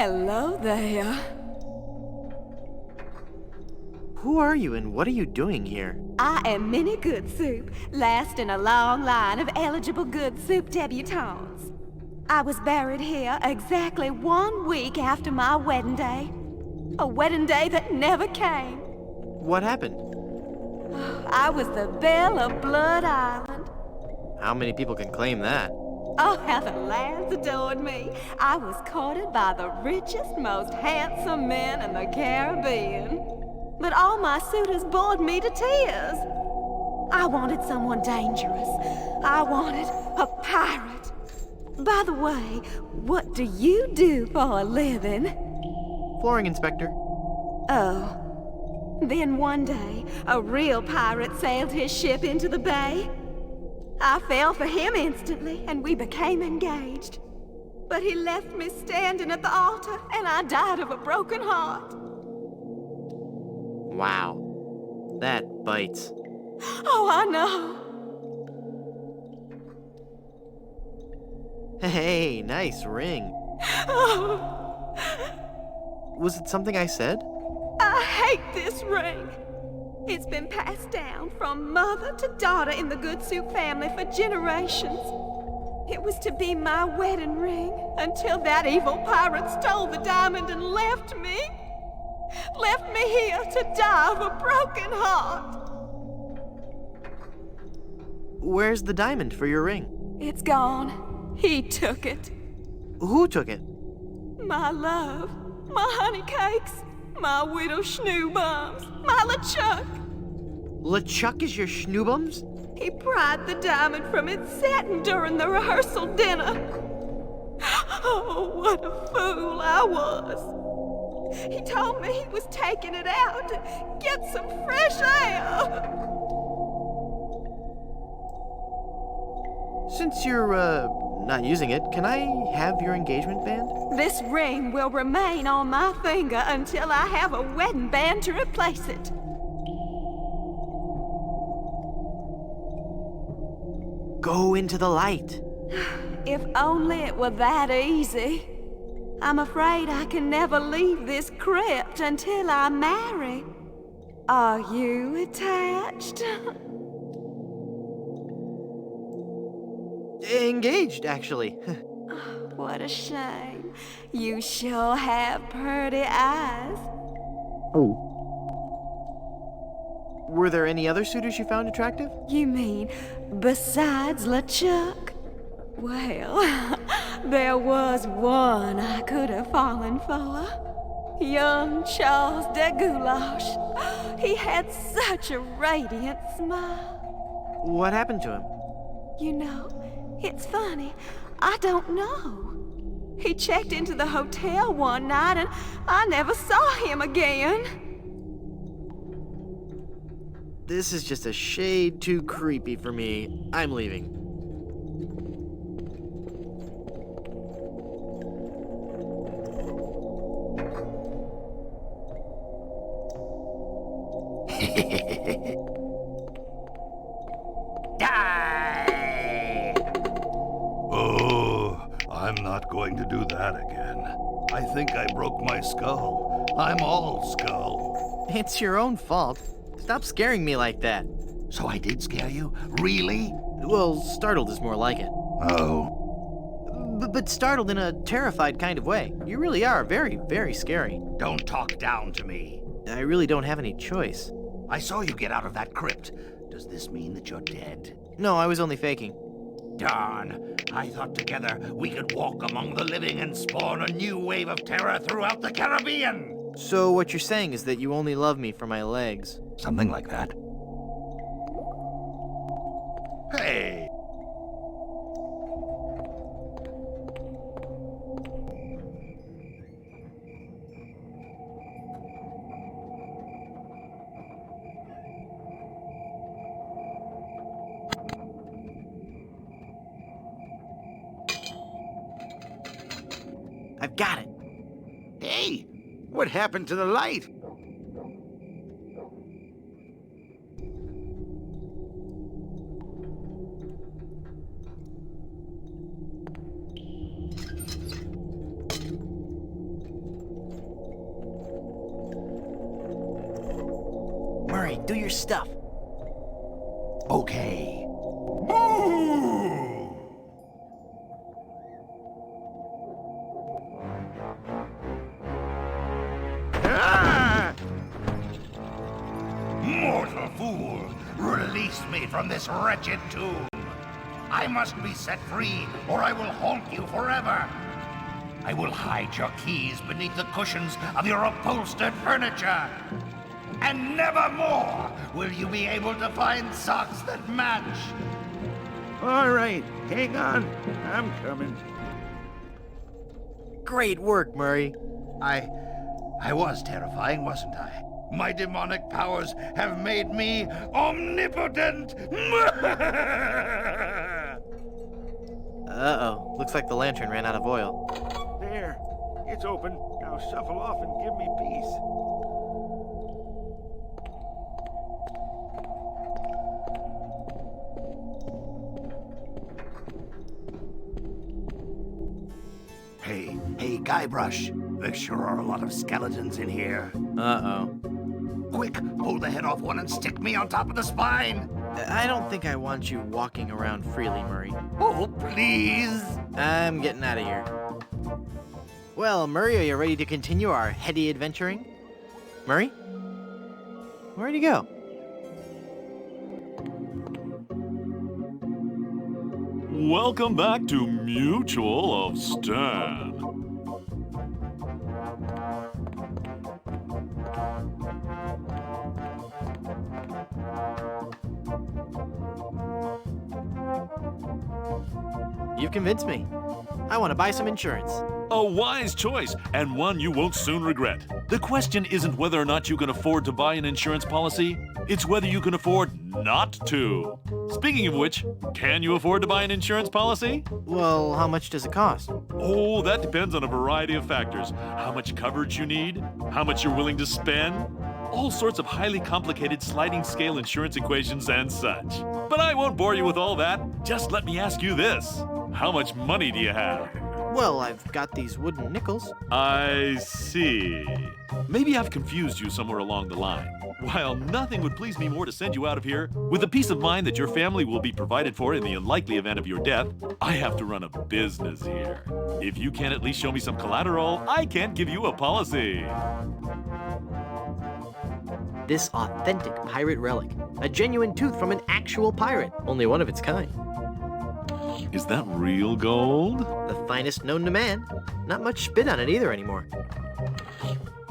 Hello there. Who are you and what are you doing here? I am Minnie Goodsoup, last in a long line of eligible Goodsoup debutantes. I was buried here exactly 1 week after my wedding day. A wedding day that never came. What happened? I was the belle of Blood Island. How many people can claim that? Oh, how the lads adored me. I was courted by the richest, most handsome men in the Caribbean. But all my suitors bored me to tears. I wanted someone dangerous. I wanted a pirate. By the way, what do you do for a living? Flooring inspector. Oh. Then one day, a real pirate sailed his ship into the bay. I fell for him instantly, and we became engaged. But he left me standing at the altar, and I died of a broken heart. Wow. That bites. Oh, I know. Hey, nice ring. Oh. Was it something I said? I hate this ring. It's been passed down from mother to daughter in the Goodsoup family for generations. It was to be my wedding ring until that evil pirate stole the diamond and left me. Left me here to die of a broken heart. Where's the diamond for your ring? It's gone. He took it. Who took it? My love, my honey cakes, my widow schnoobums, my LeChuck. LeChuck is your schnoobums? He pried the diamond from its satin during the rehearsal dinner. Oh, what a fool I was. He told me he was taking it out to get some fresh air. Since you're, not using it, can I have your engagement band? This ring will remain on my finger until I have a wedding band to replace it. Go into the light. If only it were that easy. I'm afraid I can never leave this crypt until I marry. Are you attached? Engaged, actually. What a shame. You sure have pretty eyes. Oh. Were there any other suitors you found attractive? You mean besides LeChuck? Well, there was one I could have fallen for. Young Charles de Goulash. He had such a radiant smile. What happened to him? You know, it's funny. I don't know. He checked into the hotel one night and I never saw him again. This is just a shade too creepy for me. I'm leaving. Die! Oh, I'm not going to do that again. I think I broke my skull. I'm all skull. It's your own fault. Stop scaring me like that. So I did scare you? Really? Well, startled is more like it. Oh. But startled in a terrified kind of way. You really are very, very scary. Don't talk down to me. I really don't have any choice. I saw you get out of that crypt. Does this mean that you're dead? No, I was only faking. Darn. I thought together we could walk among the living and spawn a new wave of terror throughout the Caribbean. So what you're saying is that you only love me for my legs? Something like that. Hey! I've got it. Hey! What happened to the light? do your stuff. Okay. Mortal fool! Release me from this wretched tomb! I must be set free, or I will haunt you forever! I will hide your keys beneath the cushions of your upholstered furniture! And never more will you be able to find socks that match! All right, hang on. I'm coming. Great work, Murray. I was terrifying, wasn't I? My demonic powers have made me omnipotent! Uh-oh. Looks like the lantern ran out of oil. There, it's open. Now shuffle off and give me peace. Hey, Guybrush. There sure are a lot of skeletons in here. Uh-oh. Quick, pull the head off one and stick me on top of the spine. I don't think I want you walking around freely, Murray. Oh, please. I'm getting out of here. Well, Murray, are you ready to continue our heady adventuring? Murray? Where'd he go? Welcome back to Mutual of Stan. You've convinced me. I want to buy some insurance. A wise choice, and one you won't soon regret. The question isn't whether or not you can afford to buy an insurance policy, it's whether you can afford not to. Speaking of which, can you afford to buy an insurance policy? Well, how much does it cost? Oh, that depends on a variety of factors. How much coverage you need, how much you're willing to spend, all sorts of highly complicated sliding scale insurance equations and such. But I won't bore you with all that. Just let me ask you this. How much money do you have? Well, I've got these wooden nickels. I see. Maybe I've confused you somewhere along the line. While nothing would please me more to send you out of here, with the peace of mind that your family will be provided for in the unlikely event of your death, I have to run a business here. If you can't at least show me some collateral, I can't give you a policy. This authentic pirate relic. A genuine tooth from an actual pirate. Only one of its kind. Is that real gold? The finest known to man. Not much spit on it either anymore.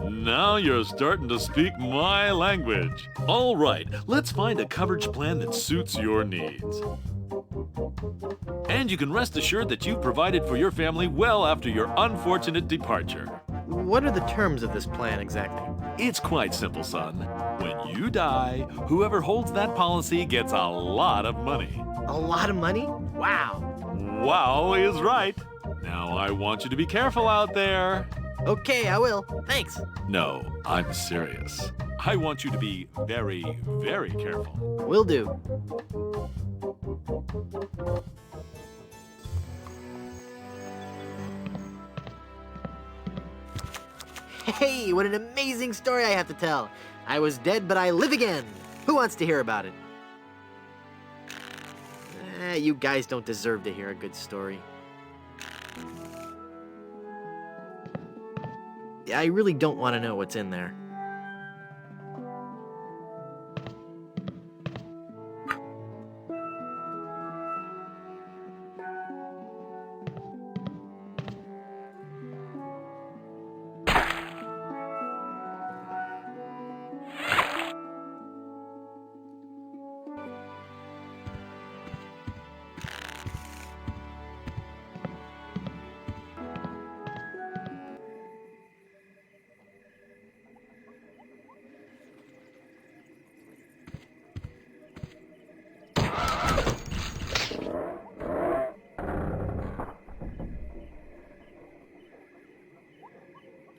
Now you're starting to speak my language. All right, let's find a coverage plan that suits your needs. And you can rest assured that you've provided for your family well after your unfortunate departure. What are the terms of this plan exactly? It's quite simple, son. When you die, whoever holds that policy gets a lot of money. A lot of money? Wow. Wow is right. Now I want you to be careful out there. Okay, I will. Thanks. No, I'm serious. I want you to be very, very careful. Will do. Hey, what an amazing story I have to tell. I was dead, but I live again. Who wants to hear about it? You guys don't deserve to hear a good story. I really don't want to know what's in there.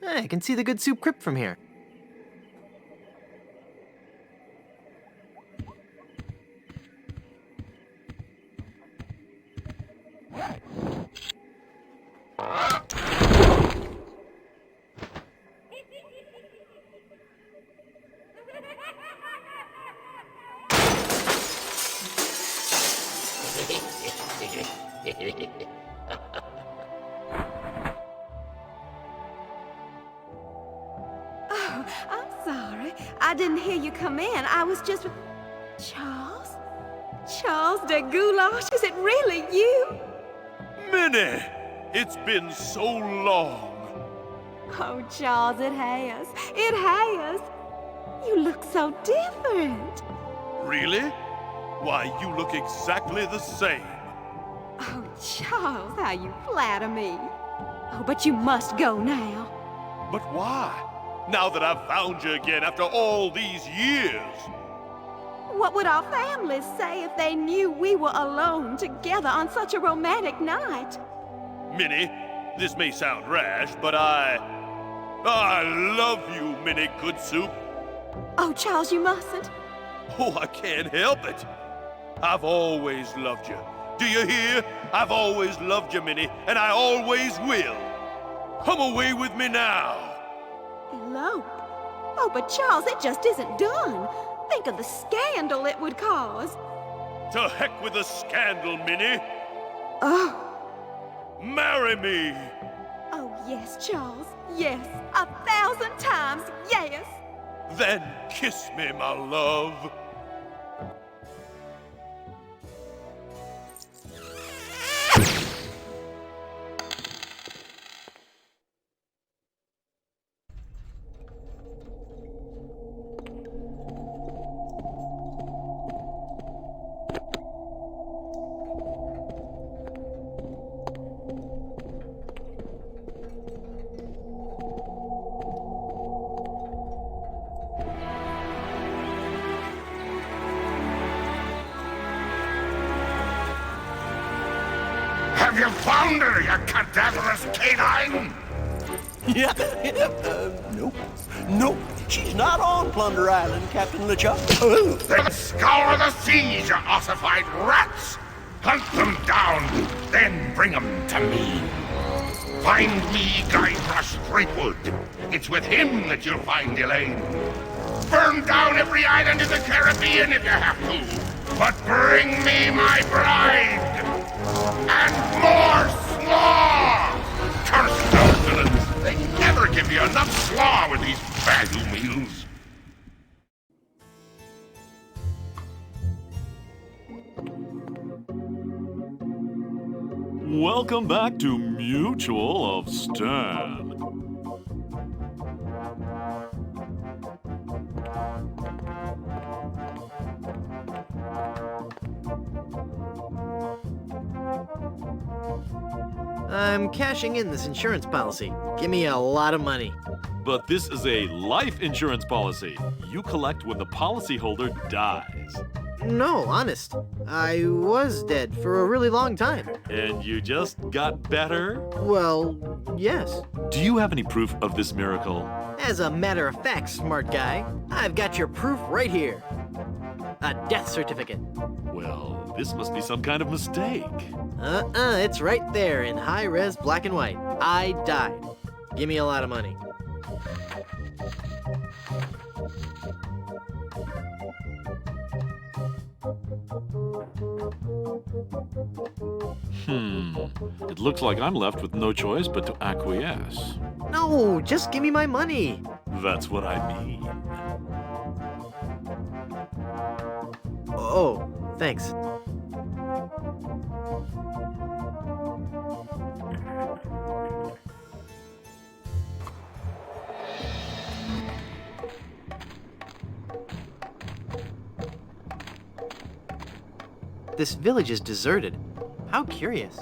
I can see the Good Soup crypt from here. Oh, I'm sorry. I didn't hear you come in. I was just... Charles? Charles de Goulash, is it really you? Minnie! It's been so long. Oh, Charles, it has. It has. You look so different. Really? Why, you look exactly the same. Oh, Charles, how you flatter me. Oh, but you must go now. But why? Now that I've found you again after all these years. What would our families say if they knew we were alone together on such a romantic night? Minnie, this may sound rash, but I love you, Minnie Good Soup. Oh, Charles, you mustn't. Oh, I can't help it. I've always loved you. Do you hear? I've always loved you, Minnie, and I always will. Come away with me now. Elope? Oh, but Charles, it just isn't done. Think of the scandal it would cause. To heck with the scandal, Minnie. Oh. Marry me. Oh, yes, Charles. Yes. 1,000 times yes. Then kiss me, my love. Have you found her, you cadaverous canine? Yeah, nope. Nope, she's not on Plunder Island, Captain LeChuck. Then scour the seas, you ossified rats! Hunt them down, then bring them to me. Find me Guybrush Threepwood. It's with him that you'll find Elaine. Burn down every island in the Caribbean if you have to. But bring me my bride! And more slaw! Curse those villains! They never give you enough slaw with these value meals. Welcome back to Mutual of Stan. I'm cashing in this insurance policy. Give me a lot of money. But this is a life insurance policy. You collect when the policyholder dies. No, honest. I was dead for a really long time. And you just got better? Well, yes. Do you have any proof of this miracle? As a matter of fact, smart guy, I've got your proof right here. A death certificate. Well, this must be some kind of mistake. It's right there in high-res black and white. I died. Give me a lot of money. It looks like I'm left with no choice but to acquiesce. No, just give me my money. That's what I mean. Oh, thanks. This village is deserted. How curious.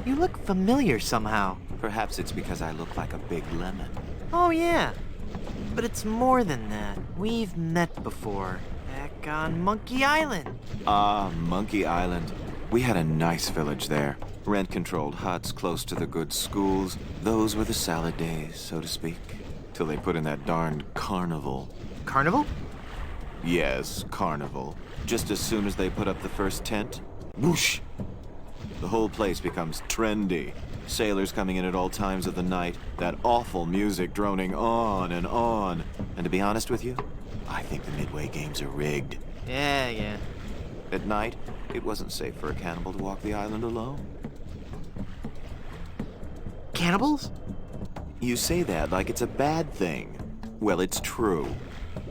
You look familiar somehow. Perhaps it's because I look like a big lemon. Oh, yeah. But it's more than that. We've met before. Back on Monkey Island. Ah, Monkey Island. We had a nice village there. Rent-controlled huts close to the good schools. Those were the salad days, so to speak. Till they put in that darned carnival. Carnival? Yes, carnival. Just as soon as they put up the first tent, whoosh! The whole place becomes trendy. Sailors coming in at all times of the night, that awful music droning on and on. And to be honest with you, I think the Midway games are rigged. Yeah. At night, it wasn't safe for a cannibal to walk the island alone. Cannibals? You say that like it's a bad thing. Well, it's true.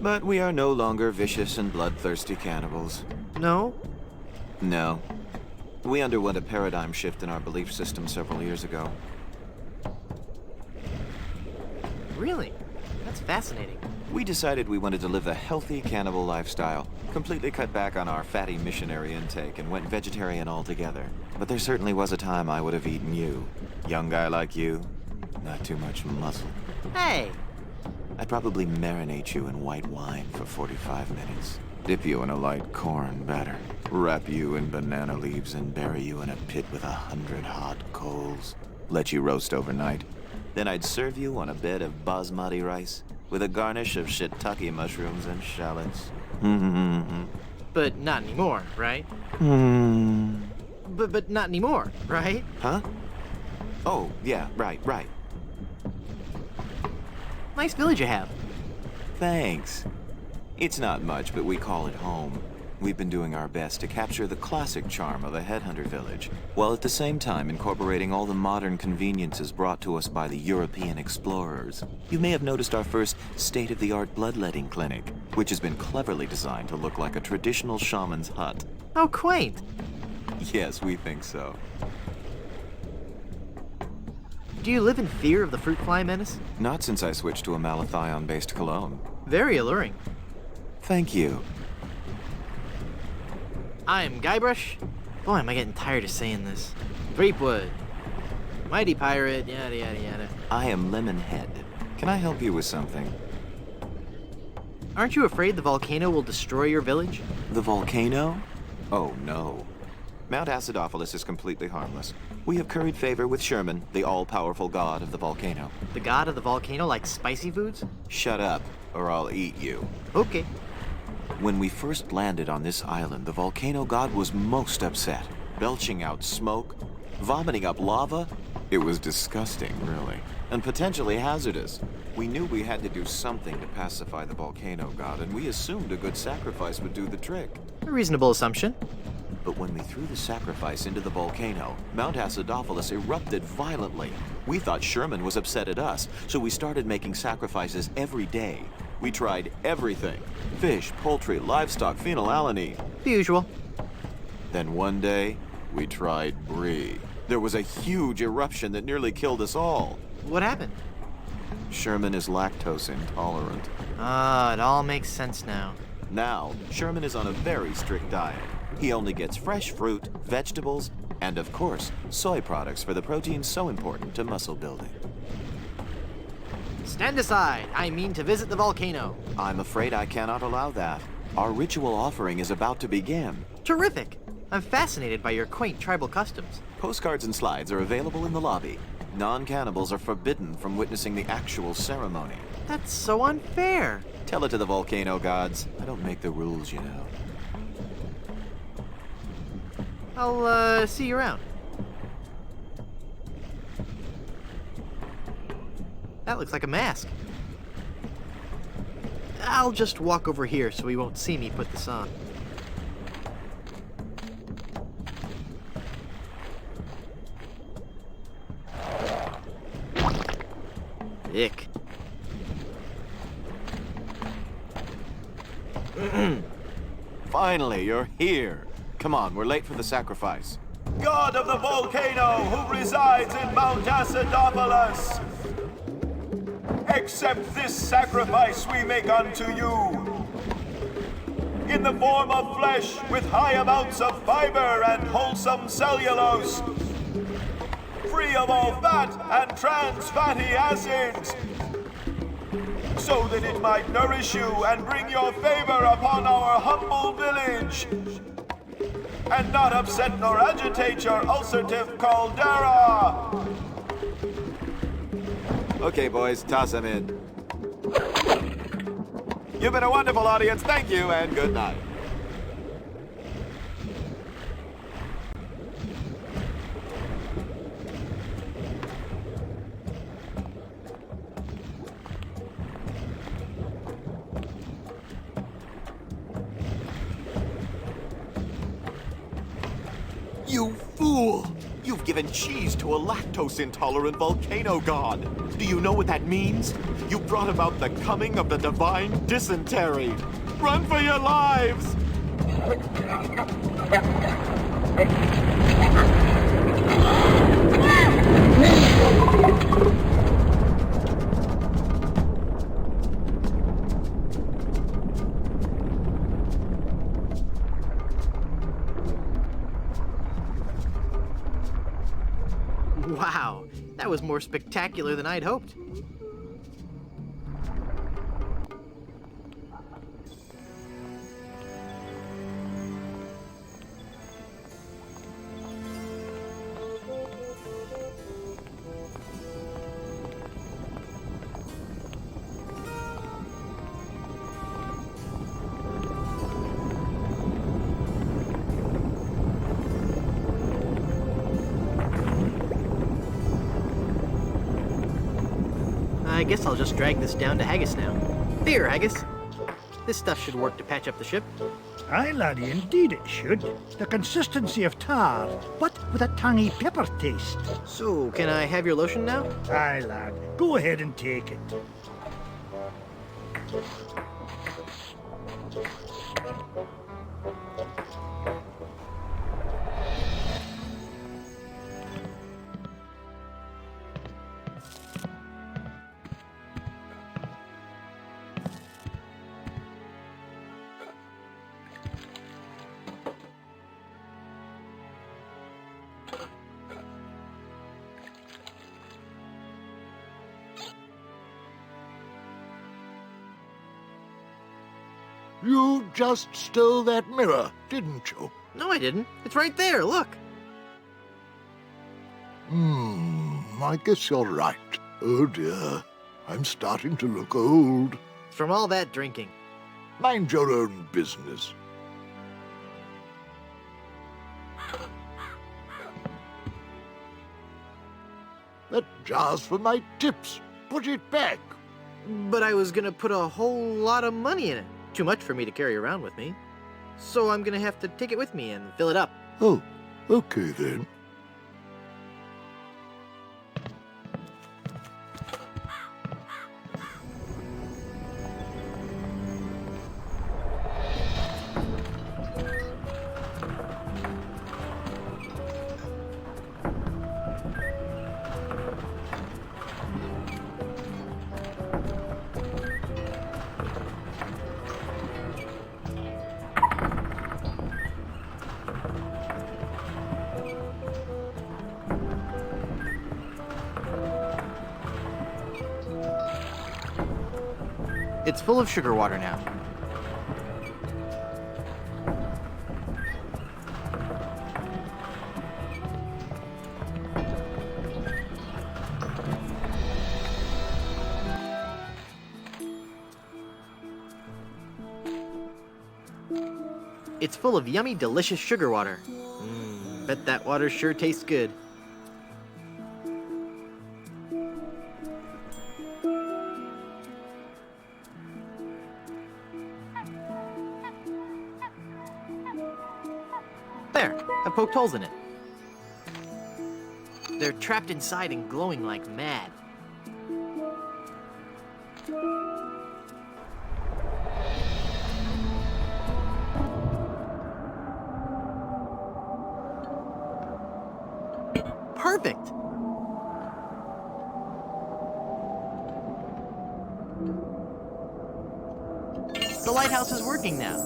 But we are no longer vicious and bloodthirsty cannibals. No? No. We underwent a paradigm shift in our belief system several years ago. Really? That's fascinating. We decided we wanted to live a healthy cannibal lifestyle, completely cut back on our fatty missionary intake, and went vegetarian altogether. But there certainly was a time I would have eaten you. Young guy like you, not too much muscle. Hey! I'd probably marinate you in white wine for 45 minutes. Dip you in a light corn batter. Wrap you in banana leaves and bury you in a pit with 100 hot coals. Let you roast overnight. Then I'd serve you on a bed of basmati rice with a garnish of shiitake mushrooms and shallots. But not anymore, right? But not anymore, right? Huh? Oh, yeah, right. Nice village you have. Thanks. It's not much, but we call it home. We've been doing our best to capture the classic charm of a headhunter village, while at the same time incorporating all the modern conveniences brought to us by the European explorers. You may have noticed our first state-of-the-art bloodletting clinic, which has been cleverly designed to look like a traditional shaman's hut. How quaint. Yes, we think so. Do you live in fear of the fruit fly menace? Not since I switched to a malathion-based cologne. Very alluring. Thank you. I'm Guybrush. Boy, am I getting tired of saying this. Threepwood. Mighty pirate, yada yada yada. I am Lemonhead. Can I help you with something? Aren't you afraid the volcano will destroy your village? The volcano? Oh, no. Mount Acidophilus is completely harmless. We have curried favor with Sherman, the all-powerful god of the volcano. The god of the volcano like spicy foods? Shut up, or I'll eat you. Okay. When we first landed on this island, the volcano god was most upset, belching out smoke, vomiting up lava. It was disgusting, really, and potentially hazardous. We knew we had to do something to pacify the volcano god, and we assumed a good sacrifice would do the trick. A reasonable assumption. But when we threw the sacrifice into the volcano, Mount Acidophilus erupted violently. We thought Sherman was upset at us, so we started making sacrifices every day. We tried everything. Fish, poultry, livestock, phenylalanine. The usual. Then one day, we tried brie. There was a huge eruption that nearly killed us all. What happened? Sherman is lactose intolerant. Ah, it all makes sense now. Now, Sherman is on a very strict diet. He only gets fresh fruit, vegetables, and of course, soy products for the proteins so important to muscle building. Stand aside. I mean to visit the volcano. I'm afraid I cannot allow that. Our ritual offering is about to begin. Terrific. I'm fascinated by your quaint tribal customs. Postcards and slides are available in the lobby. Non-cannibals are forbidden from witnessing the actual ceremony. That's so unfair. Tell it to the volcano gods. I don't make the rules, you know. I'll, see you around. That looks like a mask. I'll just walk over here so he won't see me put this on. Ick. Finally, you're here. Come on, we're late for the sacrifice. God of the volcano who resides in Mount Acidophilus, accept this sacrifice we make unto you. In the form of flesh with high amounts of fiber and wholesome cellulose, free of all fat and trans fatty acids, so that it might nourish you and bring your favor upon our humble village. and not upset nor agitate your ulcerative caldera. Okay, boys, toss them in. You've been a wonderful audience. Thank you, and good night. You fool! You've given cheese to a lactose-intolerant volcano god. Do you know what that means? You brought about the coming of the divine dysentery. Run for your lives! Wow, that was more spectacular than I'd hoped. I guess I'll just drag this down to Haggis now. Here, Haggis. This stuff should work to patch up the ship. Aye, laddie, indeed it should. The consistency of tar, but with a tangy pepper taste. So, can I have your lotion now? Aye, lad. Go ahead and take it. You just stole that mirror, didn't you? No, I didn't. It's right there, look. I guess you're right. Oh dear, I'm starting to look old. From all that drinking. Mind your own business. That jar's for my tips. Put it back. But I was gonna put a whole lot of money in it. Too much for me to carry around with me. So I'm gonna have to take it with me and fill it up. Oh, okay then. It's full of sugar water now. It's full of yummy, delicious sugar water. Bet that water sure tastes good. There, I've poked holes in it. They're trapped inside and glowing like mad. Perfect! The lighthouse is working now.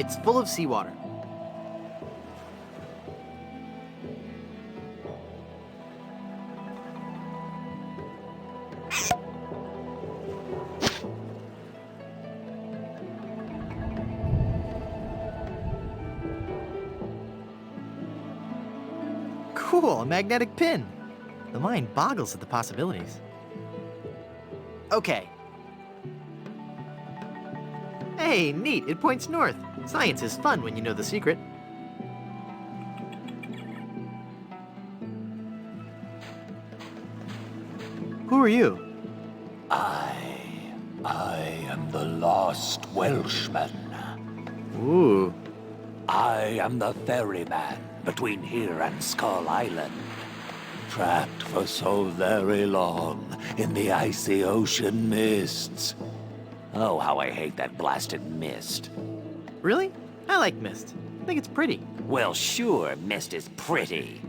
It's full of seawater. Cool, a magnetic pin. The mind boggles at the possibilities. Okay. Hey, neat, it points north. Science is fun when you know the secret. Who are you? I am the lost Welshman. Ooh. I am the ferryman between here and Skull Island. Trapped for so very long in the icy ocean mists. Oh, how I hate that blasted mist. Really? I like mist. I think it's pretty. Well, sure, mist is pretty.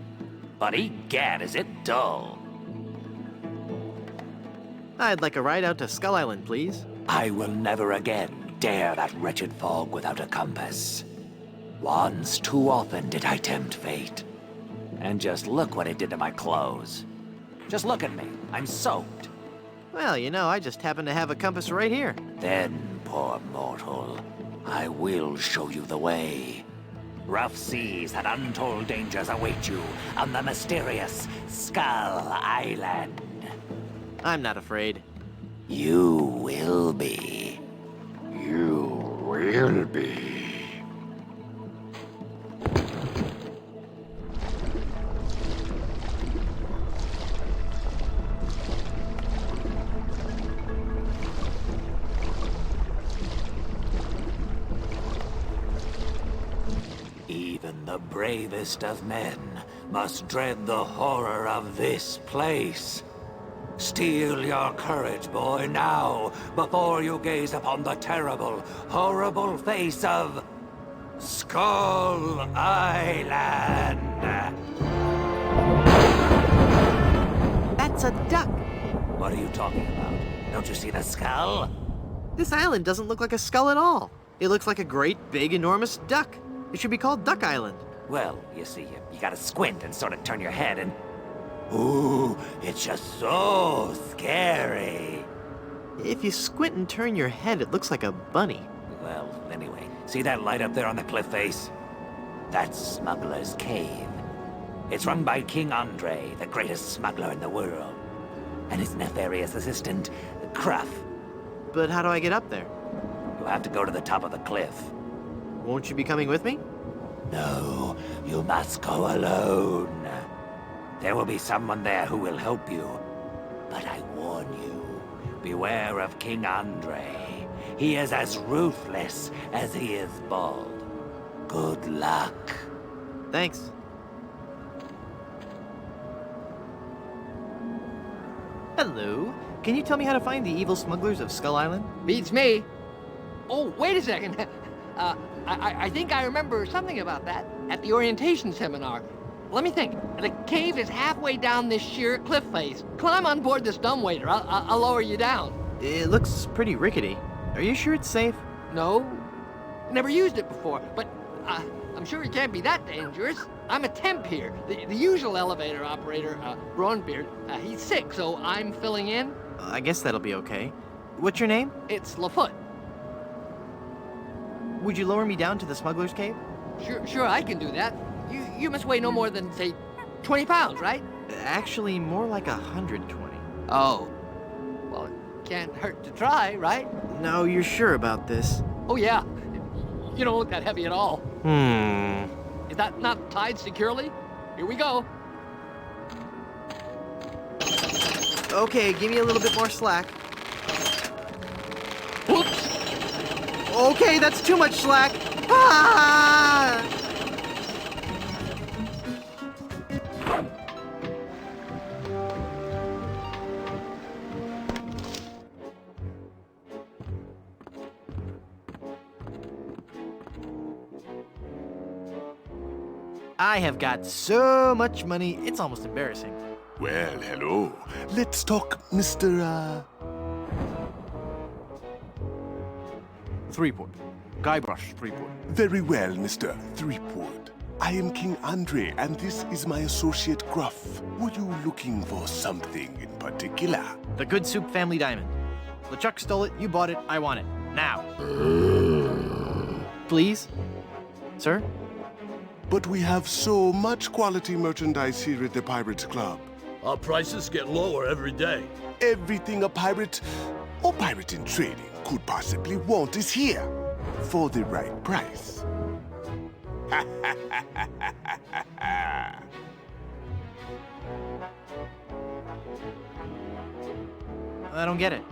But egad, is it dull. I'd like a ride out to Skull Island, please. I will never again dare that wretched fog without a compass. Once too often did I tempt fate. And just look what it did to my clothes. Just look at me. I'm soaked. Well, you know, I just happen to have a compass right here. Then, poor mortal, I will show you the way. Rough seas and untold dangers await you on the mysterious Skull Island. I'm not afraid. You will be. You will be. Even the bravest of men must dread the horror of this place. Steel your courage, boy, now, before you gaze upon the terrible, horrible face of Skull Island. That's a duck. What are you talking about? Don't you see the skull? This island doesn't look like a skull at all. It looks like a great, big, enormous duck. It should be called Duck Island. Well, you see, you gotta squint and sort of turn your head and... Ooh, it's just so scary. If you squint and turn your head, it looks like a bunny. Well, anyway, see that light up there on the cliff face? That's Smuggler's Cave. It's run by King Andre, the greatest smuggler in the world. And his nefarious assistant, Cruff. But how do I get up there? You'll have to go to the top of the cliff. Won't you be coming with me? No, you must go alone. There will be someone there who will help you. But I warn you, beware of King Andre. He is as ruthless as he is bald. Good luck. Thanks. Hello. Can you tell me how to find the evil smugglers of Skull Island? Beats me. Oh, wait a second. I think I remember something about that at the orientation seminar. Let me think. The cave is halfway down this sheer cliff face. Climb on board this dumbwaiter. I'll lower you down. It looks pretty rickety. Are you sure it's safe? No. Never used it before, but I'm sure it can't be that dangerous. I'm a temp here. The usual elevator operator, Braunbeard, he's sick, so I'm filling in. I guess that'll be okay. What's your name? It's Lafoot. Would you lower me down to the smuggler's cave? Sure, I can do that. You must weigh no more than, say, 20 pounds, right? Actually, more like 120. Oh. Well, it can't hurt to try, right? No, you're sure about this? Oh, yeah. You don't look that heavy at all. Is that not tied securely? Here we go. Okay, give me a little bit more slack. Whoops! Okay, that's too much slack. Ah! I have got so much money, it's almost embarrassing. Well, hello. Let's talk, Mr. Threeport. Guybrush Threepwood. Very well, Mr. Threepwood. I am King Andre, and this is my associate Gruff. Were you looking for something in particular? The Good Soup family diamond. LeChuck stole it, you bought it, I want it. Now. Please? Sir? But we have so much quality merchandise here at the Pirates Club. Our prices get lower every day. Everything a pirate or pirate in trading could possibly want is here for the right price. I don't get it.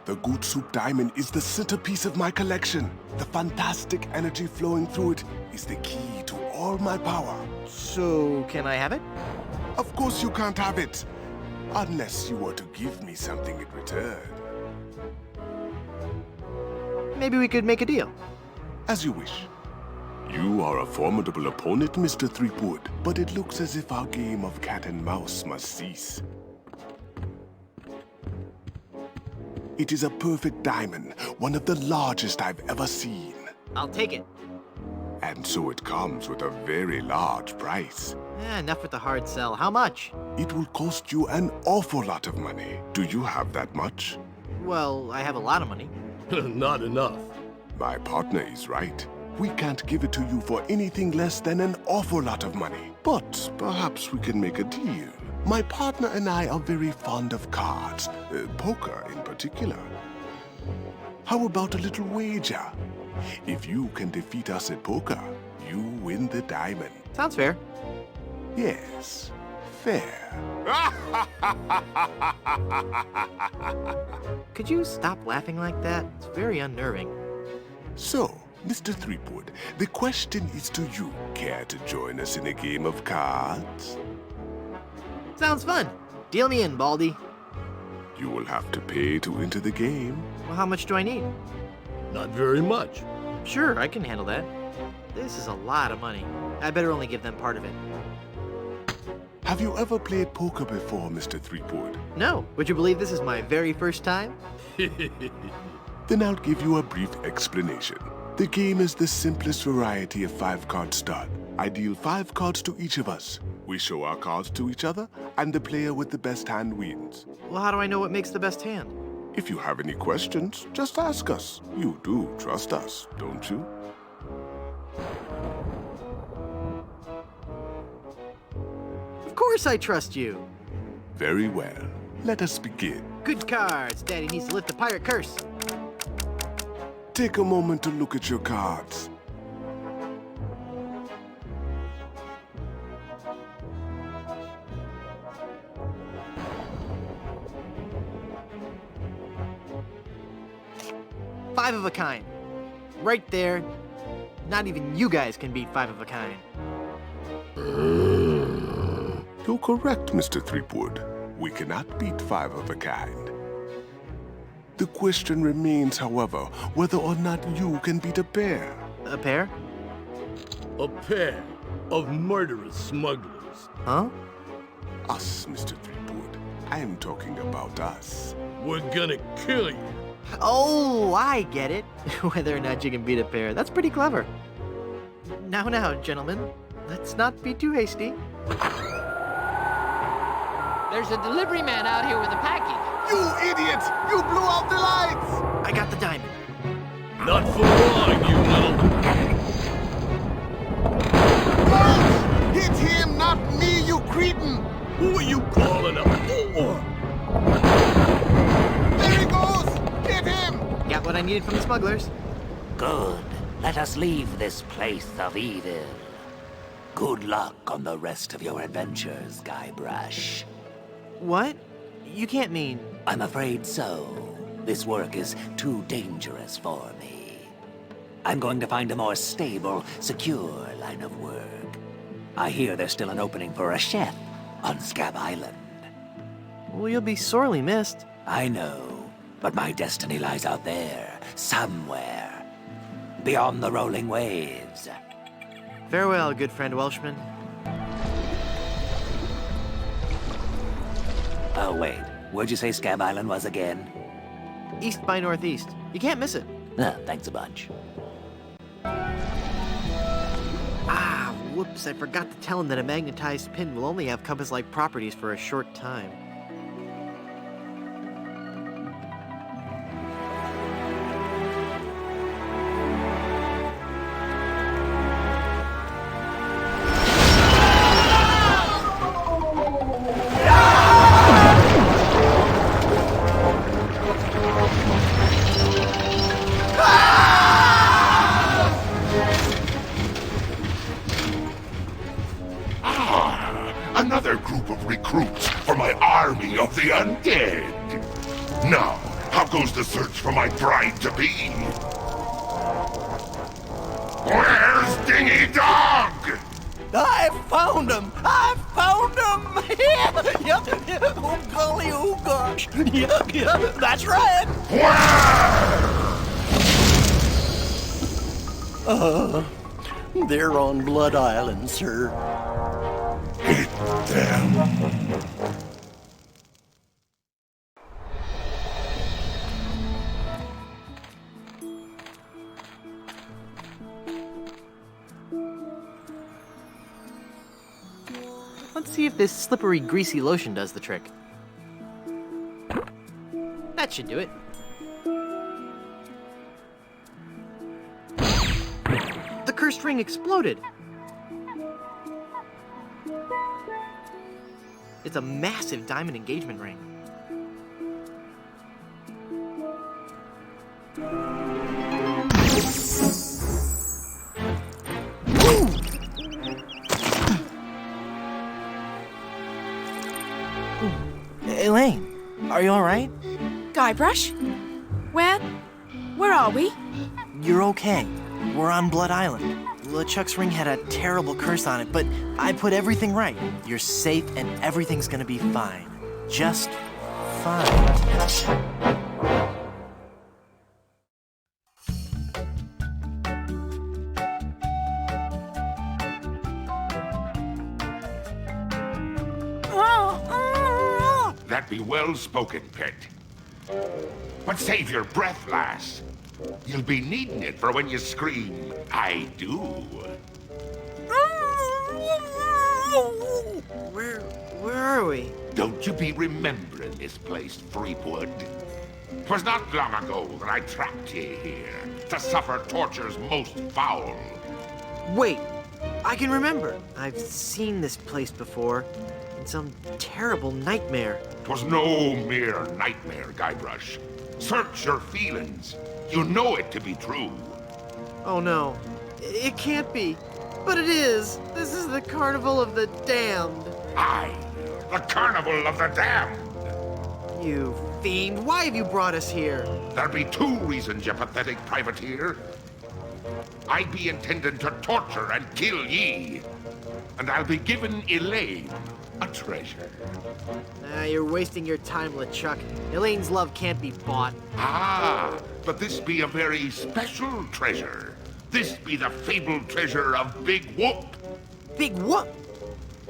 The Good Soup Diamond is the centerpiece of my collection. The fantastic energy flowing through it is the key to all my power. So, can I have it? Of course you can't have it. Unless you were to give me something in return. Maybe we could make a deal. As you wish. You are a formidable opponent, Mr. Threepwood, but it looks as if our game of cat and mouse must cease. It is a perfect diamond, one of the largest I've ever seen. I'll take it. And so it comes with a very large price. Enough with the hard sell. How much? It will cost you an awful lot of money. Do you have that much? Well, I have a lot of money. Not enough. My partner is right. We can't give it to you for anything less than an awful lot of money. But perhaps we can make a deal. My partner and I are very fond of cards, poker in particular. How about a little wager? If you can defeat us at poker, you win the diamond. Sounds fair. Yes, fair. Could you stop laughing like that? It's very unnerving. So, Mr. Threepwood, the question is to you. Care to join us in a game of cards? Sounds fun. Deal me in, Baldy. You will have to pay to enter the game. Well, how much do I need? Not very much. Sure, I can handle that. This is a lot of money. I better only give them part of it. Have you ever played poker before, Mr. Threepwood? No. Would you believe this is my very first time? Then I'll give you a brief explanation. The game is the simplest variety of 5-card stud. I deal 5 cards to each of us. We show our cards to each other, and the player with the best hand wins. Well, how do I know what makes the best hand? If you have any questions, just ask us. You do trust us, don't you? Of course I trust you. Very well. Let us begin. Good cards. Daddy needs to lift the pirate curse. Take a moment to look at your cards. Five of a kind. Right there. Not even you guys can beat 5 of a kind. You're correct, Mr. Threepwood. We cannot beat 5 of a kind. The question remains, however, whether or not you can beat a pair. A pair? A pair of murderous smugglers. Huh? Us, Mr. Threepwood. I am talking about us. We're gonna kill you. Oh, I get it. Whether or not you can beat a pair. That's pretty clever. Now, gentlemen. Let's not be too hasty. There's a delivery man out here with a package. You idiot! You blew out the lights! I got the diamond. Not for long, you little... Don't! Hit him, not me, you cretin! Who are you calling up? There he goes! Hit him! Got what I needed from the smugglers. Good. Let us leave this place of evil. Good luck on the rest of your adventures, Guybrush. What? You can't mean... I'm afraid so. This work is too dangerous for me. I'm going to find a more stable, secure line of work. I hear there's still an opening for a chef on Scab Island. Well, you'll be sorely missed. I know, but my destiny lies out there, somewhere. Beyond the rolling waves. Farewell, good friend Welshman. Oh, wait. Where'd you say Scab Island was again? East by northeast. You can't miss it. Thanks a bunch. Ah, whoops, I forgot to tell him that a magnetized pin will only have compass-like properties for a short time. Another group of recruits for my army of the undead. Now, how goes the search for my bride-to-be? Where's Dingy Dog? I found him! I found him! Yep. Oh, golly, oh, gosh. Yep, that's right. They're on Blood Island, sir. Hit them. Let's see if this slippery, greasy lotion does the trick. That should do it. The cursed ring exploded. It's a massive diamond engagement ring. Elaine, are you all right? Guybrush? Where are we? You're okay. We're on Blood Island. LeChuck's ring had a terrible curse on it, but I put everything right. You're safe and everything's gonna be fine. Just fine. That be well spoken, pet. But save your breath, lass. You'll be needing it for when you scream, I do. Where are we? Don't you be remembering this place, Threepwood? 'Twas not long ago that I trapped ye here to suffer tortures most foul. Wait, I can remember. I've seen this place before. In some terrible nightmare. 'Twas no mere nightmare, Guybrush. Search your feelings. You know it to be true. Oh no, it can't be. But it is. This is the Carnival of the Damned. Aye, the Carnival of the Damned. You fiend, why have you brought us here? There be two reasons, you pathetic privateer. I be intending to torture and kill ye. And I'll be giving Elaine a treasure. You're wasting your time, LeChuck. Elaine's love can't be bought. Ah, but this be a very special treasure. This be the fabled treasure of Big Whoop. Big Whoop?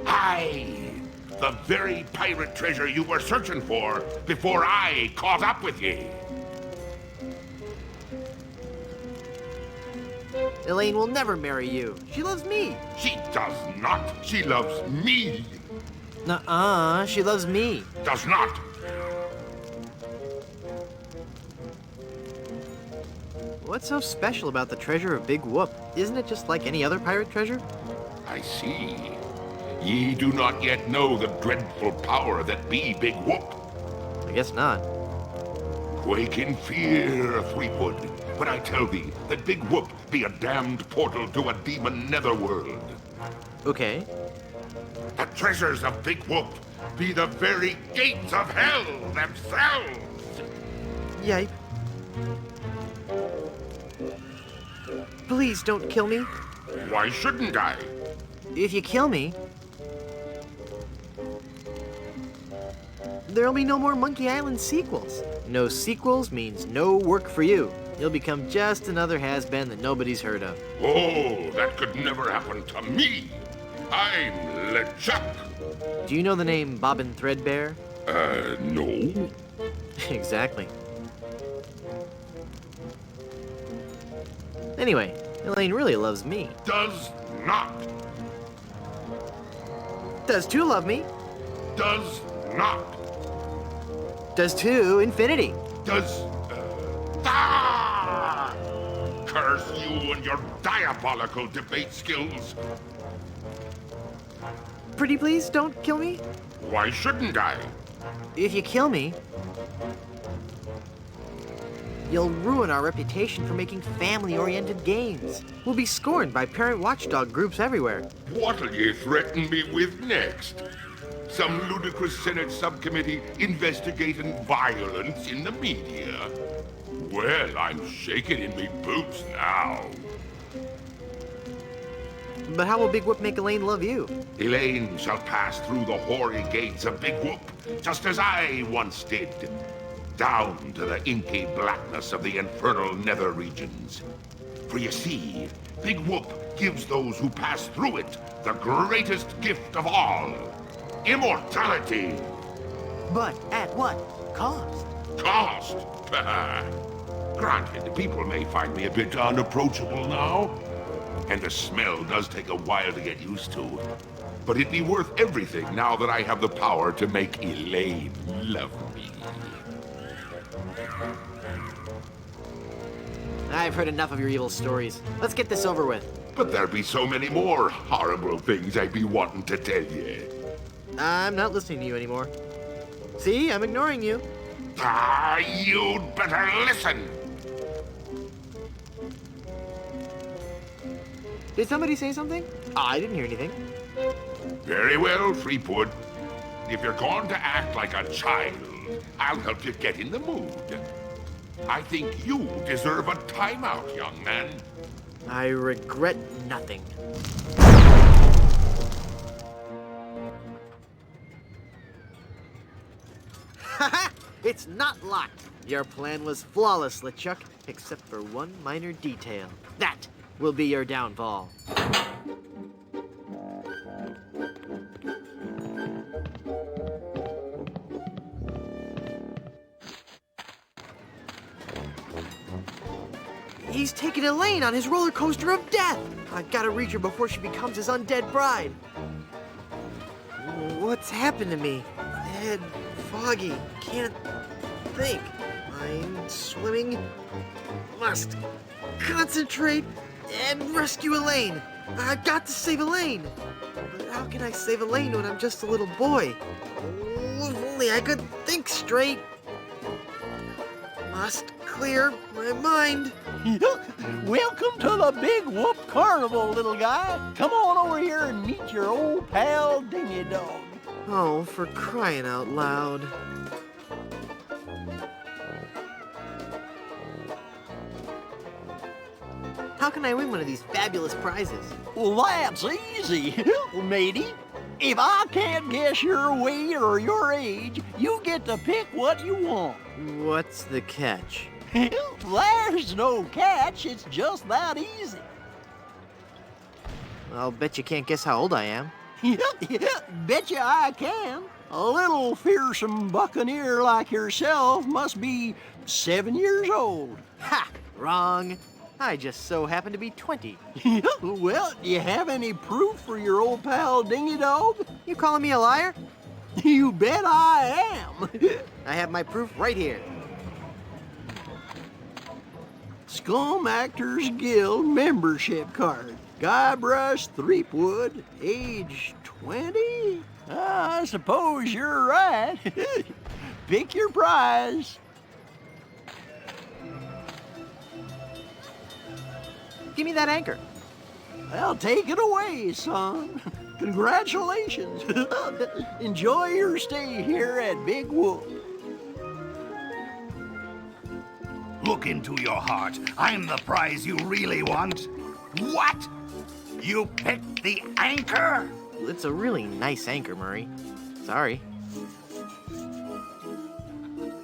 Aye, the very pirate treasure you were searching for before I caught up with ye. Elaine will never marry you. She loves me. She does not. She loves me. Nuh-uh, she loves me. Does not. What's so special about the treasure of Big Whoop? Isn't it just like any other pirate treasure? I see. Ye do not yet know the dreadful power that be Big Whoop. I guess not. Quake in fear, Threepwood, when I tell thee that Big Whoop be a damned portal to a demon netherworld. Okay. The treasures of Big Whoop be the very gates of hell themselves. Yipe. Please don't kill me. Why shouldn't I? If you kill me, there'll be no more Monkey Island sequels. No sequels means no work for you. You'll become just another has-been that nobody's heard of. Oh, that could never happen to me. I'm LeChuck. Do you know the name Bobbin Threadbare? No. Exactly. Anyway, Elaine really loves me. Does not. Does 2 love me? Does not. Does 2 infinity? Does. Curse you and your diabolical debate skills. Pretty please, don't kill me. Why shouldn't I? If you kill me, you'll ruin our reputation for making family-oriented games. We'll be scorned by parent watchdog groups everywhere. What'll you threaten me with next? Some ludicrous Senate subcommittee investigating violence in the media? Well, I'm shaking in me boots now. But how will Big Whoop make Elaine love you? Elaine shall pass through the hoary gates of Big Whoop, just as I once did. Down to the inky blackness of the infernal nether regions. For you see, Big Whoop gives those who pass through it the greatest gift of all. Immortality! But at what cost? Cost? Granted, people may find me a bit unapproachable now, and the smell does take a while to get used to. But it'd be worth everything now that I have the power to make Elaine love me. I've heard enough of your evil stories. Let's get this over with. But there'd be so many more horrible things I'd be wanting to tell you. I'm not listening to you anymore. See, I'm ignoring you. You'd better listen. Did somebody say something? I didn't hear anything. Very well, Threepwood. If you're going to act like a child, I'll help you get in the mood. I think you deserve a timeout, young man. I regret nothing. Haha! It's not locked. Your plan was flawless, LeChuck, except for one minor detail. That will be your downfall. He's taking Elaine on his roller coaster of death. I gotta reach her before she becomes his undead bride. What's happened to me? Head foggy. Can't think. I'm swimming. Must concentrate and rescue Elaine. I've got to save Elaine. But how can I save Elaine when I'm just a little boy? Oh, if only I could think straight. Must clear my mind. Welcome to the Big Whoop Carnival, little guy. Come on over here and meet your old pal Dingy Dog. Oh, for crying out loud. How can I win one of these fabulous prizes? Well, that's easy, matey. If I can't guess your weight or your age, you get to pick what you want. What's the catch? There's no catch, it's just that easy. I'll bet you can't guess how old I am. Betcha I can. A little fearsome buccaneer like yourself must be 7 years old. Ha! Wrong. I just so happen to be 20. Well, do you have any proof for your old pal Dingy Dog? You calling me a liar? You bet I am. I have my proof right here. Scum Actors Guild membership card. Guybrush Threepwood, age 20? I suppose you're right. Pick your prize. Give me that anchor. Well, take it away, son. Congratulations. Enjoy your stay here at Big Whoop. Look into your heart. I'm the prize you really want. What? You picked the anchor? It's a really nice anchor, Murray. Sorry.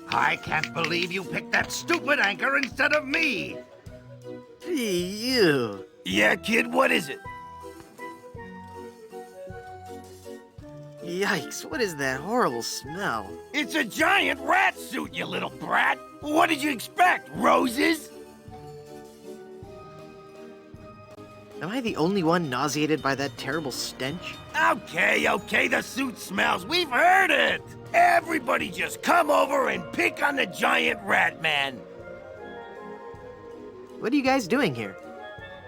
I can't believe you picked that stupid anchor instead of me. You. Yeah, kid, what is it? Yikes, what is that horrible smell? It's a giant rat suit, you little brat. What did you expect, roses? Am I the only one nauseated by that terrible stench? Okay, the suit smells. We've heard it. Everybody just come over and pick on the giant rat man. What are you guys doing here?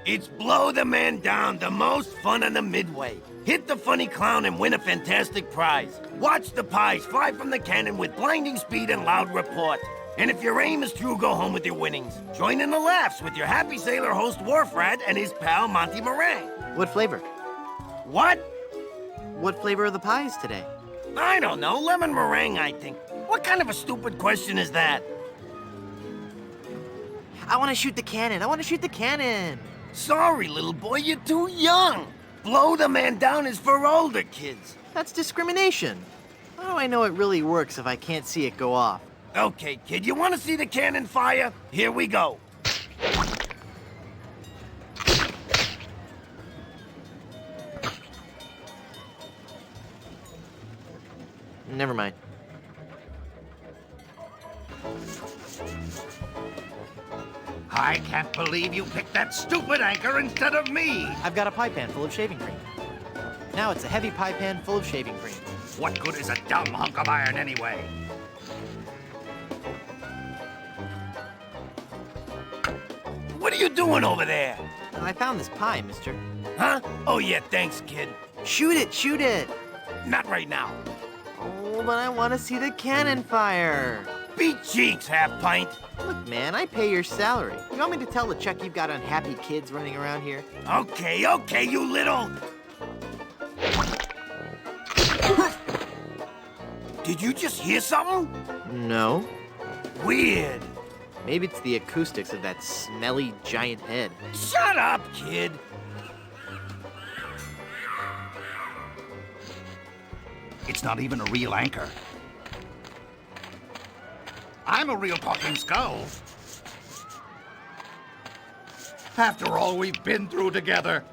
It's Blow the Man Down, the most fun on the Midway. Hit the funny clown and win a fantastic prize. Watch the pies fly from the cannon with blinding speed and loud report. And if your aim is true, go home with your winnings. Join in the laughs with your happy sailor host Wharfrat and his pal Monty Meringue. What flavor? What? What flavor are the pies today? I don't know, lemon meringue, I think. What kind of a stupid question is that? I want to shoot the cannon. I want to shoot the cannon. Sorry, little boy, you're too young. Blow the Man Down is for older kids. That's discrimination. How do I know it really works if I can't see it go off? Okay, kid, you want to see the cannon fire? Here we go. Never mind. I can't believe you picked that stupid anchor instead of me. I've got a pie pan full of shaving cream. Now it's a heavy pie pan full of shaving cream. What good is a dumb hunk of iron anyway? What are you doing over there? I found this pie, mister. Huh? Oh, yeah, thanks, kid. Shoot it, shoot it. Not right now. Oh, but I want to see the cannon fire. Beat cheeks, half-pint. Look, man, I pay your salary. You want me to tell LeChuck you've got unhappy kids running around here? Okay, you little... Did you just hear something? No. Weird. Maybe it's the acoustics of that smelly giant head. Shut up, kid. It's not even a real anchor. I'm a real talking skull. After all we've been through together.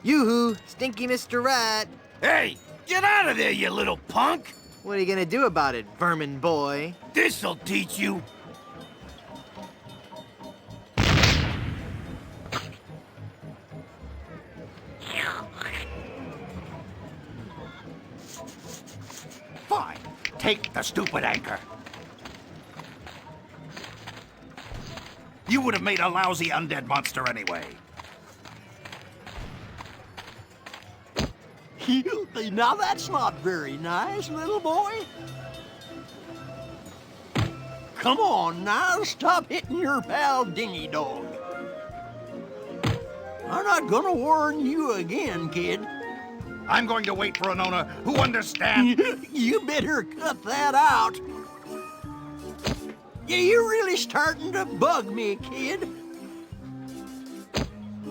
Yoo-hoo, stinky Mr. Rat. Hey, get out of there, you little punk. What are you gonna do about it, vermin boy? This'll teach you. Fine, take the stupid anchor. You would have made a lousy undead monster anyway. Now that's not very nice, little boy. Come on now, stop hitting your pal Dingy Dog. I'm not gonna warn you again, kid. I'm going to wait for an owner who understands. You better cut that out. Yeah, you're really starting to bug me, kid.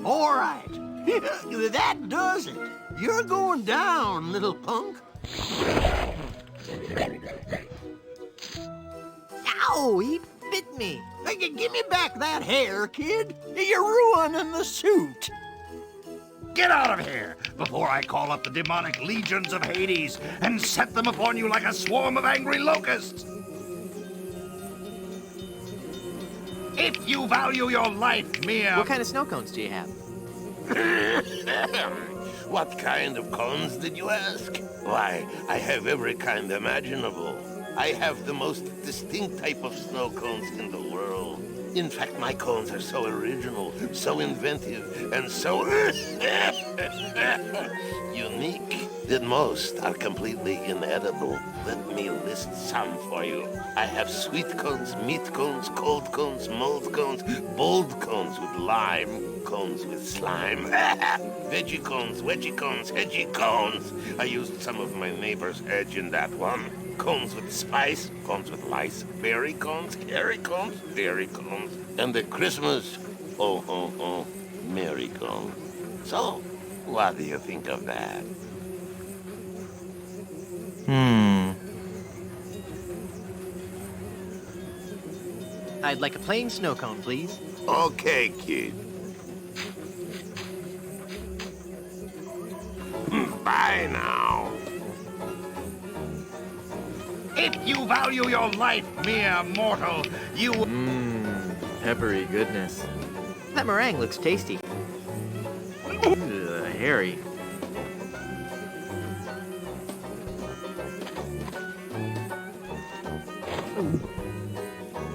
All right, that does it. You're going down, little punk. Ow, he bit me. Hey, give me back that hair, kid. You're ruining the suit. Get out of here before I call up the demonic legions of Hades and set them upon you like a swarm of angry locusts. If you value your life, Mia... What kind of snow cones do you have? What kind of cones did you ask? Why, I have every kind imaginable. I have the most distinct type of snow cones in the world. In fact, my cones are so original, so inventive, and so unique that most are completely inedible. Let me list some for you. I have sweet cones, meat cones, cold cones, mold cones, bold cones with lime, cones with slime, veggie cones, wedgie cones, hedgy cones. I used some of my neighbor's edge in that one. Cones with spice, cones with lice, berry cones, carry cones, dairy cones, and the Christmas, merry cone. So, what do you think of that? I'd like a plain snow cone, please. Okay, kid. Bye now. If you value your life, mere mortal, you... Peppery goodness. That meringue looks tasty. Harry.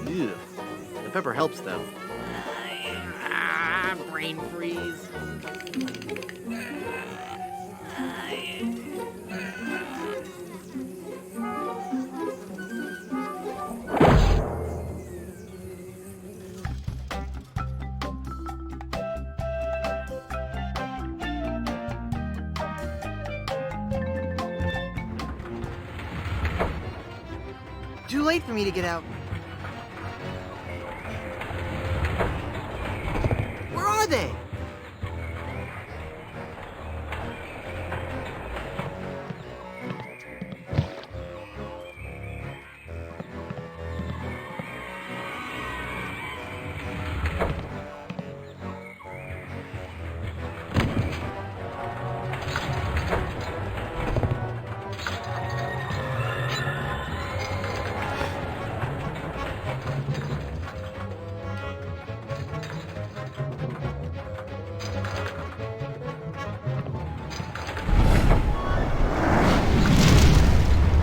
Ew. The pepper helps, though. Brain freeze. Too late for me to get out. Where are they?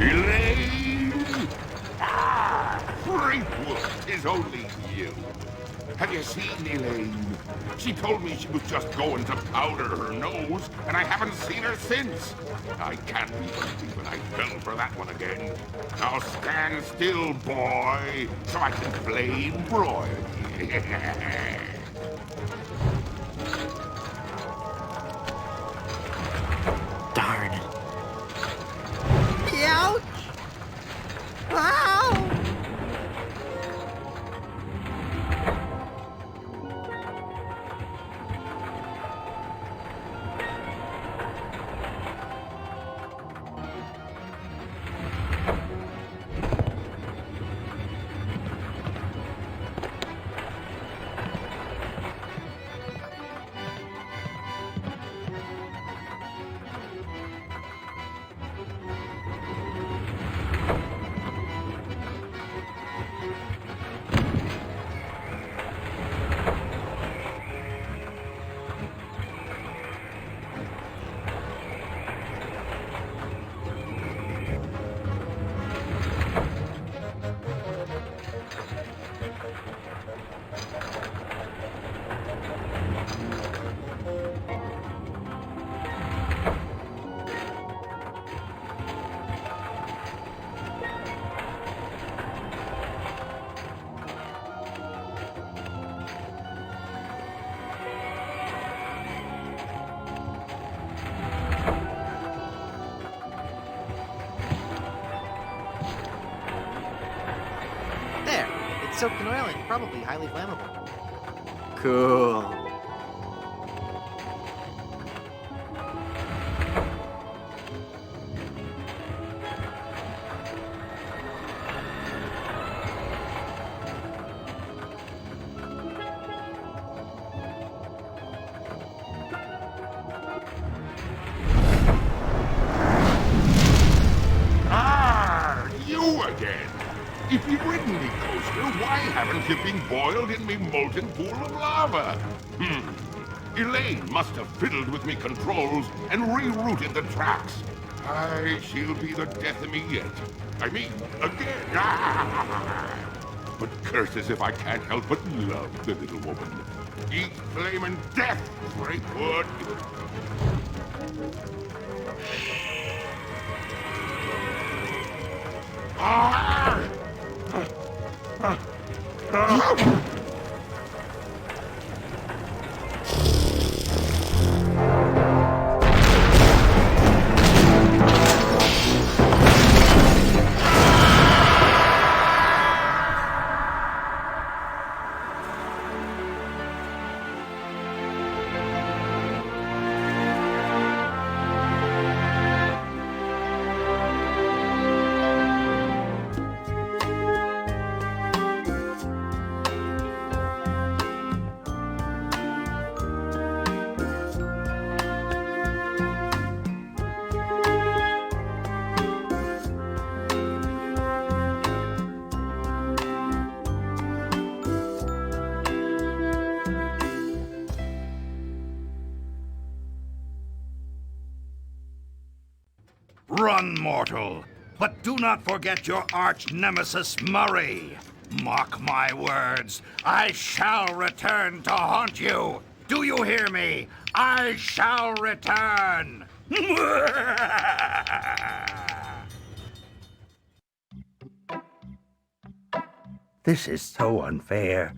Elaine! Ah, Freakwood, 'tis only you. Have you seen Elaine? She told me she was just going to powder her nose, and I haven't seen her since. I can't believe I fell for that one again. Now stand still, boy, so I can flame broil you. Darn. Ouch! Ow! Soaked in oil and probably highly flammable. Cool. Ah, you again! If you've ridden me coaster, why haven't you been boiled in me molten pool of lava? Elaine must have fiddled with me controls and rerouted the tracks. Aye, she'll be the death of me yet. I mean, again. But curses if I can't help but love the little woman. Eat flamin' death, Freakwood! Ah! Run, mortal, but do not forget your arch nemesis Murray. Mark my words, I shall return to haunt you. Do you hear me? I shall return. This is so unfair.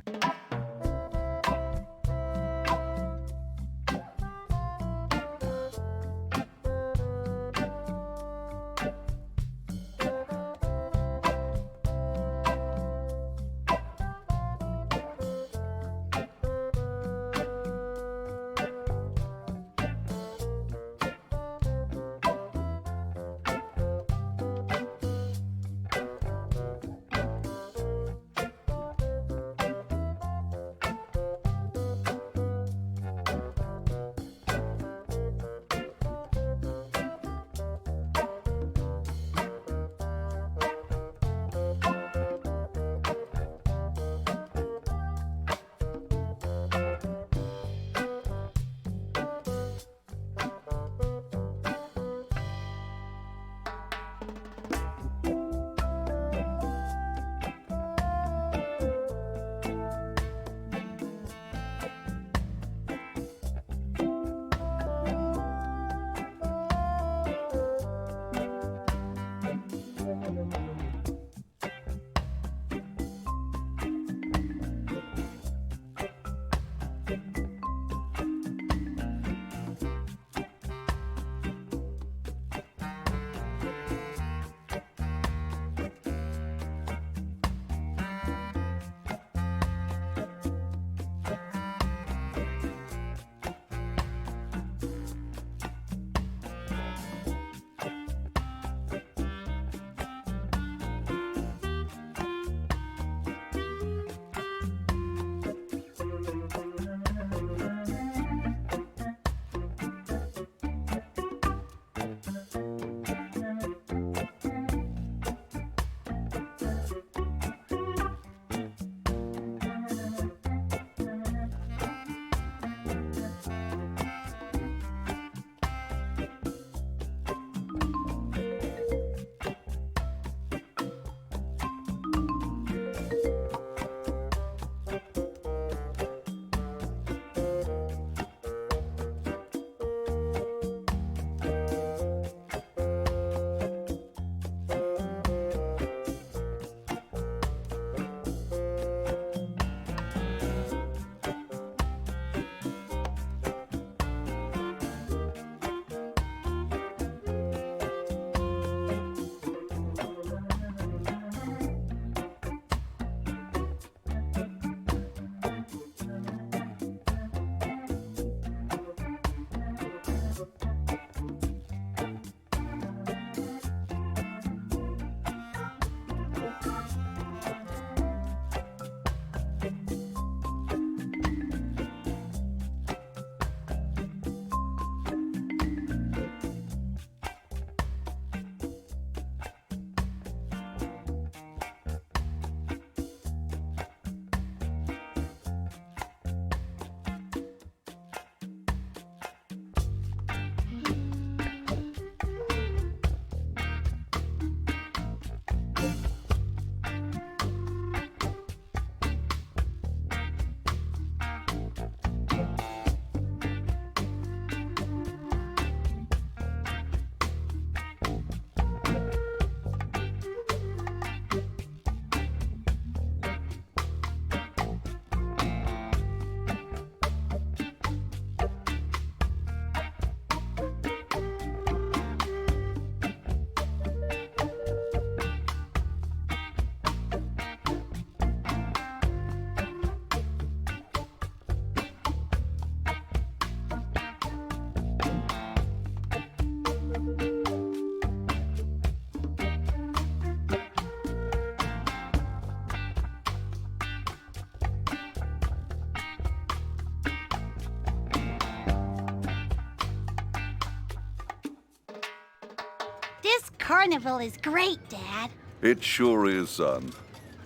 This carnival is great, Dad. It sure is, son.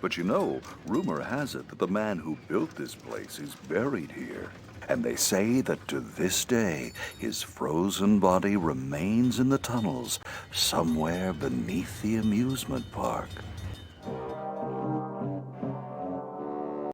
But you know, rumor has it that the man who built this place is buried here. and they say that to this day his frozen body remains in the tunnels somewhere beneath the amusement park.